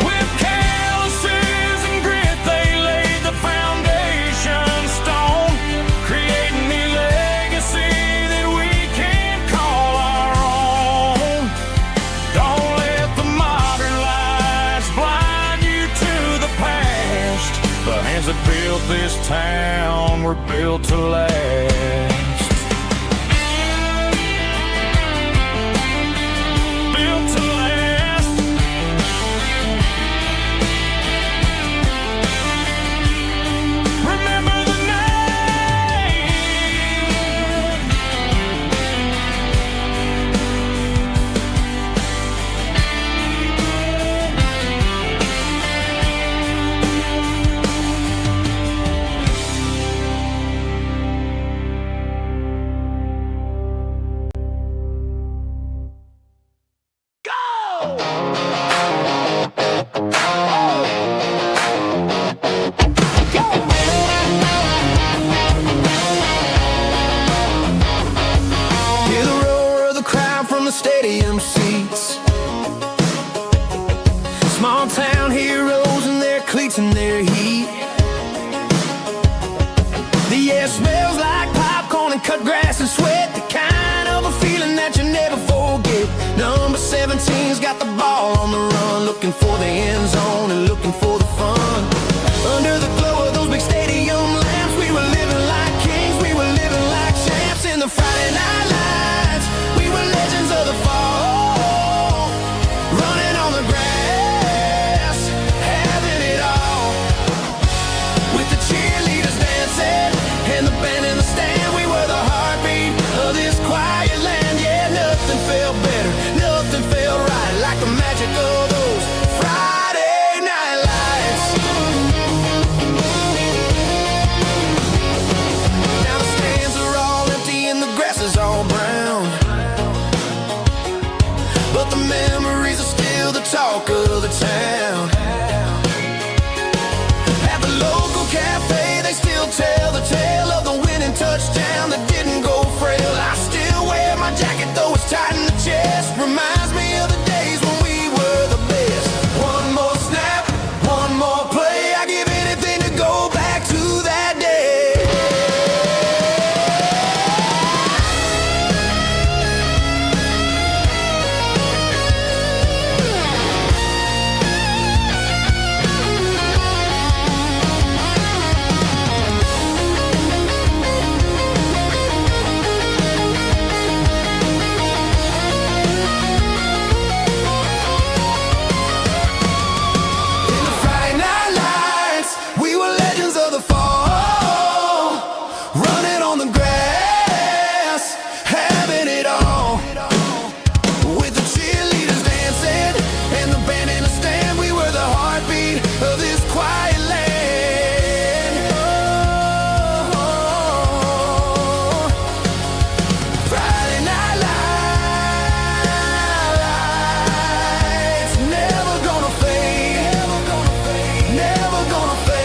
With calluses and grit they laid the foundation stone, creating the legacy that we can call our own. Don't let the modern lights blind you to the past. The hands that built this town were built to last. looking for the end zone and looking for the fun. Under the glow of those big stadium lamps, we were living like kings, we were living like champs. In the Friday night lights, we were legends of the fall, running on the grass, having it all. With the cheerleaders dancing and the band in the stand, we were the heartbeat of this quiet land. Yeah, nothing felt better, nothing felt right like the magic of those Friday night lights. Now the stands are all empty and the grass is all brown, but the memories are still the talk of the town. At the local cafe, they still tell the tale of the winning touchdown that didn't go frail. I still wear my jacket though it's tight in the chest. Reminds me of the days when we were the best. One more snap, one more play. I give anything to go back to that day. In the Friday night lights, we were legends of the fall, running on the grass, having it all. With the cheerleaders dancing and the band in the stand, we were the heartbeat of this quiet land. Oh, Friday night lights, never gonna fade, never gonna fade, never gonna fade.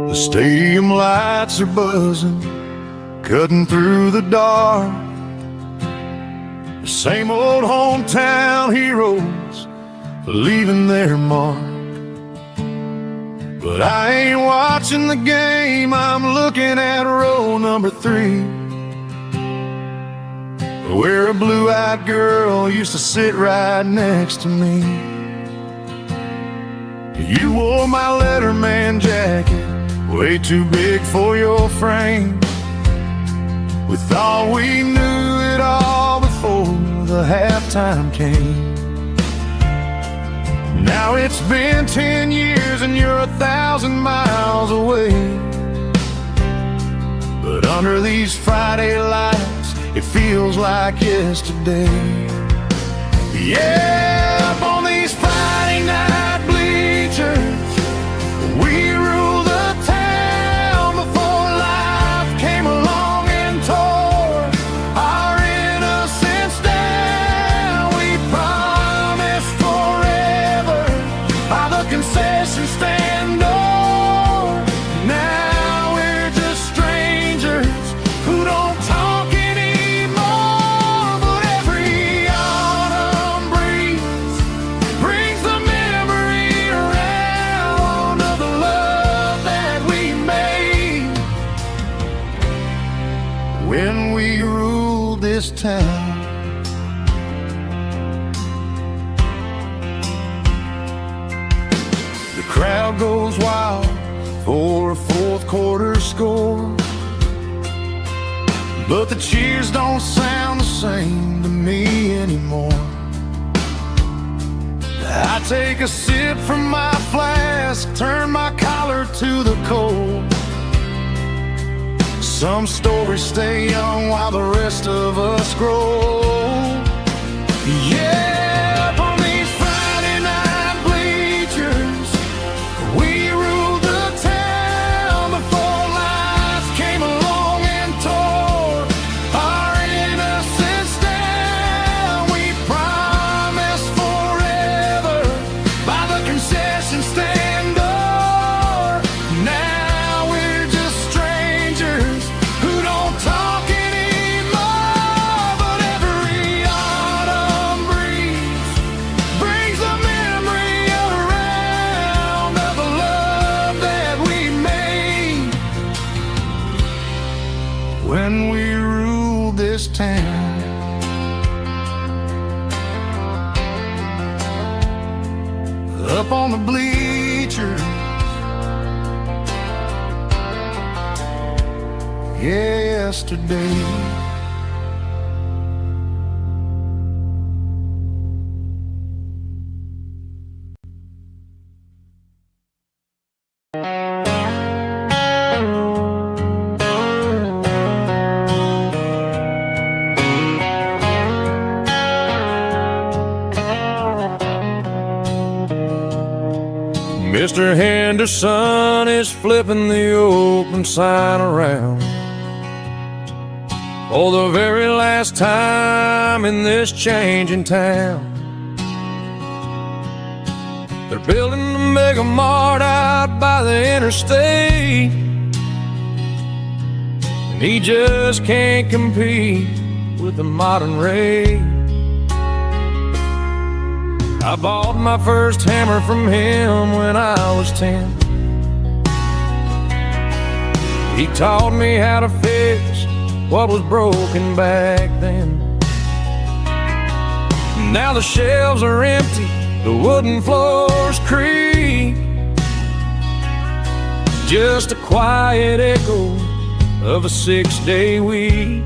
The stadium lights are buzzing, cutting through the dark. The same old hometown heroes leaving their mark. But I ain't watching the game, I'm looking at row number 3, where a blue-eyed girl used to sit right next to me. You wore my Letterman jacket, way too big for your frame. We thought we knew it all before the halftime came. Now it's been 10 years and you're 1,000 miles away. But under these Friday lights, it feels like yesterday. Yeah, up on these Friday night bleachers, we rule the town before life came along and tore our innocence down. We promised forever by the concession stand door. Now we're just strangers who don't talk anymore. But every autumn breeze brings the memory around of the love that we made when we ruled this town. The crowd goes wild for a fourth quarter score, but the cheers don't sound the same to me anymore. I take a sip from my flask, turn my collar to the cold. Some stories stay young while the rest of us grow. Yeah, up on these Friday night bleachers, this town. Up on the bleachers, yesterday. Mr. Henderson is flipping the open sign around for the very last time in this changing town. They're building a mega mart out by the interstate, and he just can't compete with the modern rate. I bought my first hammer from him when I was 10. He taught me how to fix what was broken back then. Now the shelves are empty, the wooden floors creak, just a quiet echo of a 6-day week.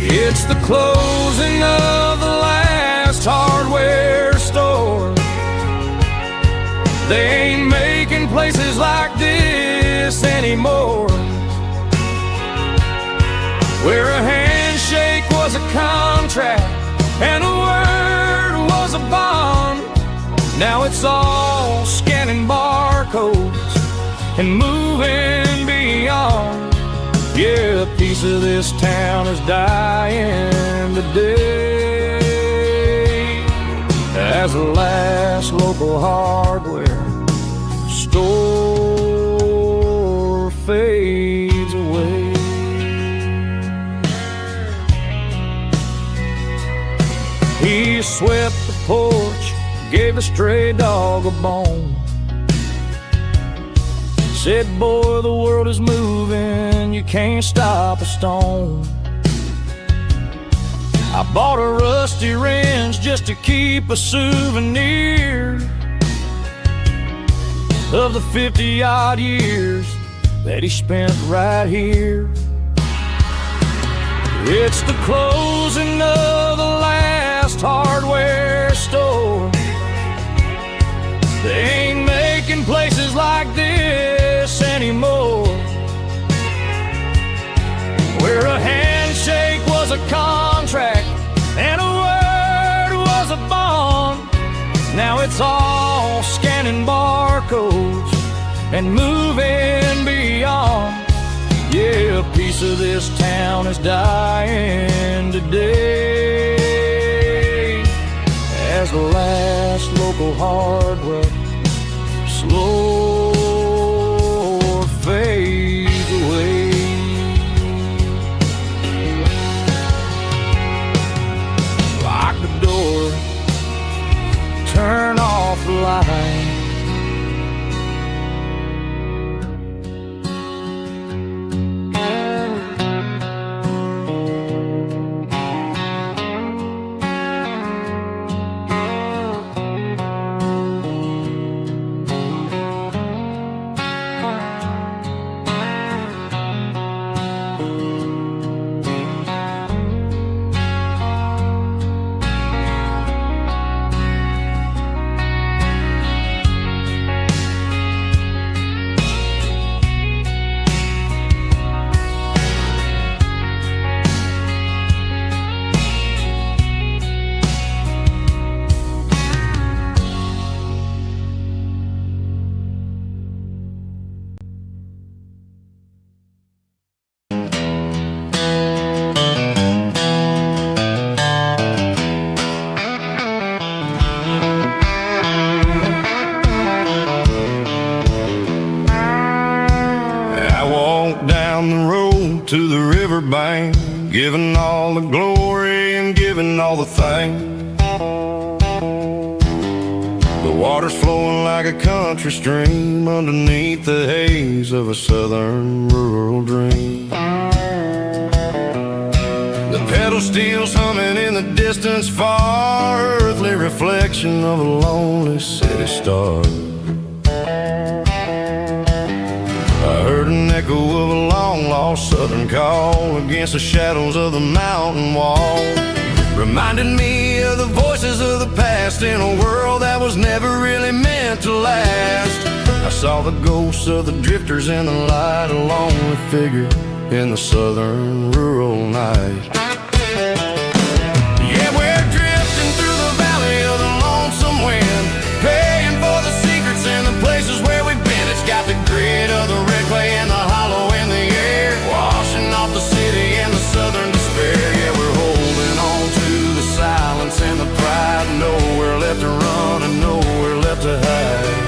It's the closing of the last hardware store. They ain't making places like this anymore, where a handshake was a contract and a word was a bond. Now it's all scanning barcodes and moving beyond. Yeah, a piece of this town is dying today as the last local hardware store fades away. He swept the porch, gave a stray dog a bone, said, boy, the world is moving, you can't stop a stone. I bought a rusty wrench just to keep a souvenir of the 50-odd years that he spent right here. It's the closing of the last hardware store. They ain't making places like this anymore, where a handshake was a contract and a word was a bond. Now it's all scanning barcodes and moving beyond. Yeah, a piece of this town is dying today as the last local hardware slow fades away. Lock the door, turn off the light. To the riverbank, giving all the glory and giving all the thanks. The water's flowing like a country stream underneath the haze of a southern rural dream. steel's humming in the distance far, earthly reflection of a lonely city star. I heard an echo of a long-lost southern call against the shadows of the mountain wall. Reminded me of the voices of the past in a world that was never really meant to last. I saw the ghosts of the drifters in the light, a lonely figure in the southern rural night. Yeah, we're drifting through the valley of the lonesome wind, paying for the secrets and the places where we've been. It's got the grit of the red clay and the hollow in the air, washing off the city and the southern despair. Yeah, we're holding on to the silence and the pride, nowhere left to run and nowhere left to hide.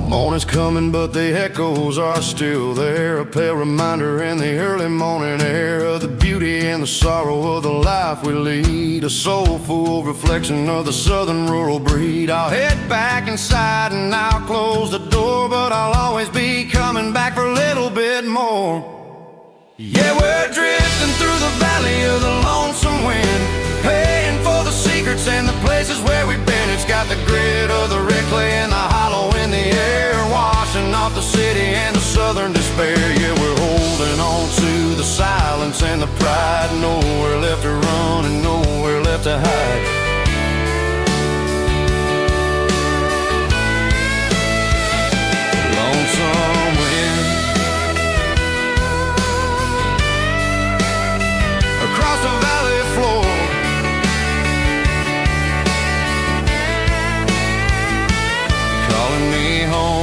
Morning's coming, but the echoes are still there, a pale reminder in the early morning air of the beauty and the sorrow of the life we lead, a soulful reflection of the southern rural breed. I'll head back inside and I'll close the door, but I'll always be coming back for a little bit more. Yeah, we're drifting through the valley of the lonesome wind, paying for the secrets and the places where we've been. It's got the grit of the red clay and the hollow in the air, washing off the city and the southern despair. Yeah, we're holding on to the silence and the pride, nowhere left to run and nowhere left to hide. Lonesome wind across the valley floor, calling me home.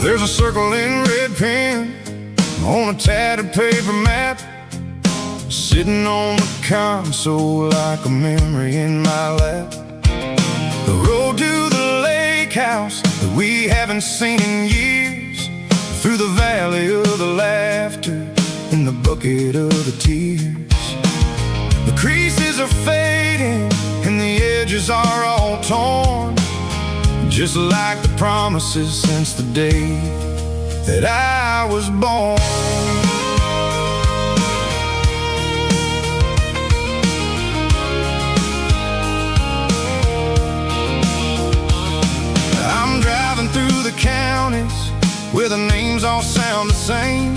There's a circle in red pen on a tattered paper map, sitting on the console like a memory in my lap. The road to the lake house that we haven't seen in years, through the valley of the laughter and the bucket of the tears. The creases are fading and the edges are all torn, just like the promises since the day that I was born. I'm driving through the counties where the names all sound the same,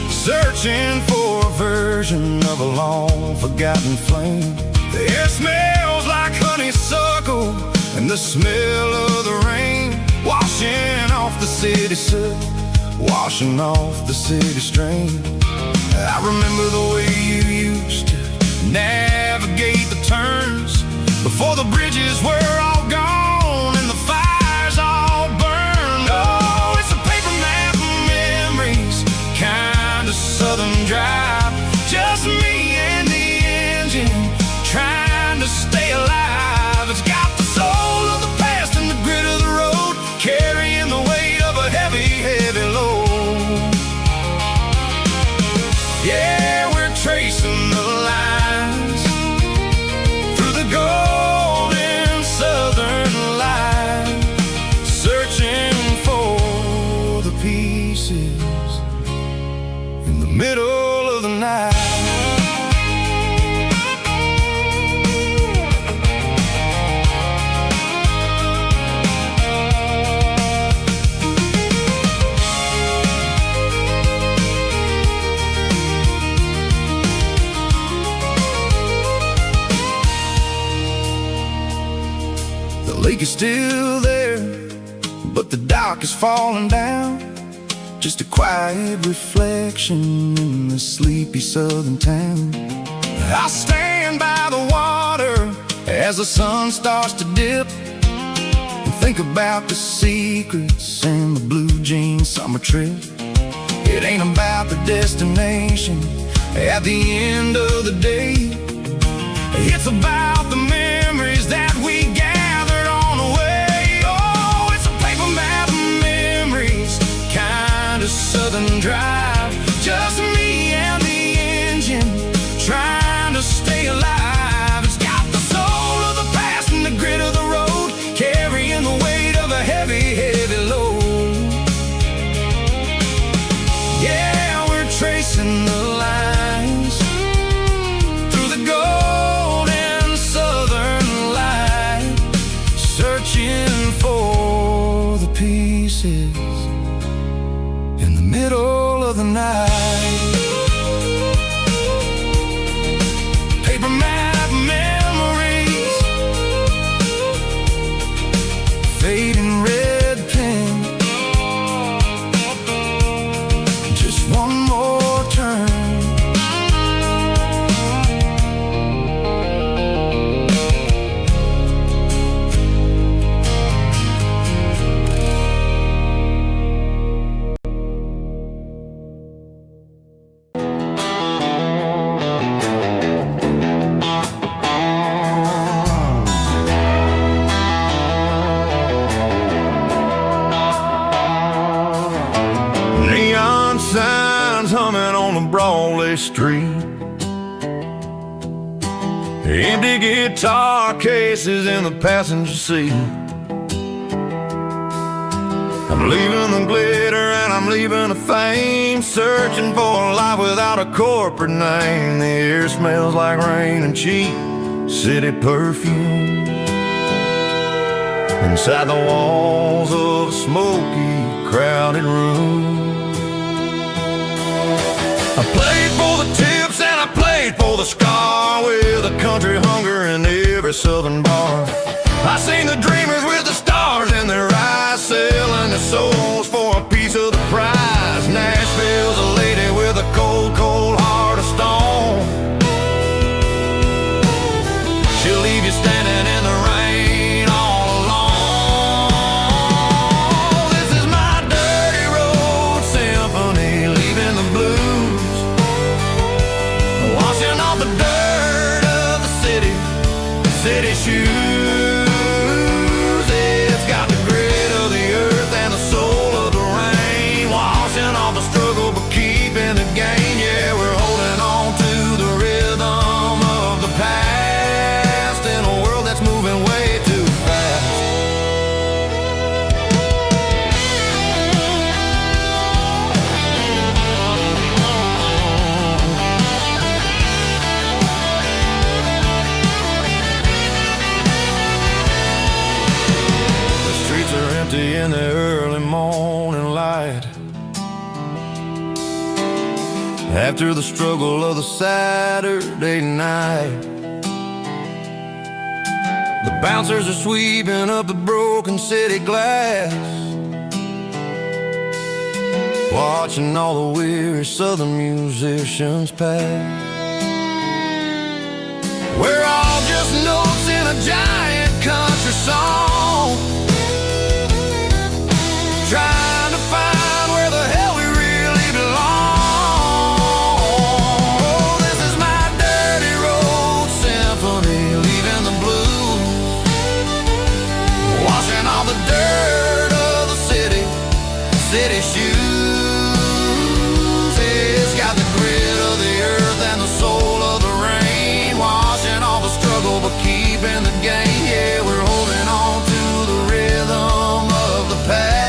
searching for a version of a long forgotten flame. The air smells like honeysuckle and the smell of the rain, washing off the city soot, washing off the city strain. I remember the way you used to navigate the turns before the bridges were all gone and the fires all burned. Oh, it's a paper map of memories, kind of southern drive, just me and the engine trying to stay alive. It's got the soul of the past and the grit of the road, carrying the weight of a heavy, heavy load. Yeah, we're tracing the lines through the golden sun. lake is still there, but the dock is falling down. Just a quiet reflection in the sleepy southern town. I stand by the water as the sun starts to dip, and think about the secrets and the blue jean summer trip. It ain't about the destination at the end of the day. It's about the memories that we gathered on the way. Oh, it's a paper map of memories, kind of southern drive. Just me and the engine, trying to stay alive. It's got the soul of the past and the grit of the road, carrying the weight of a heavy, heavy load. Yeah, we're tracing the lines through the golden southern light, searching for the pieces in the middle of the night. Paper map memories, fading red pen, just one more turn. Neon signs humming on the Broadway street, empty guitar cases in the passenger seat. I'm leaving the glitter and I'm leaving the fame, searching for a life without a corporate name. The air smells like rain and cheap city perfume inside the walls of a smoky, crowded room. I played for the tips and I played for the scar, with a country hunger in every southern bar. I seen the dreamers with the stars in their eyes, selling their souls for a piece of the prize. Nashville's a lady with a cold, cold heart of stone. She'll leave you standing in the rain all alone. This is my dirty road symphony, leaving the blues, washing off the dirt of the city shoes. It's got the grit of the earth and the soul of the rain, washing off the struggle but keeping the gain. Yeah, we're holding on to the rhythm of the past in a world that's moving way too fast. In the early morning light, after the struggle of the Saturday night, the bouncers are sweeping up the broken city glass, watching all the weary southern musicians pass. We're all just notes in a giant country song, trying to find where the hell we really belong. Oh, this is my dirty road symphony, leaving the blues, washing all the dirt of the city shoes. It's got the grit of the earth and the soul of the rain, washing all the struggle but keeping the gain. Yeah, we're holding on to the rhythm of the past.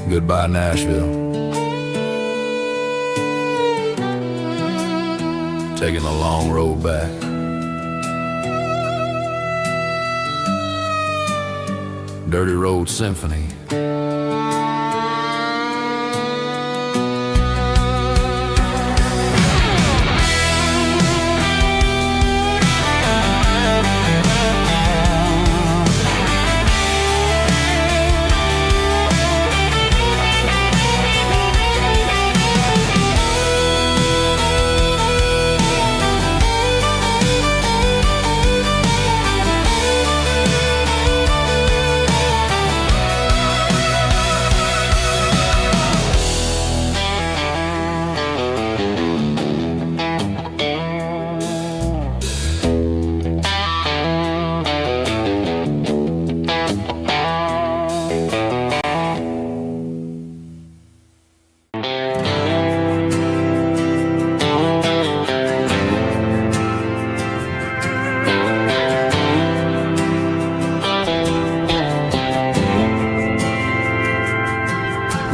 Goodbye, Nashville. Taking the long road back. Dirty Road Symphony.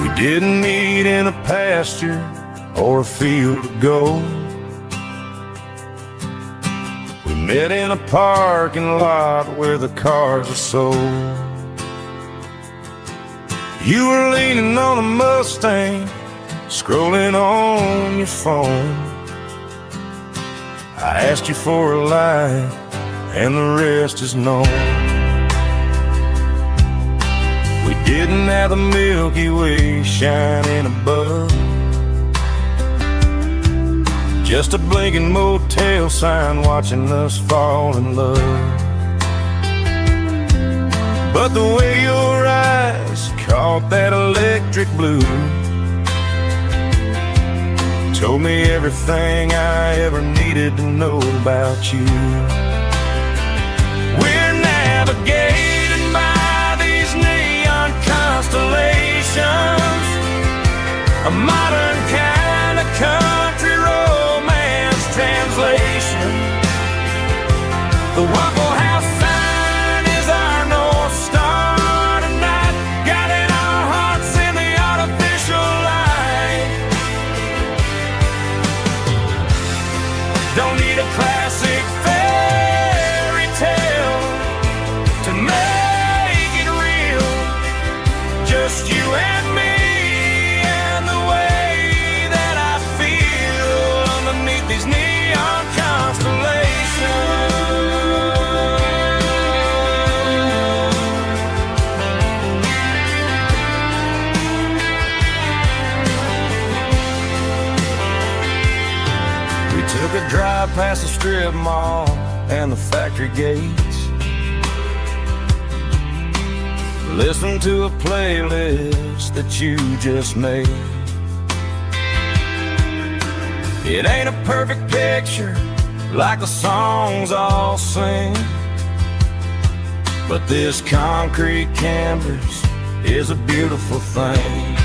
We didn't meet in a pasture or a field of gold. We met in a parking lot where the cars are sold. You were leaning on a Mustang, scrolling on your phone. I asked you for a light, and the rest is known. We didn't have the Milky Way shining above, just a blinking motel sign watching us fall in love. But the way your eyes caught that electric blue told me everything I ever needed to know about you. We're navigating by these neon constellations, a modern kind of country romance translation. The Waffle House sign is our North Star tonight, guiding our hearts in the artificial light. Don't need a classic fairy tale to make it real, just you and me and the way that I feel underneath these neon constellations. We took a drive past the strip mall and the factory gates, listened to a playlist that you just made. It ain't a perfect picture like the songs all sing, but this concrete canvas is a beautiful thing.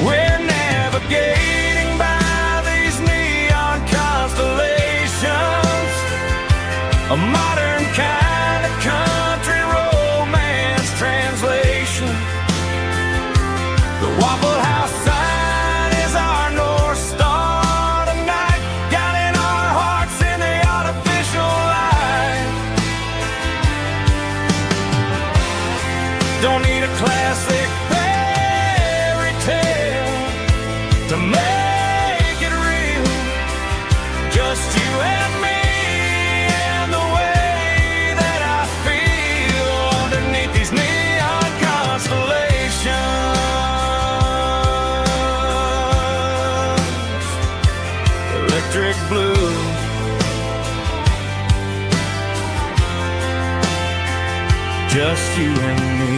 We're navigating by these neon constellations, a modern kind of country romance translation. The Waffle House sign is our North Star tonight, guiding our hearts in the artificial light. Don't need a classic fairy tale to make it real, just you and me and the way that I feel underneath these neon constellations. Electric blue, just you and me.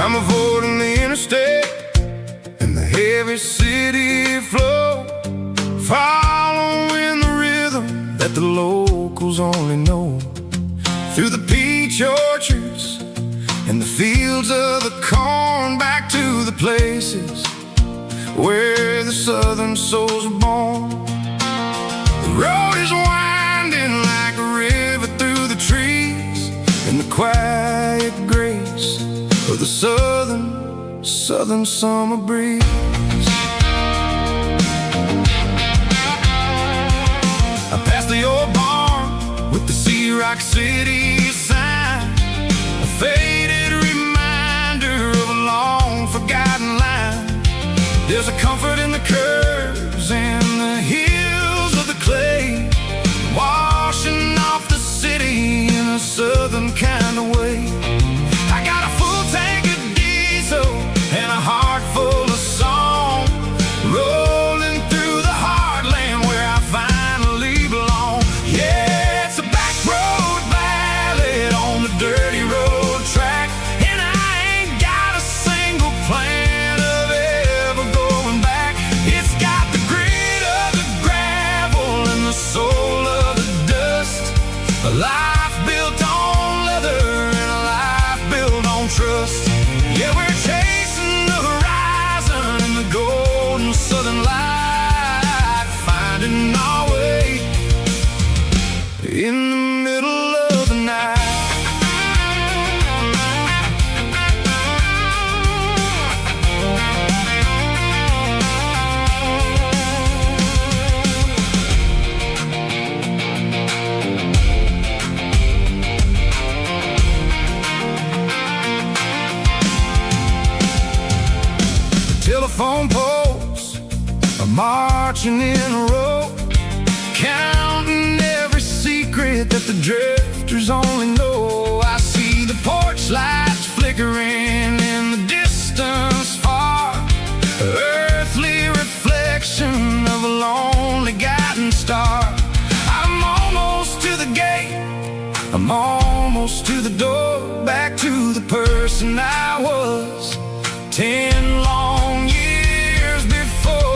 I'm avoiding the interstate and the heavy city flow, following the rhythm that the locals only know. Through the peach orchards and the fields of the corn, back to the places where the southern souls were born. The road is winding like a river through the trees, in the quiet grace of the southern summer breeze. I passed the old barn with the Sea Rock City sign, a faded reminder of a long forgotten line. There's a comfort in the curves and the hills of the clay, washing off the city in a southern kind of way. I got a full tank of diesel and a heart full of song, rolling through the heartland where I finally belong. A life built on leather and a life built on trust. Yeah, we're chasing the horizon in the golden southern light, finding our way in the middle of the night. Telephone poles are marching in a row, counting every secret that the drifters only know. I see the porch lights flickering in the distance far, earthly reflection of a lonely guiding star. I'm almost to the gate, I'm almost to the door, back to the person I was 10 long years before.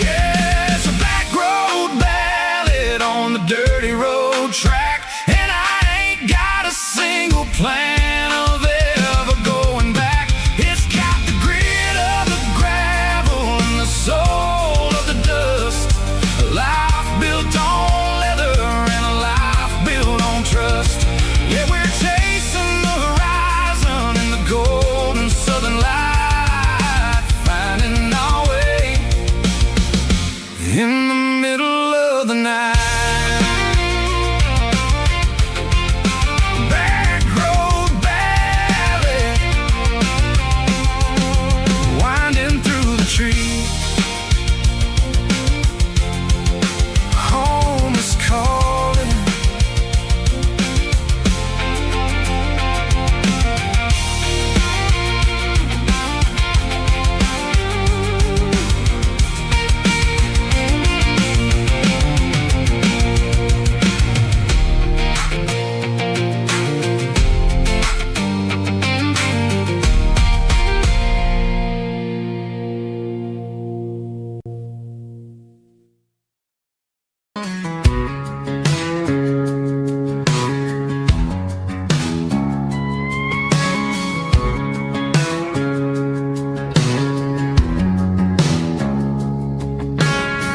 Yeah, it's a back road ballad on the dirty road track, and I ain't got a single plan of ever going back. It's got the grit of the gravel and the soul of the dust. A life built on leather and a life built on trust. Yeah, we're chasing the horizon in the golden southern light, finding our way in the middle of the night. Back road ballad, winding through the trees. Home is calling.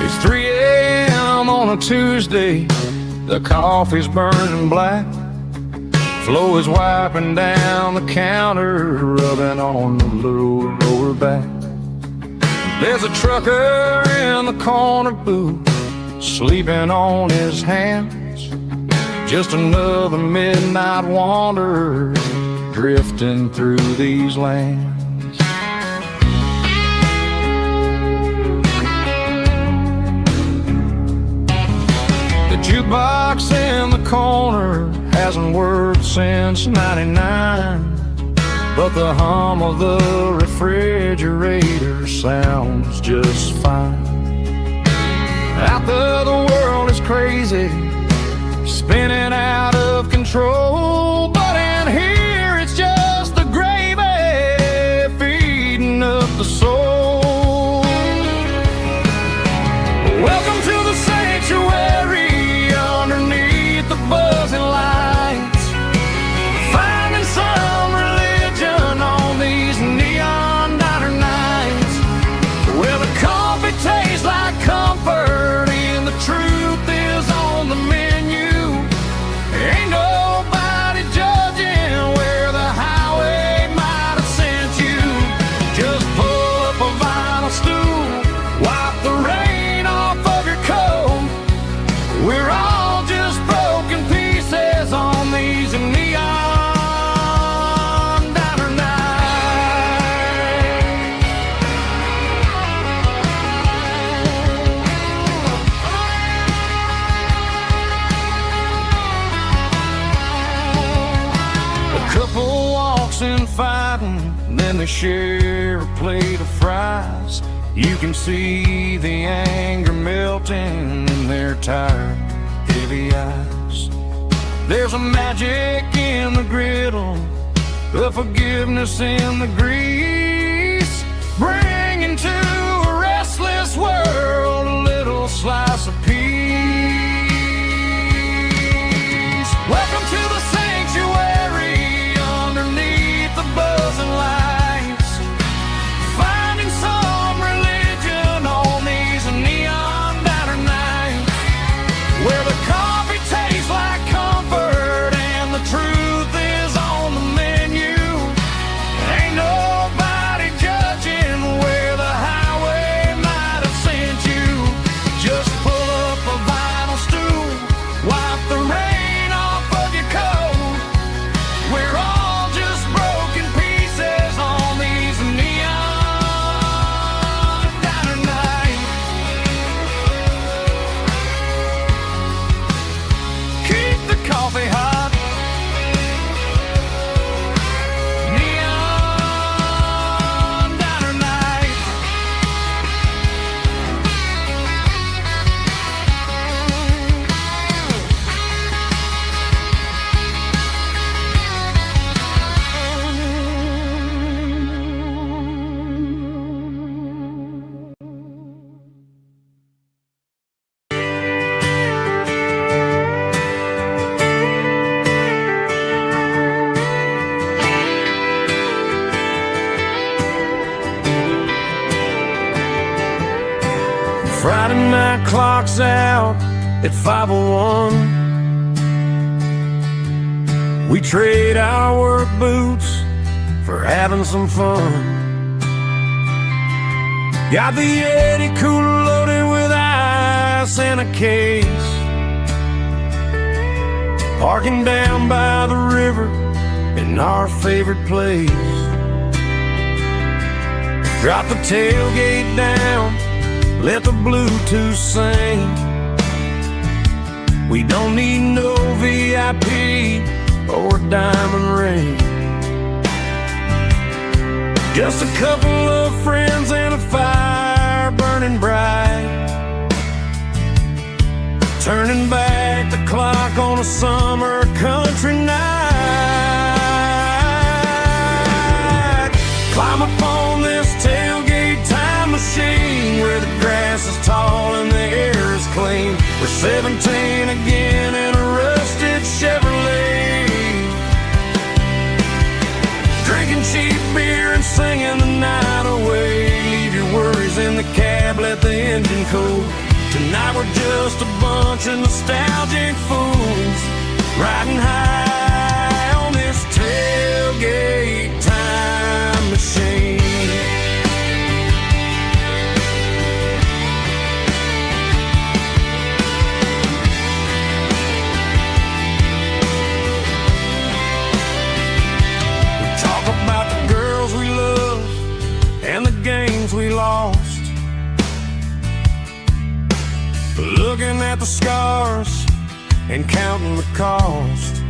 It's 3 a.m. on a Tuesday, the coffee's burning black. Flo is wiping down the counter, rubbing on the lower back. There's a trucker in the corner booth, sleeping on his hands. Just another midnight wanderer, drifting through these lands. The jukebox in the corner hasn't worked since '99, but the hum of the refrigerator sounds just fine. Out there the world is crazy, spinning out of control, but in here it's just the gravy feeding up the soul. Welcome to the sanctuary underneath the buzzing lights, finding some religion on these neon diner nights, where the coffee tastes like comfort and the truth is on the menu. Ain't nobody judging where the highway might have sent you. Just pull up a vinyl stool, wipe the rain off of your coat. We're all just broken pieces on these neon diner nights. A couple walks in fighting, then they share a plate of fries. You can see the anger melting in their tired, heavy eyes. There's a magic in the griddle, a forgiveness in the grease, bringing to a restless world a little slice of peace. clock's out at 5:01. We trade our work boots for having some fun. Got the Yeti cooler loaded with ice and a case, parking down by the river in our favorite place. Drop the tailgate down, let the Bluetooth sing. We don't need no VIP or a diamond ring. Just a couple of friends and a fire burning bright, turning back the clock on a summer country night. Climb up on this tailgate time machine where the grass is tall and the air is clean. We're 17 again in a rusted Chevrolet, drinking cheap beer and singing the night away. Leave your worries in the cab, let the engine cool. Tonight we're just a bunch of nostalgic fools, riding high on this tailgate time machine. We talk about the girls we love and the games we lost, looking at the scars and counting the cost.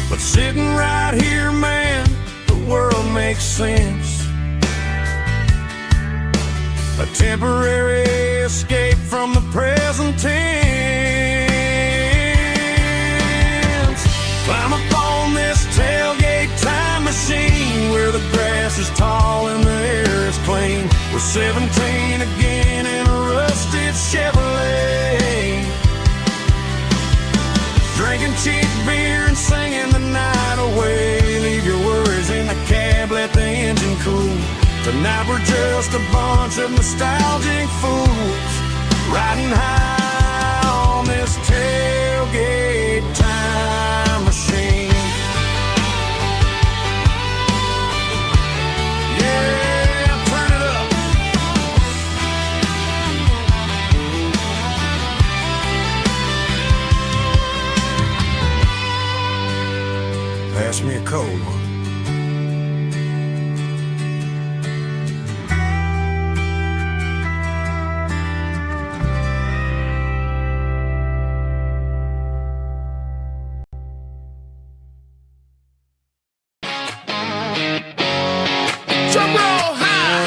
But sitting right here, man, the world makes sense. A temporary escape from the present tense. Climb up on this tailgate time machine where the grass is tall and the air is clean. We're 17 again in a rusted Chevrolet, drinking cheap beer and singing the night away. Leave your worries in the cab, let the engine cool. Tonight we're just a bunch of nostalgic fools, riding high on this tailgate time machine. Pass me a cold one. Drum roll high.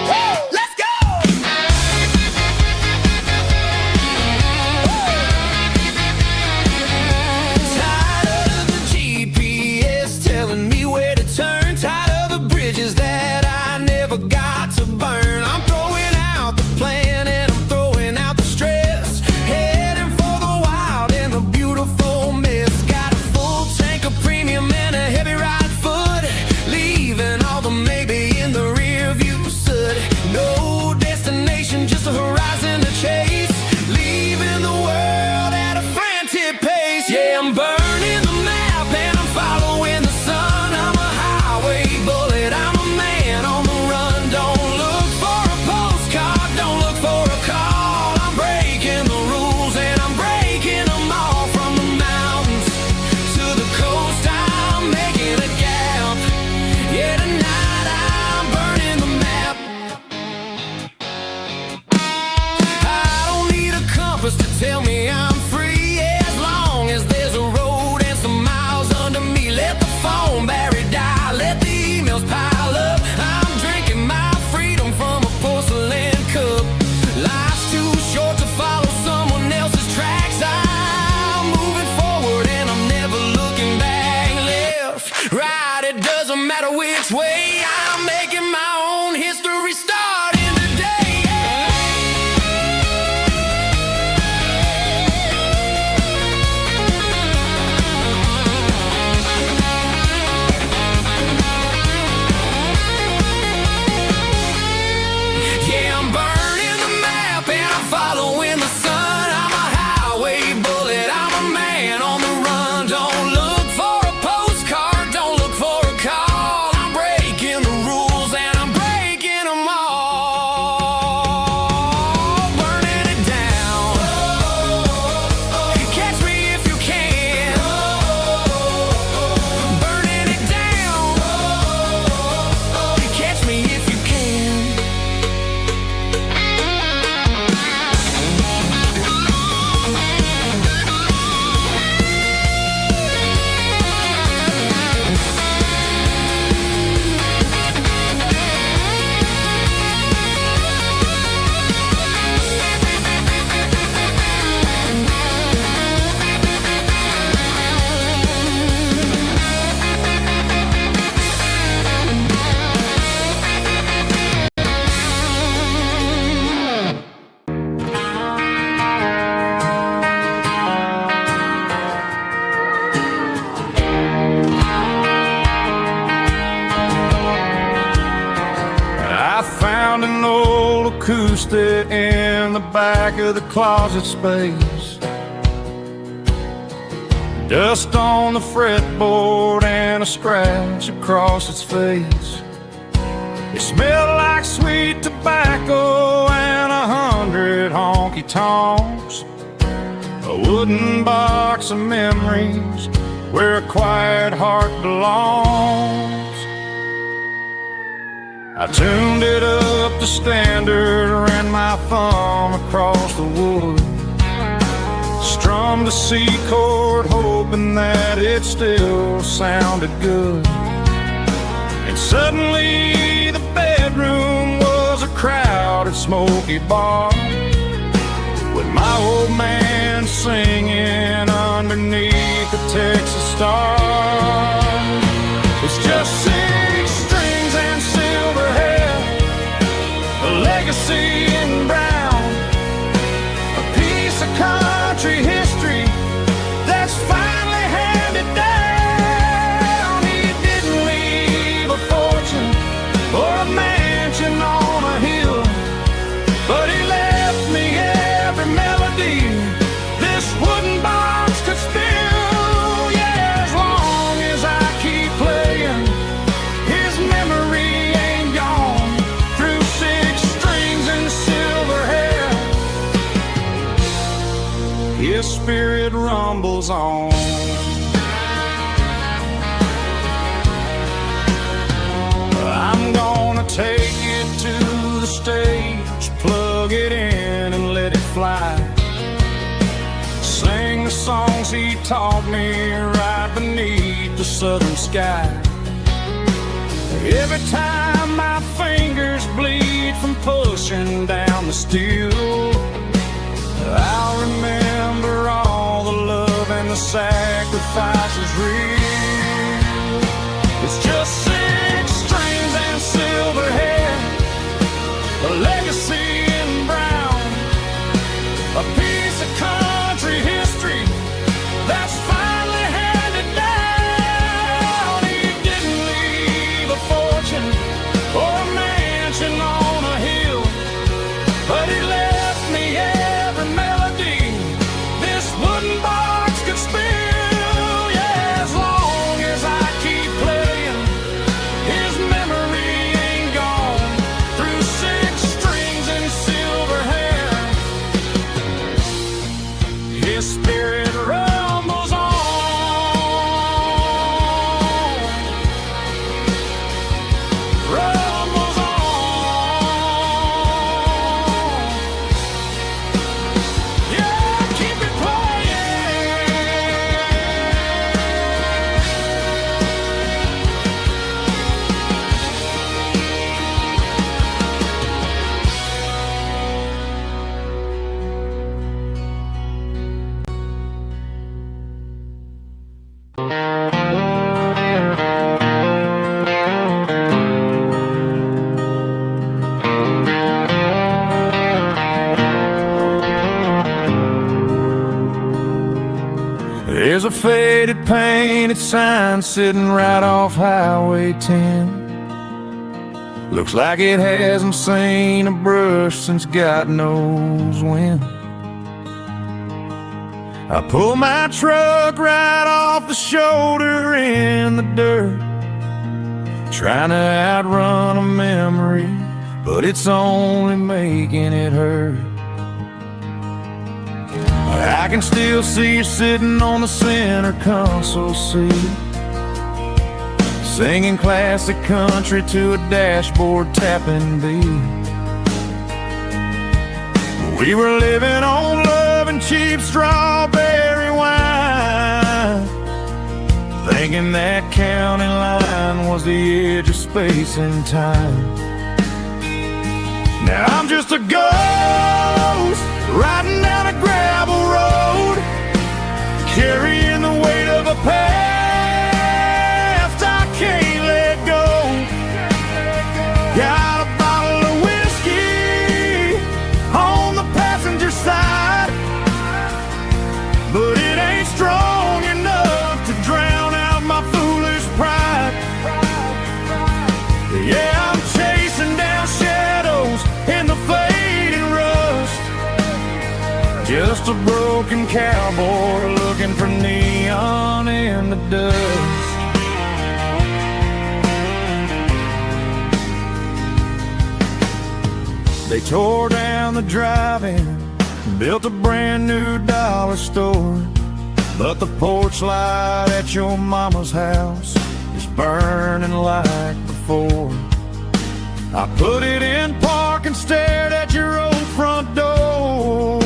Woo, let's go. Tired of the GPS telling me where to turn. Tired of the bridges that I never got to burn. I'm throwing out the plan and I'm throwing out the stress. Heading for the wild and the beautiful mess. Got a full tank of premium and a heavy right foot. Leaving all the maybe in the rear view soot. No destination, just a horizon to chase. Leaving the world at a frantic pace. Yeah, I'm burning the map and I'm following the sun. I'm a highway bullet, I'm a man on the run. Don't look for a postcard, don't look for a call. I'm breaking the rules and I'm breaking them all. From the mountains to the coast, I'm making a gap. Yeah, tonight I'm burning the map. I don't need a compass to tell me I'm free. Yeah, as long as there's a road and some miles under me. Let the phone battery die, let the emails pile up. I'm drinking my freedom from a porcelain cup. Life's too short to follow someone else's tracks. I'm moving forward and I'm never looking back. Left, right, it doesn't matter which way. I'm making my own history starting today. Yeah, lost it in the back of the closet space. Dust on the fretboard and a scratch across its face. It smelled like sweet tobacco and 100 honky-tonks. A wooden box of memories where a quiet heart belongs. I tuned it up to standard, ran my thumb across the wood, strummed a C chord hoping that it still sounded good. And suddenly the bedroom was a crowded smoky bar, with my old man singing underneath the Texas star. It's just 6 strings and silver hair, a legacy in brown, a piece of country history that's finally handed down. He didn't leave a fortune or a mansion on a hill, but he left me every melody this wooden box could spill. Yeah, as long as I keep playing, his memory ain't gone. Through 6 strings and silver hair, his spirit rumbles on. I'm gonna take it to the stage, plug it in and let it fly. Sing the songs he taught me right beneath the southern sky. Every time my fingers bleed from pushing down the steel, I'll remember all the love and the sacrifices real. It's just 6 strings and silver hair, a legacy in brown, a piece of country history that's finally handed down. He didn't leave a fortune or a mansion on a hill, but he left me every melody this wooden box could spill. Yeah, as long as I keep playing, his memory ain't gone. Through 6 strings and silver hair, his spirit rumbles on. Rumbles on. Yeah, keep it playing. There's a faded painted sign sitting right off Highway 10. Looks like it hasn't seen a brush since God knows when. I pull my truck right off the shoulder in the dirt, trying to outrun a memory, but it's only making it hurt. I can still see you sitting on the center console seat, singing classic country to a dashboard tapping beat. We were living on love and cheap strawberry wine, thinking that county line was the edge of space and time. Now I'm just a ghost riding down a gravel road, carrying the weight of a past I can't let go. Got a bottle of whiskey on the passenger side, but it ain't strong enough to drown out my foolish pride. Yeah, I'm chasing down shadows in the fading Just a broken cowboy looking for neon in the dust. They tore down the drive-in, built a brand new dollar store, but the porch light at your mama's house is burning like before. I put it in park and stared at your old front door,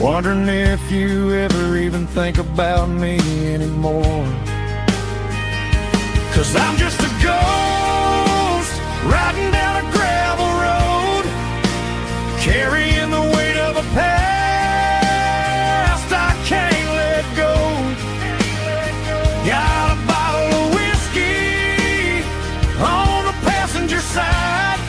wondering if you ever even think about me anymore. 'Cause I'm just a ghost riding down a gravel road, carrying the weight of a past I can't let go. Got a bottle of whiskey on the passenger side,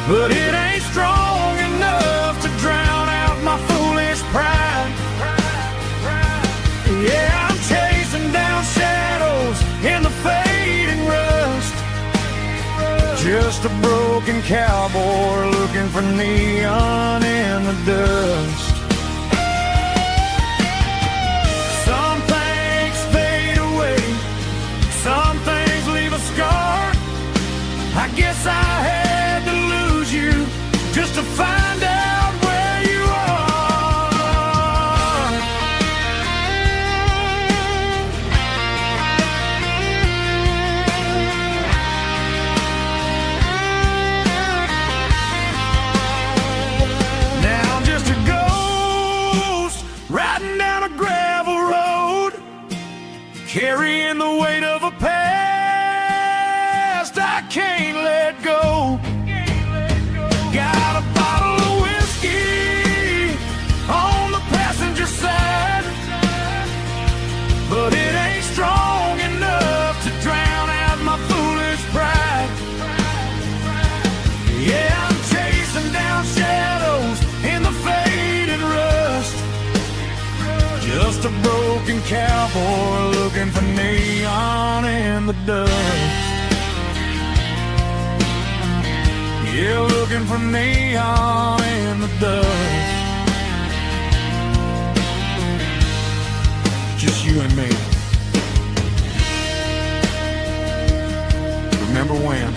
but it ain't strong enough to drown out my foolish pride. Yeah, I'm chasing down shadows in the fading rust, just a broken cowboy looking for neon in the dust. Some things fade away, some things leave a scar. I guess I had to lose you just to find out where you are. Now I'm just a ghost riding down a gravel road, carrying the weight of a past I can't let go. Got a bottle of whiskey on the passenger side, but it ain't strong enough to drown out my foolish pride. Yeah, I'm chasing down shadows in the fading rust, just a broken cowboy looking for neon in the dust. Yeah, looking for neon in the dust. Just you and me. Remember when?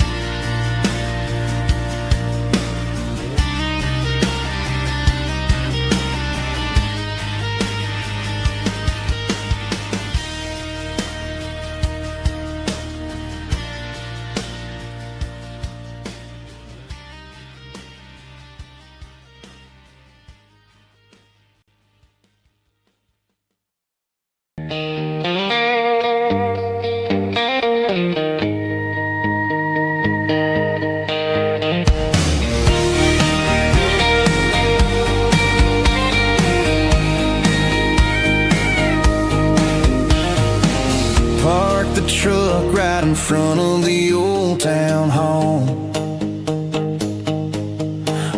Parked the truck right in front of the old town hall,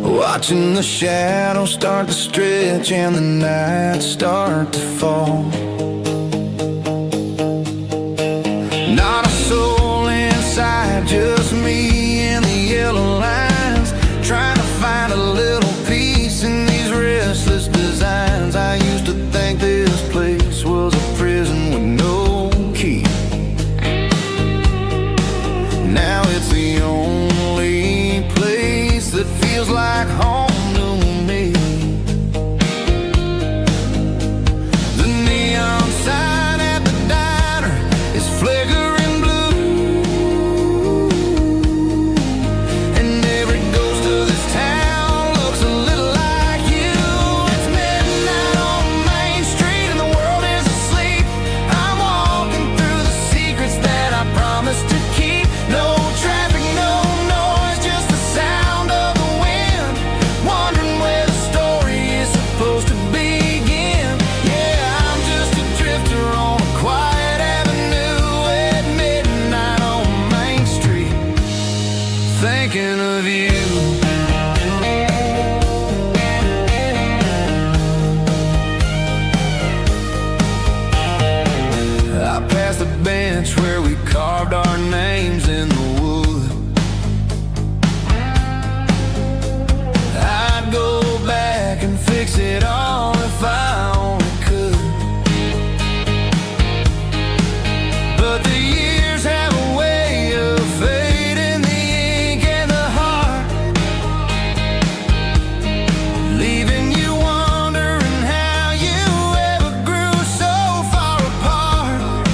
watching the shadows start to stretch and the night start to fall. Not a soul inside, just me and the yellow lines, trying to find a little peace in these restless designs. I used to think this place was a prison with no key. Now it's the only place that feels like home to me. The neon sign at the diner is flickering blue, and every ghost of this town looks a little like you. It's midnight on Main Street and the world is asleep. I'm walking through the secrets that I promised to keep. No traffic, no noise, just the sound of the wind it all if I only could. But the years have a way of fading the ink and the heart, leaving you wondering how you ever grew so far apart.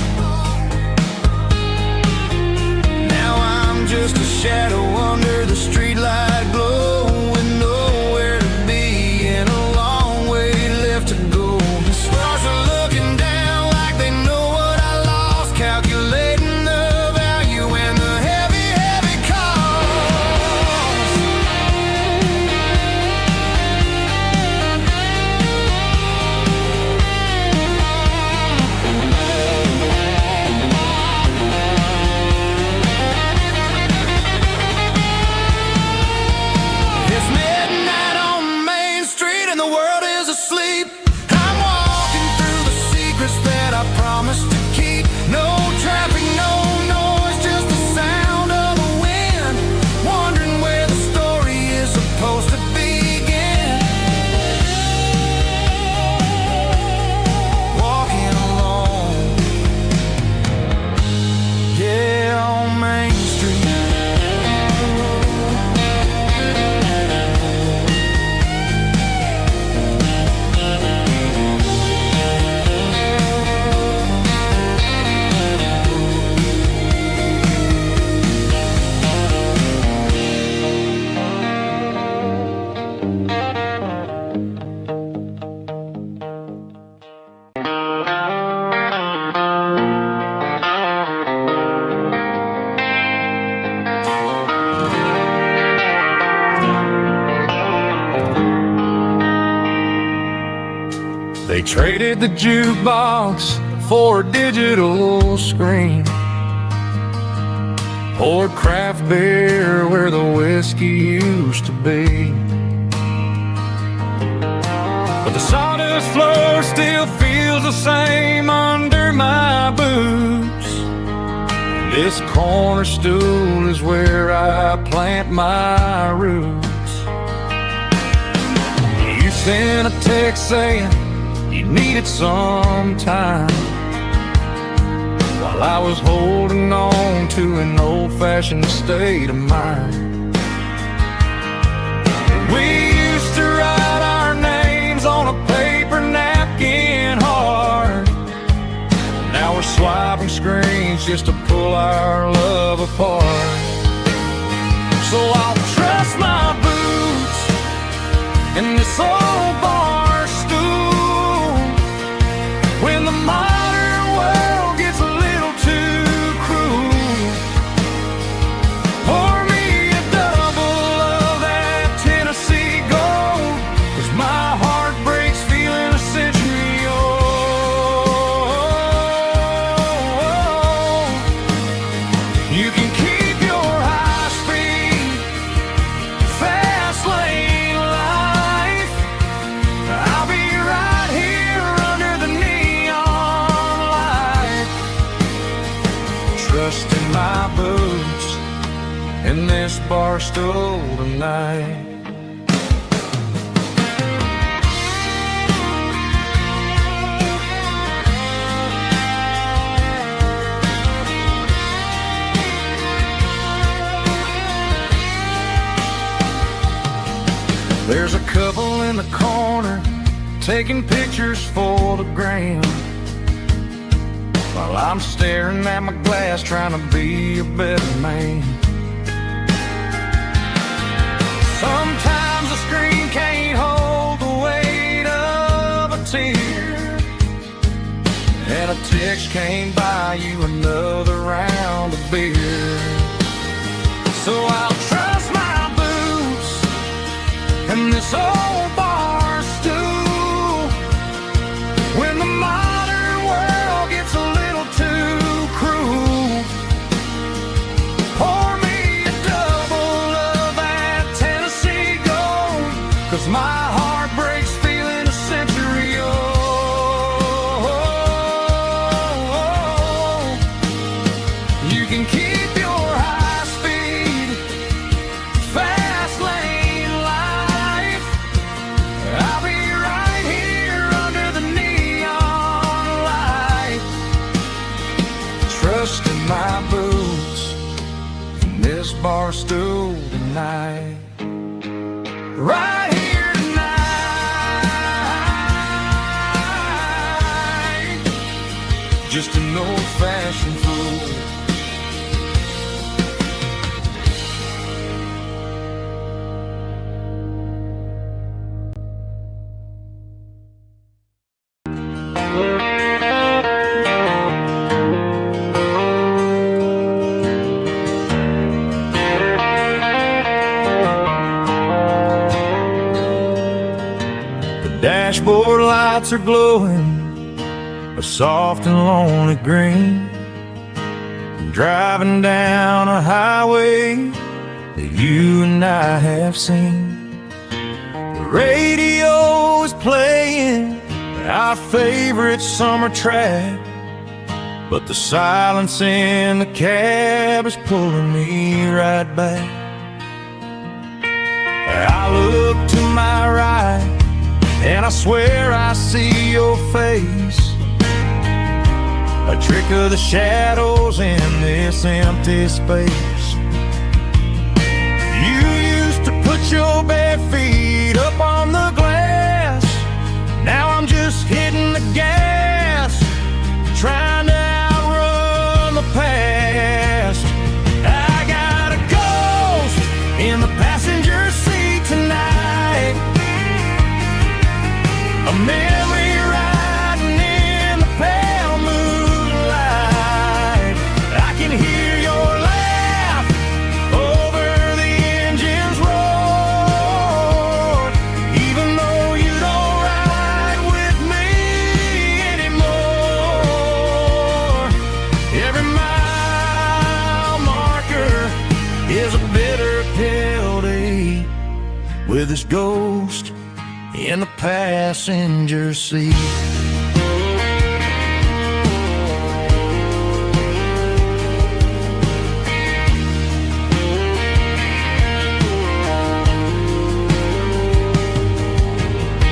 Now I'm just a shadow under the streetlight glow, with nowhere to be and a long way left to go. The stars are looking down like they know what I lost, calculating the value and the heavy, heavy cost. It's midnight on Main Street and the world is asleep. I'm walking through the secrets that I promised to keep. No traffic, no noise, just the sound of the wind. Wondering where the story is supposed to begin. Walking alone, yeah, on Main Street. They traded the jukebox for a digital screen, poured craft beer where the whiskey used to be. But the sawdust floor still feels the same under my boots. This corner stool is where I plant my roots. You sent a text saying you needed some time, while I was holding on to an old-fashioned state of mind. We used to write our names on a paper napkin hard. Now we're swiping screens just to pull our love apart. So I'll trust my boots in this old bar stool when the modern world gets a little too cruel. Pour me a double of that Tennessee Gold, 'cause my heart breaks feeling a century old. You can keep your high-speed, fast lane life. I'll be right here under the neon light, trusting my boots in this bar stool tonight. There's a couple in the corner taking pictures for the gram, while I'm staring at my glass trying to be a better man. Sometimes the screen can't hold the weight of a tear, and a text can't buy you another round of beer. So I'll trust my boots and this old bar stool when the modern world gets a little too cruel. Pour me a double of that Tennessee Gold, 'cause my heart breaks feeling a century old. You can keep your high-speed, fast lane life. I'll be right are still tonight. Right here tonight, just an old-fashioned fool. Dashboard lights are glowing a soft and lonely green. I'm driving down a highway that you and I have seen. The radio is playing our favorite summer track, but the silence in the cab is pulling me right back. I look to my right and I swear I see your face, a trick of the shadows in this empty space. You used to put your bare feet up on the glass. Now I'm just hitting the gas, trying to outrun the past. I got a ghost in the passenger seat tonight, a memory riding in the pale moonlight. I can hear your laugh over the engine's roar, even though you don't ride with me anymore. Every mile marker is a bitter pill to eat, with this ghost in the passenger seat.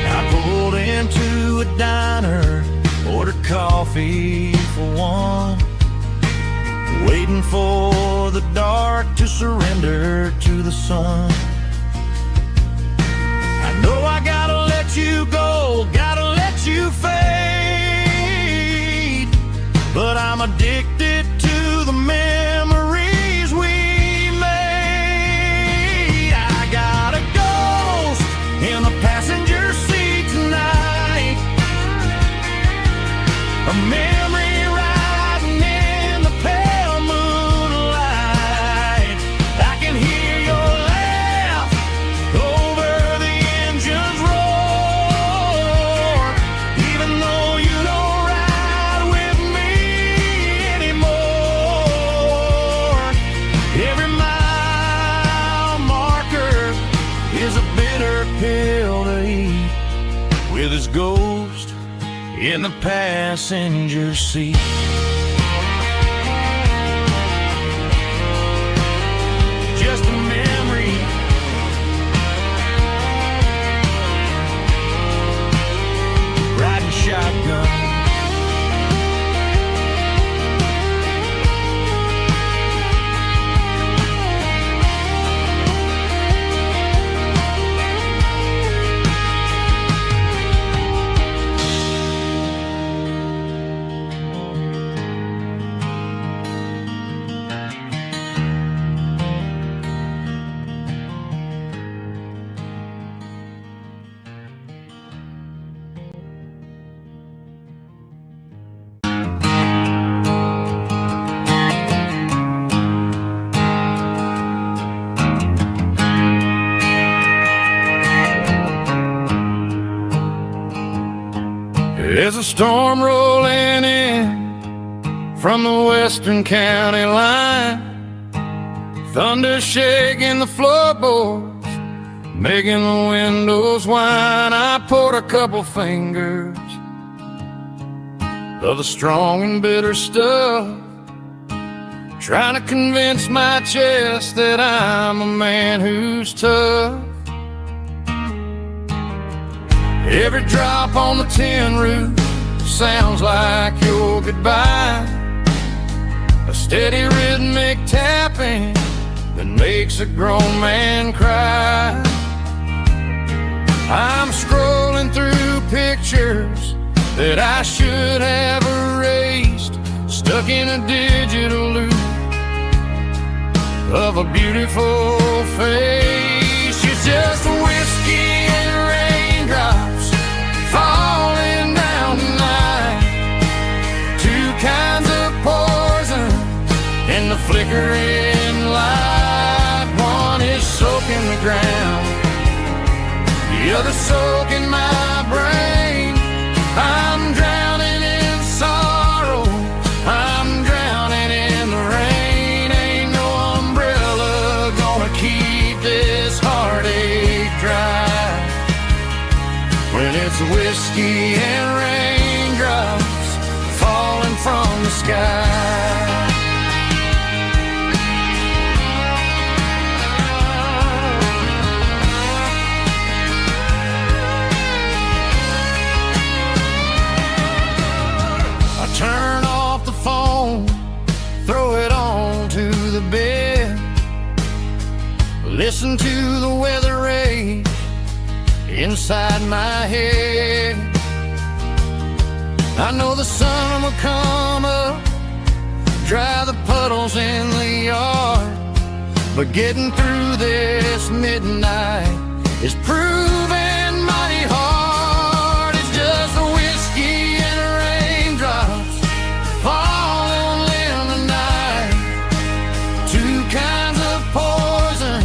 I pulled into a diner, ordered coffee for one, waiting for the dark to surrender to the sun. I gotta let you go, gotta let you fade, but I'm addicted to the memories we made. I got a ghost in the passenger seat tonight, a memory riding in the pale moonlight. I can hear your laugh over the engine's roar, even though you don't ride with me anymore. Every mile marker is a bitter pill to eat, with his ghost in the passenger seat. Just a memory, riding shotgun. There's a storm rolling in from the western county line, thunder shaking the floorboards, making the windows whine. I poured a couple fingers of the strong and bitter stuff, trying to convince my chest that I'm a man who's tough. Every drop on the tin roof sounds like your goodbye, a steady rhythmic tapping that makes a grown man cry. I'm scrolling through pictures that I should have erased, stuck in a digital loop of a beautiful face. It's just whiskey and raindrops falling down tonight, two kinds of poison in the flickering light. One is soaking the ground, the other soaking my brain. I'm drowning in sorrow, I'm drowning in the rain. Ain't no umbrella gonna keep this heartache dry when it's whiskey and raindrops falling from the sky. Turn off the phone, throw it on to the bed, listen to the weather rage inside my head. I know the sun will come up, dry the puddles in the yard, but getting through this midnight is proving mighty hard. It's just a whiskey and raindrops falling in the night, two kinds of poison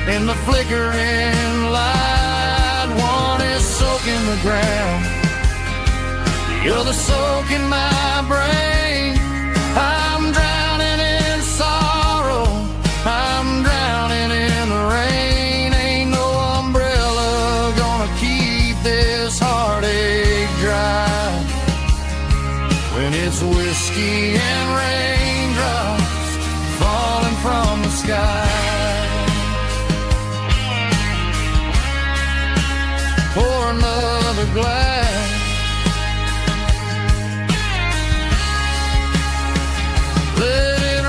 in the flickering light. One is soaking the ground, the other soaking my brain. I'm drowning in sorrow, I'm drowning in the rain. Ain't no umbrella gonna keep this heartache dry when it's whiskey and raindrops falling from the sky. Pour another glass, let it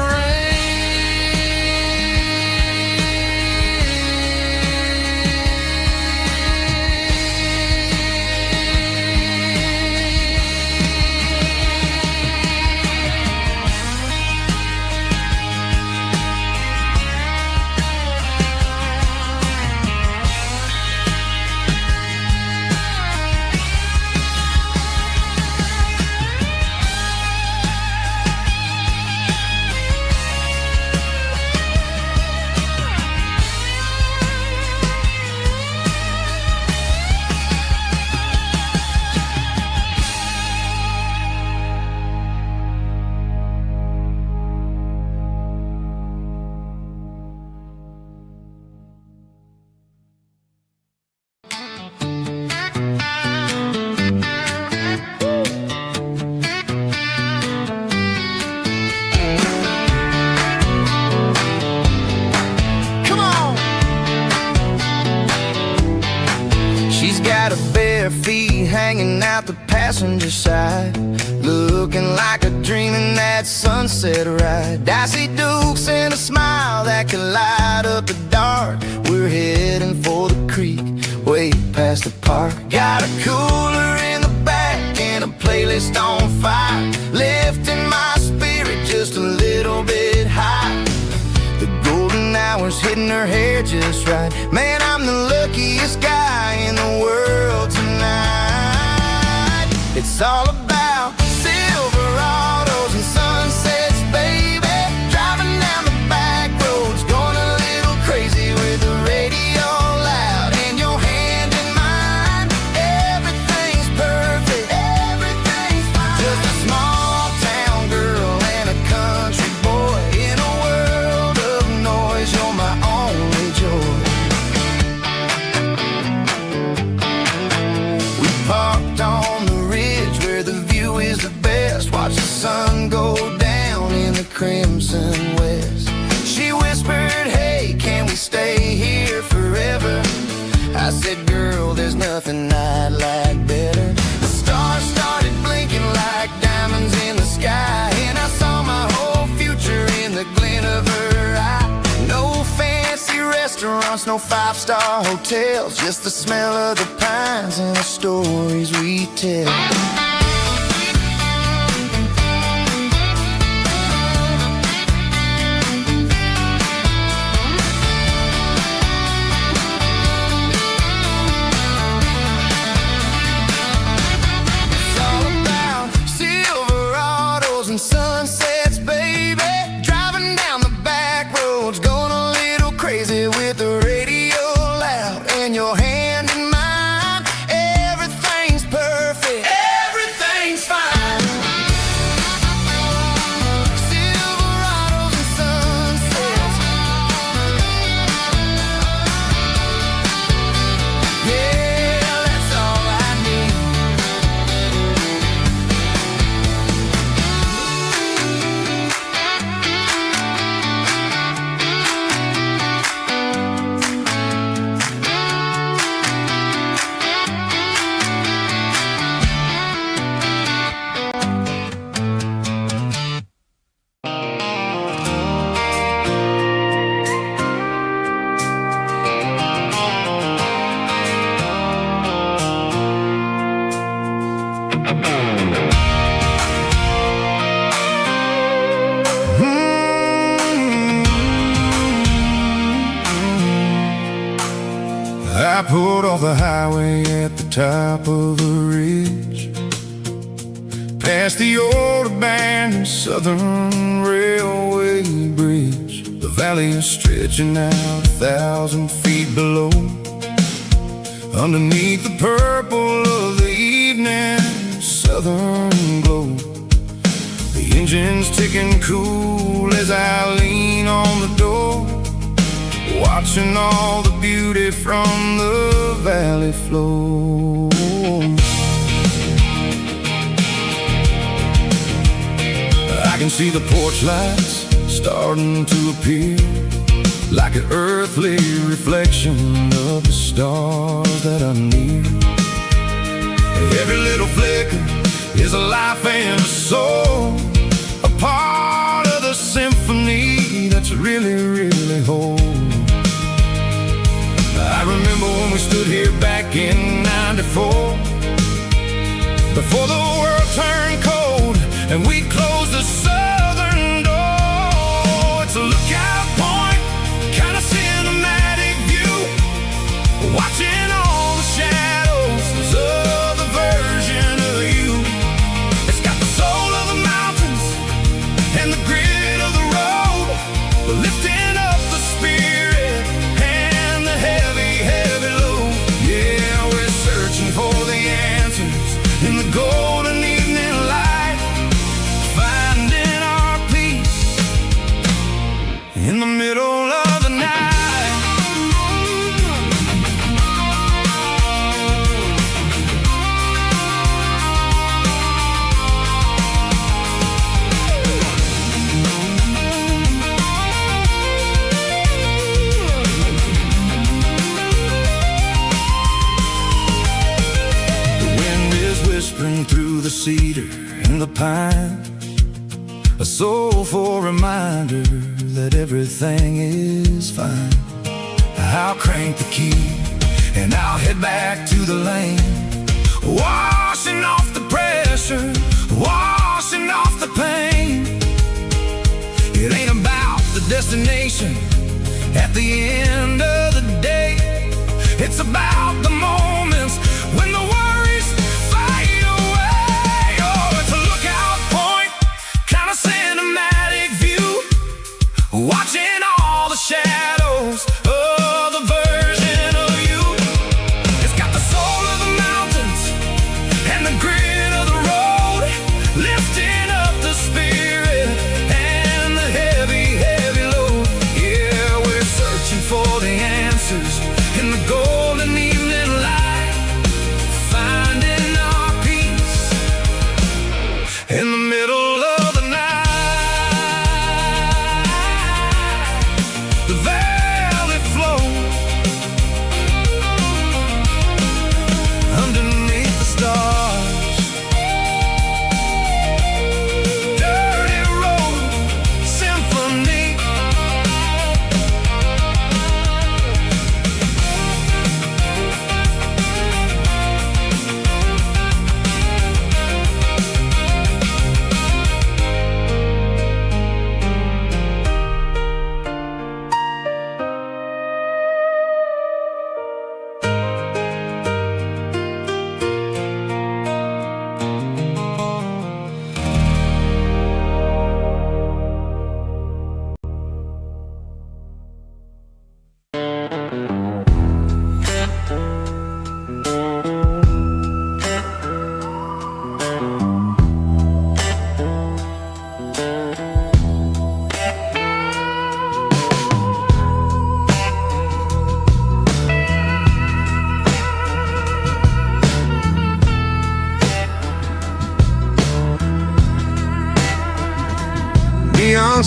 hanging out the passenger side, looking like a dream in that sunset ride. I see Dukes and a smile that can light up the dark. We're heading for the creek, way past the park. Got a cooler in the back and a playlist on fire, lifting my spirit just a little bit high. The golden hour's hitting her hair just right. Man, I'm the luckiest guy in the world tonight. It's all about Silverados and sunsets, baby. Driving down the back roads, going a little crazy with the radio loud and your hand in mine. Everything's perfect, everything's fine. Just a small town girl and a country boy in a world of noise. You're my only joy. We parked on the ridge where the view is the best. Watch the sun go down in the crimson west. She whispered, hey, can we stay here forever? I said, girl, there's nothing I'd like better. The stars started blinking like diamonds in the sky, and I saw my whole future in the glint of her eye. No restaurants, no five-star hotels, just the smell of the pines and the stories we tell. It's all about Silverados and sunsets, baby. Driving down the back roads, going a little crazy with the radio loud and your hand in mine. Everything's perfect, everything's fine. Silverados and sunsets, yeah, that's all I need. I pulled off the highway at the top of a ridge, past the old abandoned Southern Railway bridge. The valley is stretching out 1,000 feet below. Underneath the purple of the evening southern glow, the engine's ticking cool as I lean on the door, watching all the beauty from the valley flow. I can see the porch lights starting to appear, like an earthly reflection of the stars that are near. Every little flicker is a life and a soul, a part of the symphony that's really, really whole. I remember when we stood here back in '94, before the world turned cold and we closed the southern door. It's a lookout point, kind of cinematic view, watching all the shadows of the version of you. It's got the soul of the mountains and the grit of the road, lifting up the spirit and the heavy, heavy load. Yeah, we're searching for the answers in the golden evening light, finding our peace in the middle of the night. Whispering through the cedar and the pine, a soulful reminder that everything is fine. I'll crank the key and I'll head back to the lane, washing off the pressure, washing off the pain. It ain't about the destination at the end of the day, it's about the moments when the worries fade away. Oh, it's a lookout point, kind of cinematic view, watching all the shadows of the version of you. It's got the soul of the mountains and the grit of the road, lifting up the spirit and the heavy, heavy load. Yeah, we're searching for the answers in the golden evening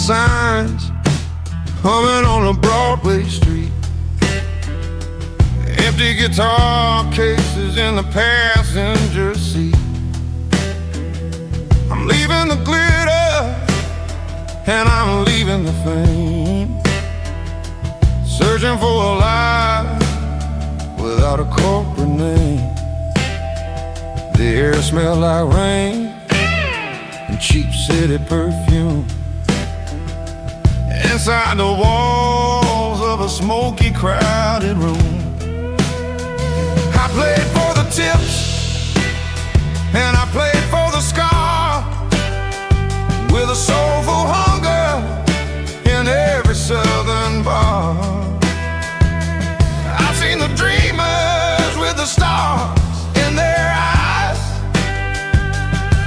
signs humming on a Broadway street. Empty guitar cases in the passenger seat. I'm leaving the glitter and I'm leaving the fame, searching for a life without a corporate name. The air smelled like rain and cheap city perfume. Inside the walls of a smoky, crowded room, I played for the tips and I played for the scar, with a soulful hunger in every southern bar. I've seen the dreamers with the stars in their eyes,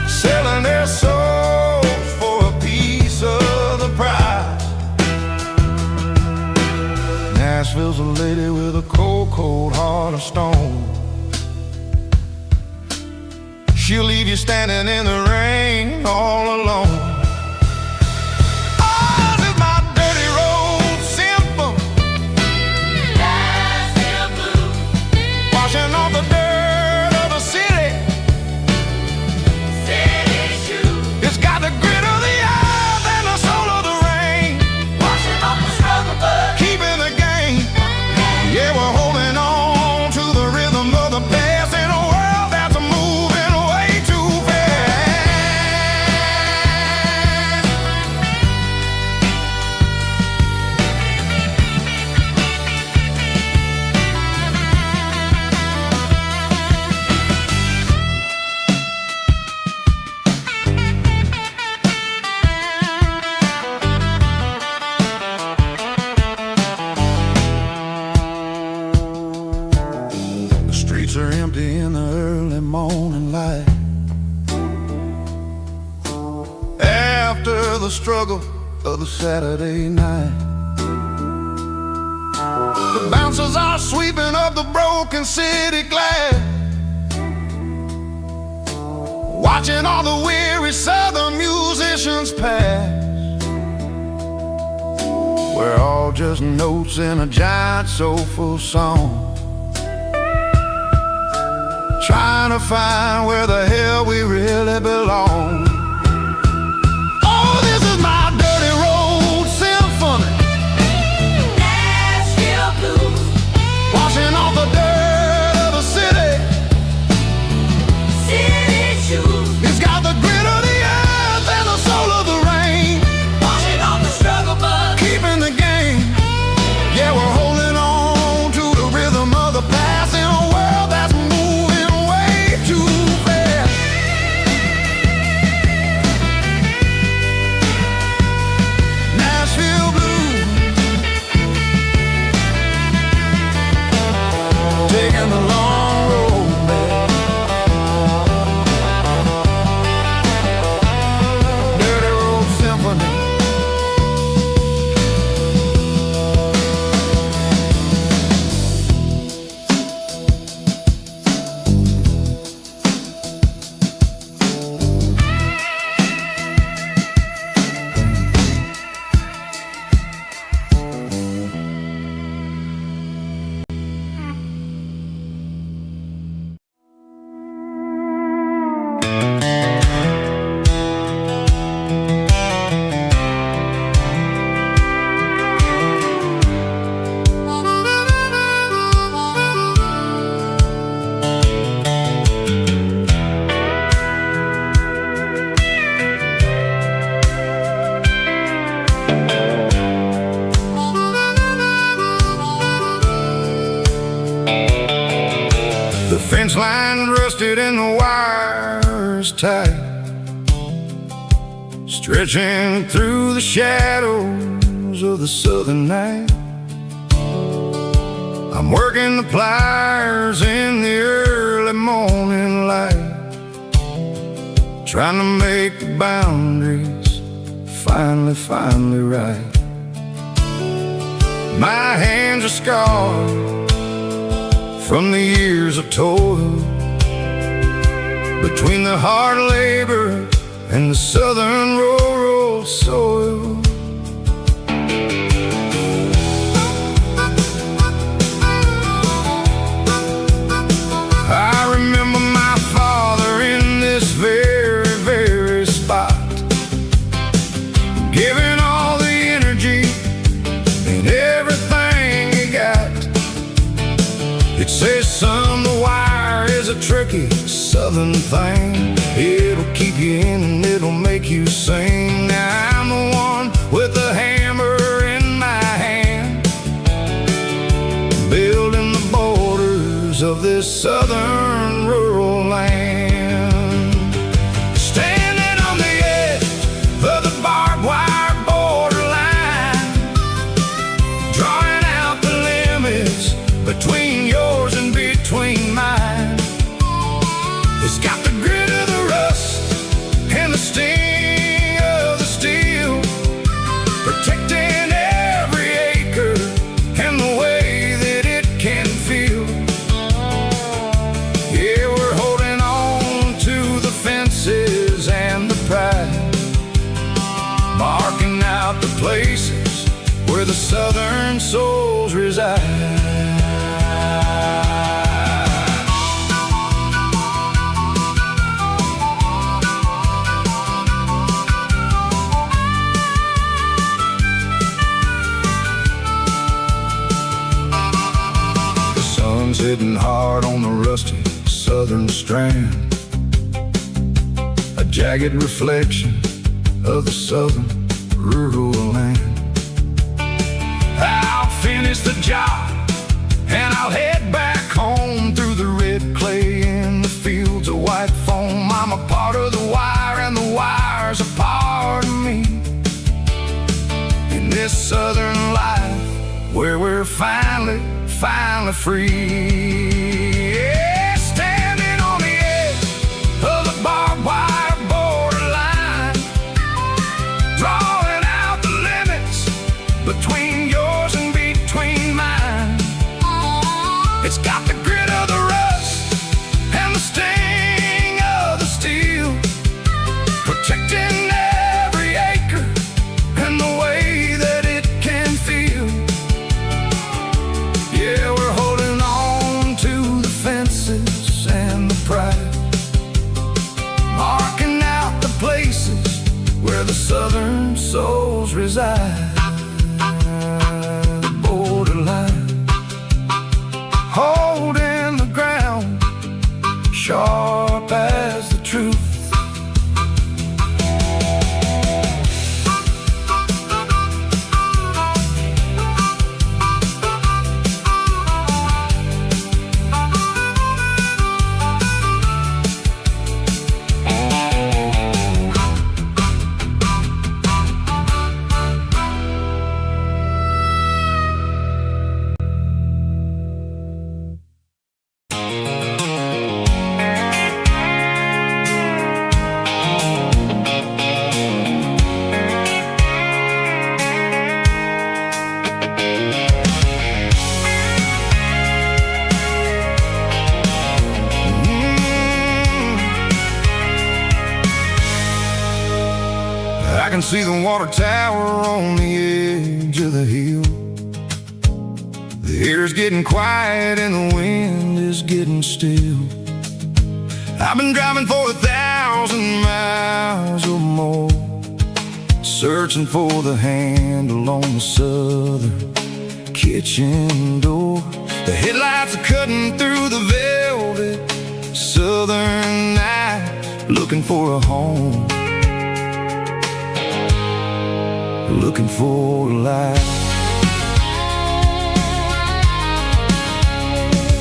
selling their souls for a piece of the prize. Nashville's a lady with a cold, cold heart of stone. She'll leave you standing in the rain all alone. Oh, this is my dirty road symphony, Nashville blues, washing off the dirt of the city, city shoes. It's got the grit of the earth and the soul of the rain, washing off the struggle but keeping the game. Yeah, we're holding on to the rhythm of the past in a world that's moving way too fast. The streets are empty in the early morning light, after the struggle of the Saturday night. The bouncers are sweeping up the broken city glass, watching all the weary southern musicians pass. We're all just notes in a giant soulful song, trying to find where the hell we really belong. Oh, this is my dirty road symphony, Nashville blues, washing off the dirt of the city, city shoes. It's got the grit of the earth and the soul of the rain, washing off the struggle but keeping the game. Yeah, we're holding on to the rhythm of the past in a world that's moving way too fast. Nashville blues, taking the long road back. Dirty road symphony. The fence line rusted and the wires tight, stretching through the shadows of the southern night. I'm working the pliers in the early morning light, trying to make the boundaries finally right. My hands are scarred from the years of toil, between the hard labor and the southern rural soil. a tricky southern thing. It'll keep you in and it'll make you sing. Now I'm the one with the hammer in my hand, building the borders of this southern rural land. Standing on the edge of the barbed wire borderline, drawing out the limits between yours and between mine. It's got the grit of the rust and the sting of the steel, protecting every acre and the way that it can feel. Yeah, we're holding on to the fences and the pride, marking out the places where the southern souls reside. Hitting hard on the rusty southern strand, a jagged reflection of the southern rural land. I'll finish the job and I'll head back home through the red clay in the fields of white foam. I'm a part of the wire and the wire's a part of me, in this southern life where we're finally free. Yeah, standing on the edge of the barbed wire borderline, drawing out the limits between yours and between mine. It's got the grit of the rust and the sting of the steel, protecting every acre and the way that it can feel. Yeah, we're holding on to the fences and the pride, marking out the places where the southern souls reside. Borderline, holding the ground, sharp as the truth. I can see the water tower on the edge of the hill. The air's getting quiet and the wind is getting still. I've been driving for 1,000 miles or more, searching for the handle on the southern kitchen door. The headlights are cutting through the velvet southern night, looking for a home, looking for a life.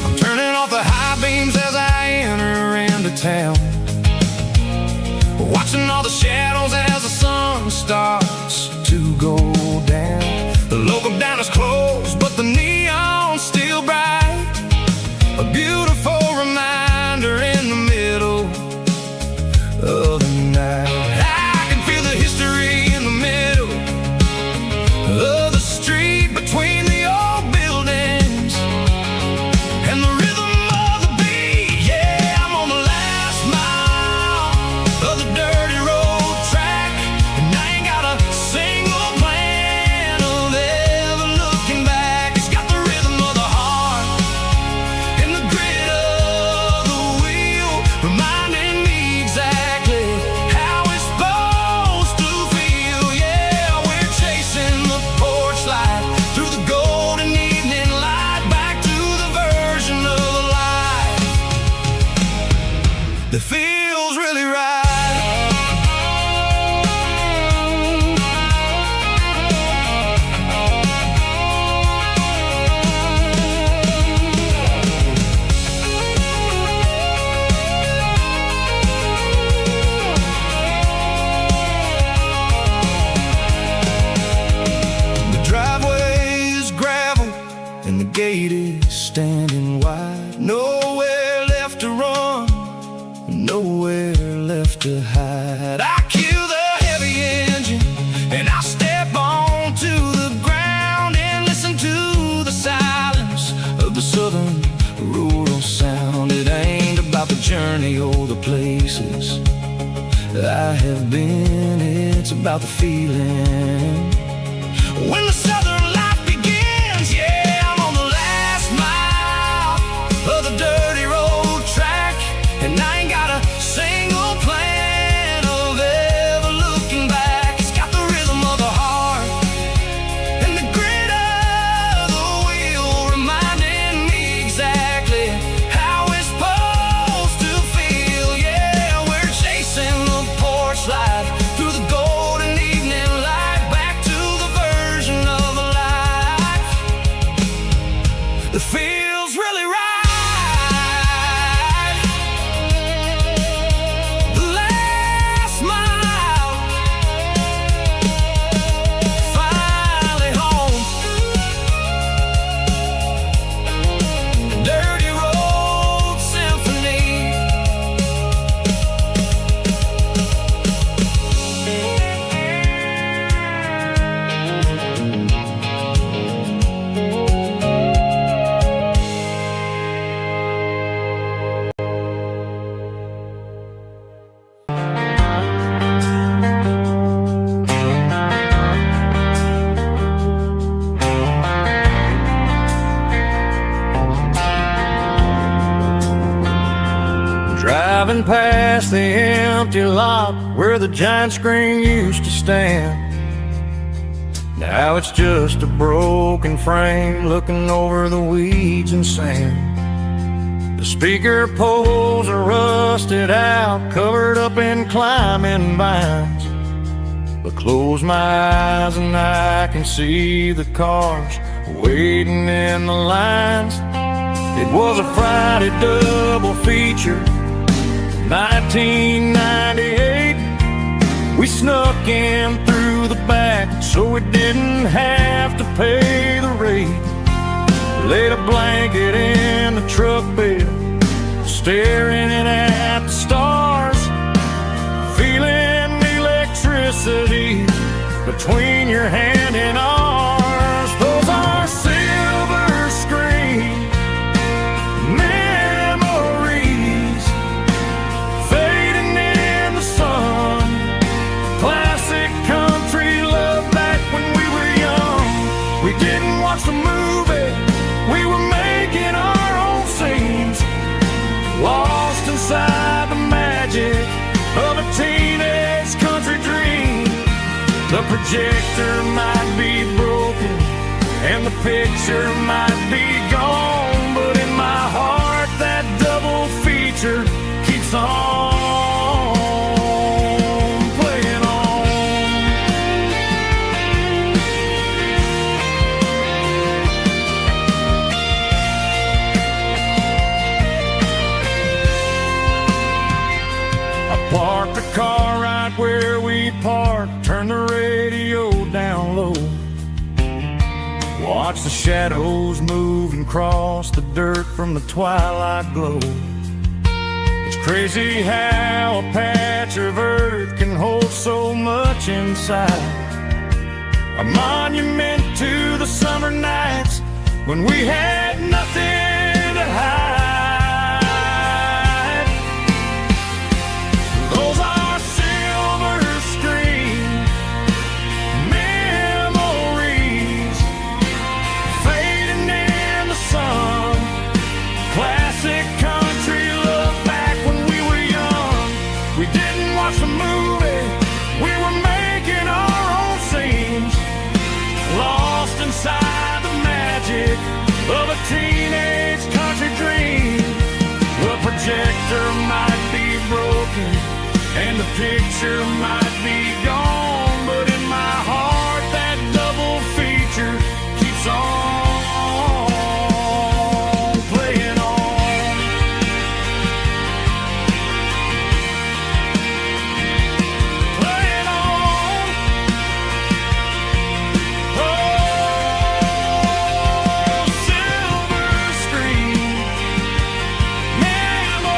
I'm turning off the high beams as I enter into town, watching all the shadows as the sun starts to go down. The local diner's closed, but the neon's still bright, a beautiful reminder in the middle of the night. I can feel the history in the middle of the street, between the old buildings and the rhythm of the beat. Yeah, I'm on the last mile of the dirty road track, and I ain't got a single plan of ever looking back. It's got the rhythm of the heart and the grit of that feels really right. The driveway is gravel and the gate is standing wide. Nowhere left to run, nowhere left to hide. I cue the heavy engine and I step onto the ground and listen to the silence of the southern rural sound. It ain't about the journey or the places I have been, it's about the feeling. When the southern life begins, yeah, I'm on the last mile of the dirty road track, and I ain't got a single plan of ever looking back. It's got the rhythm of the heart and the grit of the wheel, reminding me exactly how it's supposed to feel. Yeah, we're chasing the porch light through the golden evening light, back to the version of a life that feels really right. The last mile, finally home. Dirty road symphony. Driving past the empty lot where the giant screen used to stand. Now it's just a broken frame looking over the weeds and sand. The speaker poles are rusted out, covered up in climbing vines. But close my eyes and I can see the cars waiting in the lines. It was a Friday double feature, 1998. We snuck in through the back so we didn't have to pay the rate. Laid a blanket in the truck bed, staring at the stars, feeling the electricity between your hand and ours. Those are silver screen memories fading in the sun. Classic country love back when we were young. We didn't watch the movie, we were making our own scenes, lost inside the magic of a teenage country dream. The projector might be broken and the picture might be gone, but in my heart that double feature keeps on playing on. I parked the car right where we parked, turned the radio down low, watch the shadows move and cross the dirt from the twilight glow. It's crazy how a patch of earth can hold so much inside, a monument to the summer nights when we had nothing to hide. Those are silver screen memories fading in the sun. Classic country love back when we were young. We didn't watch the movie, we were making our own scenes, lost inside the magic of a the picture might be gone, but in my heart that double feature keeps on playing on. Playing on. Oh, silver screen memories.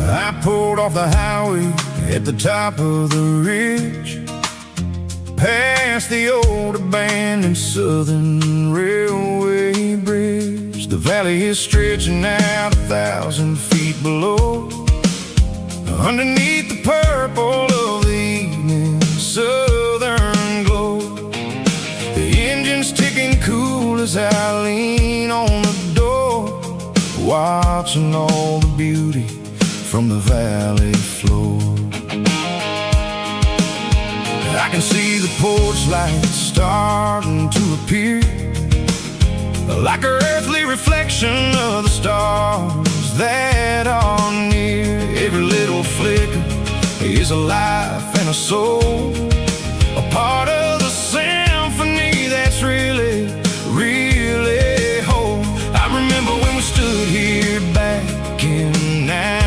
I pulled off the highway at the top of the ridge, past the old abandoned Southern Railway bridge. The valley is stretching out 1,000 feet below, underneath the purple of the evening southern glow. The engine's ticking cool as I lean on the door, watching all the beauty from the valley floor. I can see the porch lights starting to appear, like an earthly reflection of the stars that are near. Every little flicker is a life and a soul,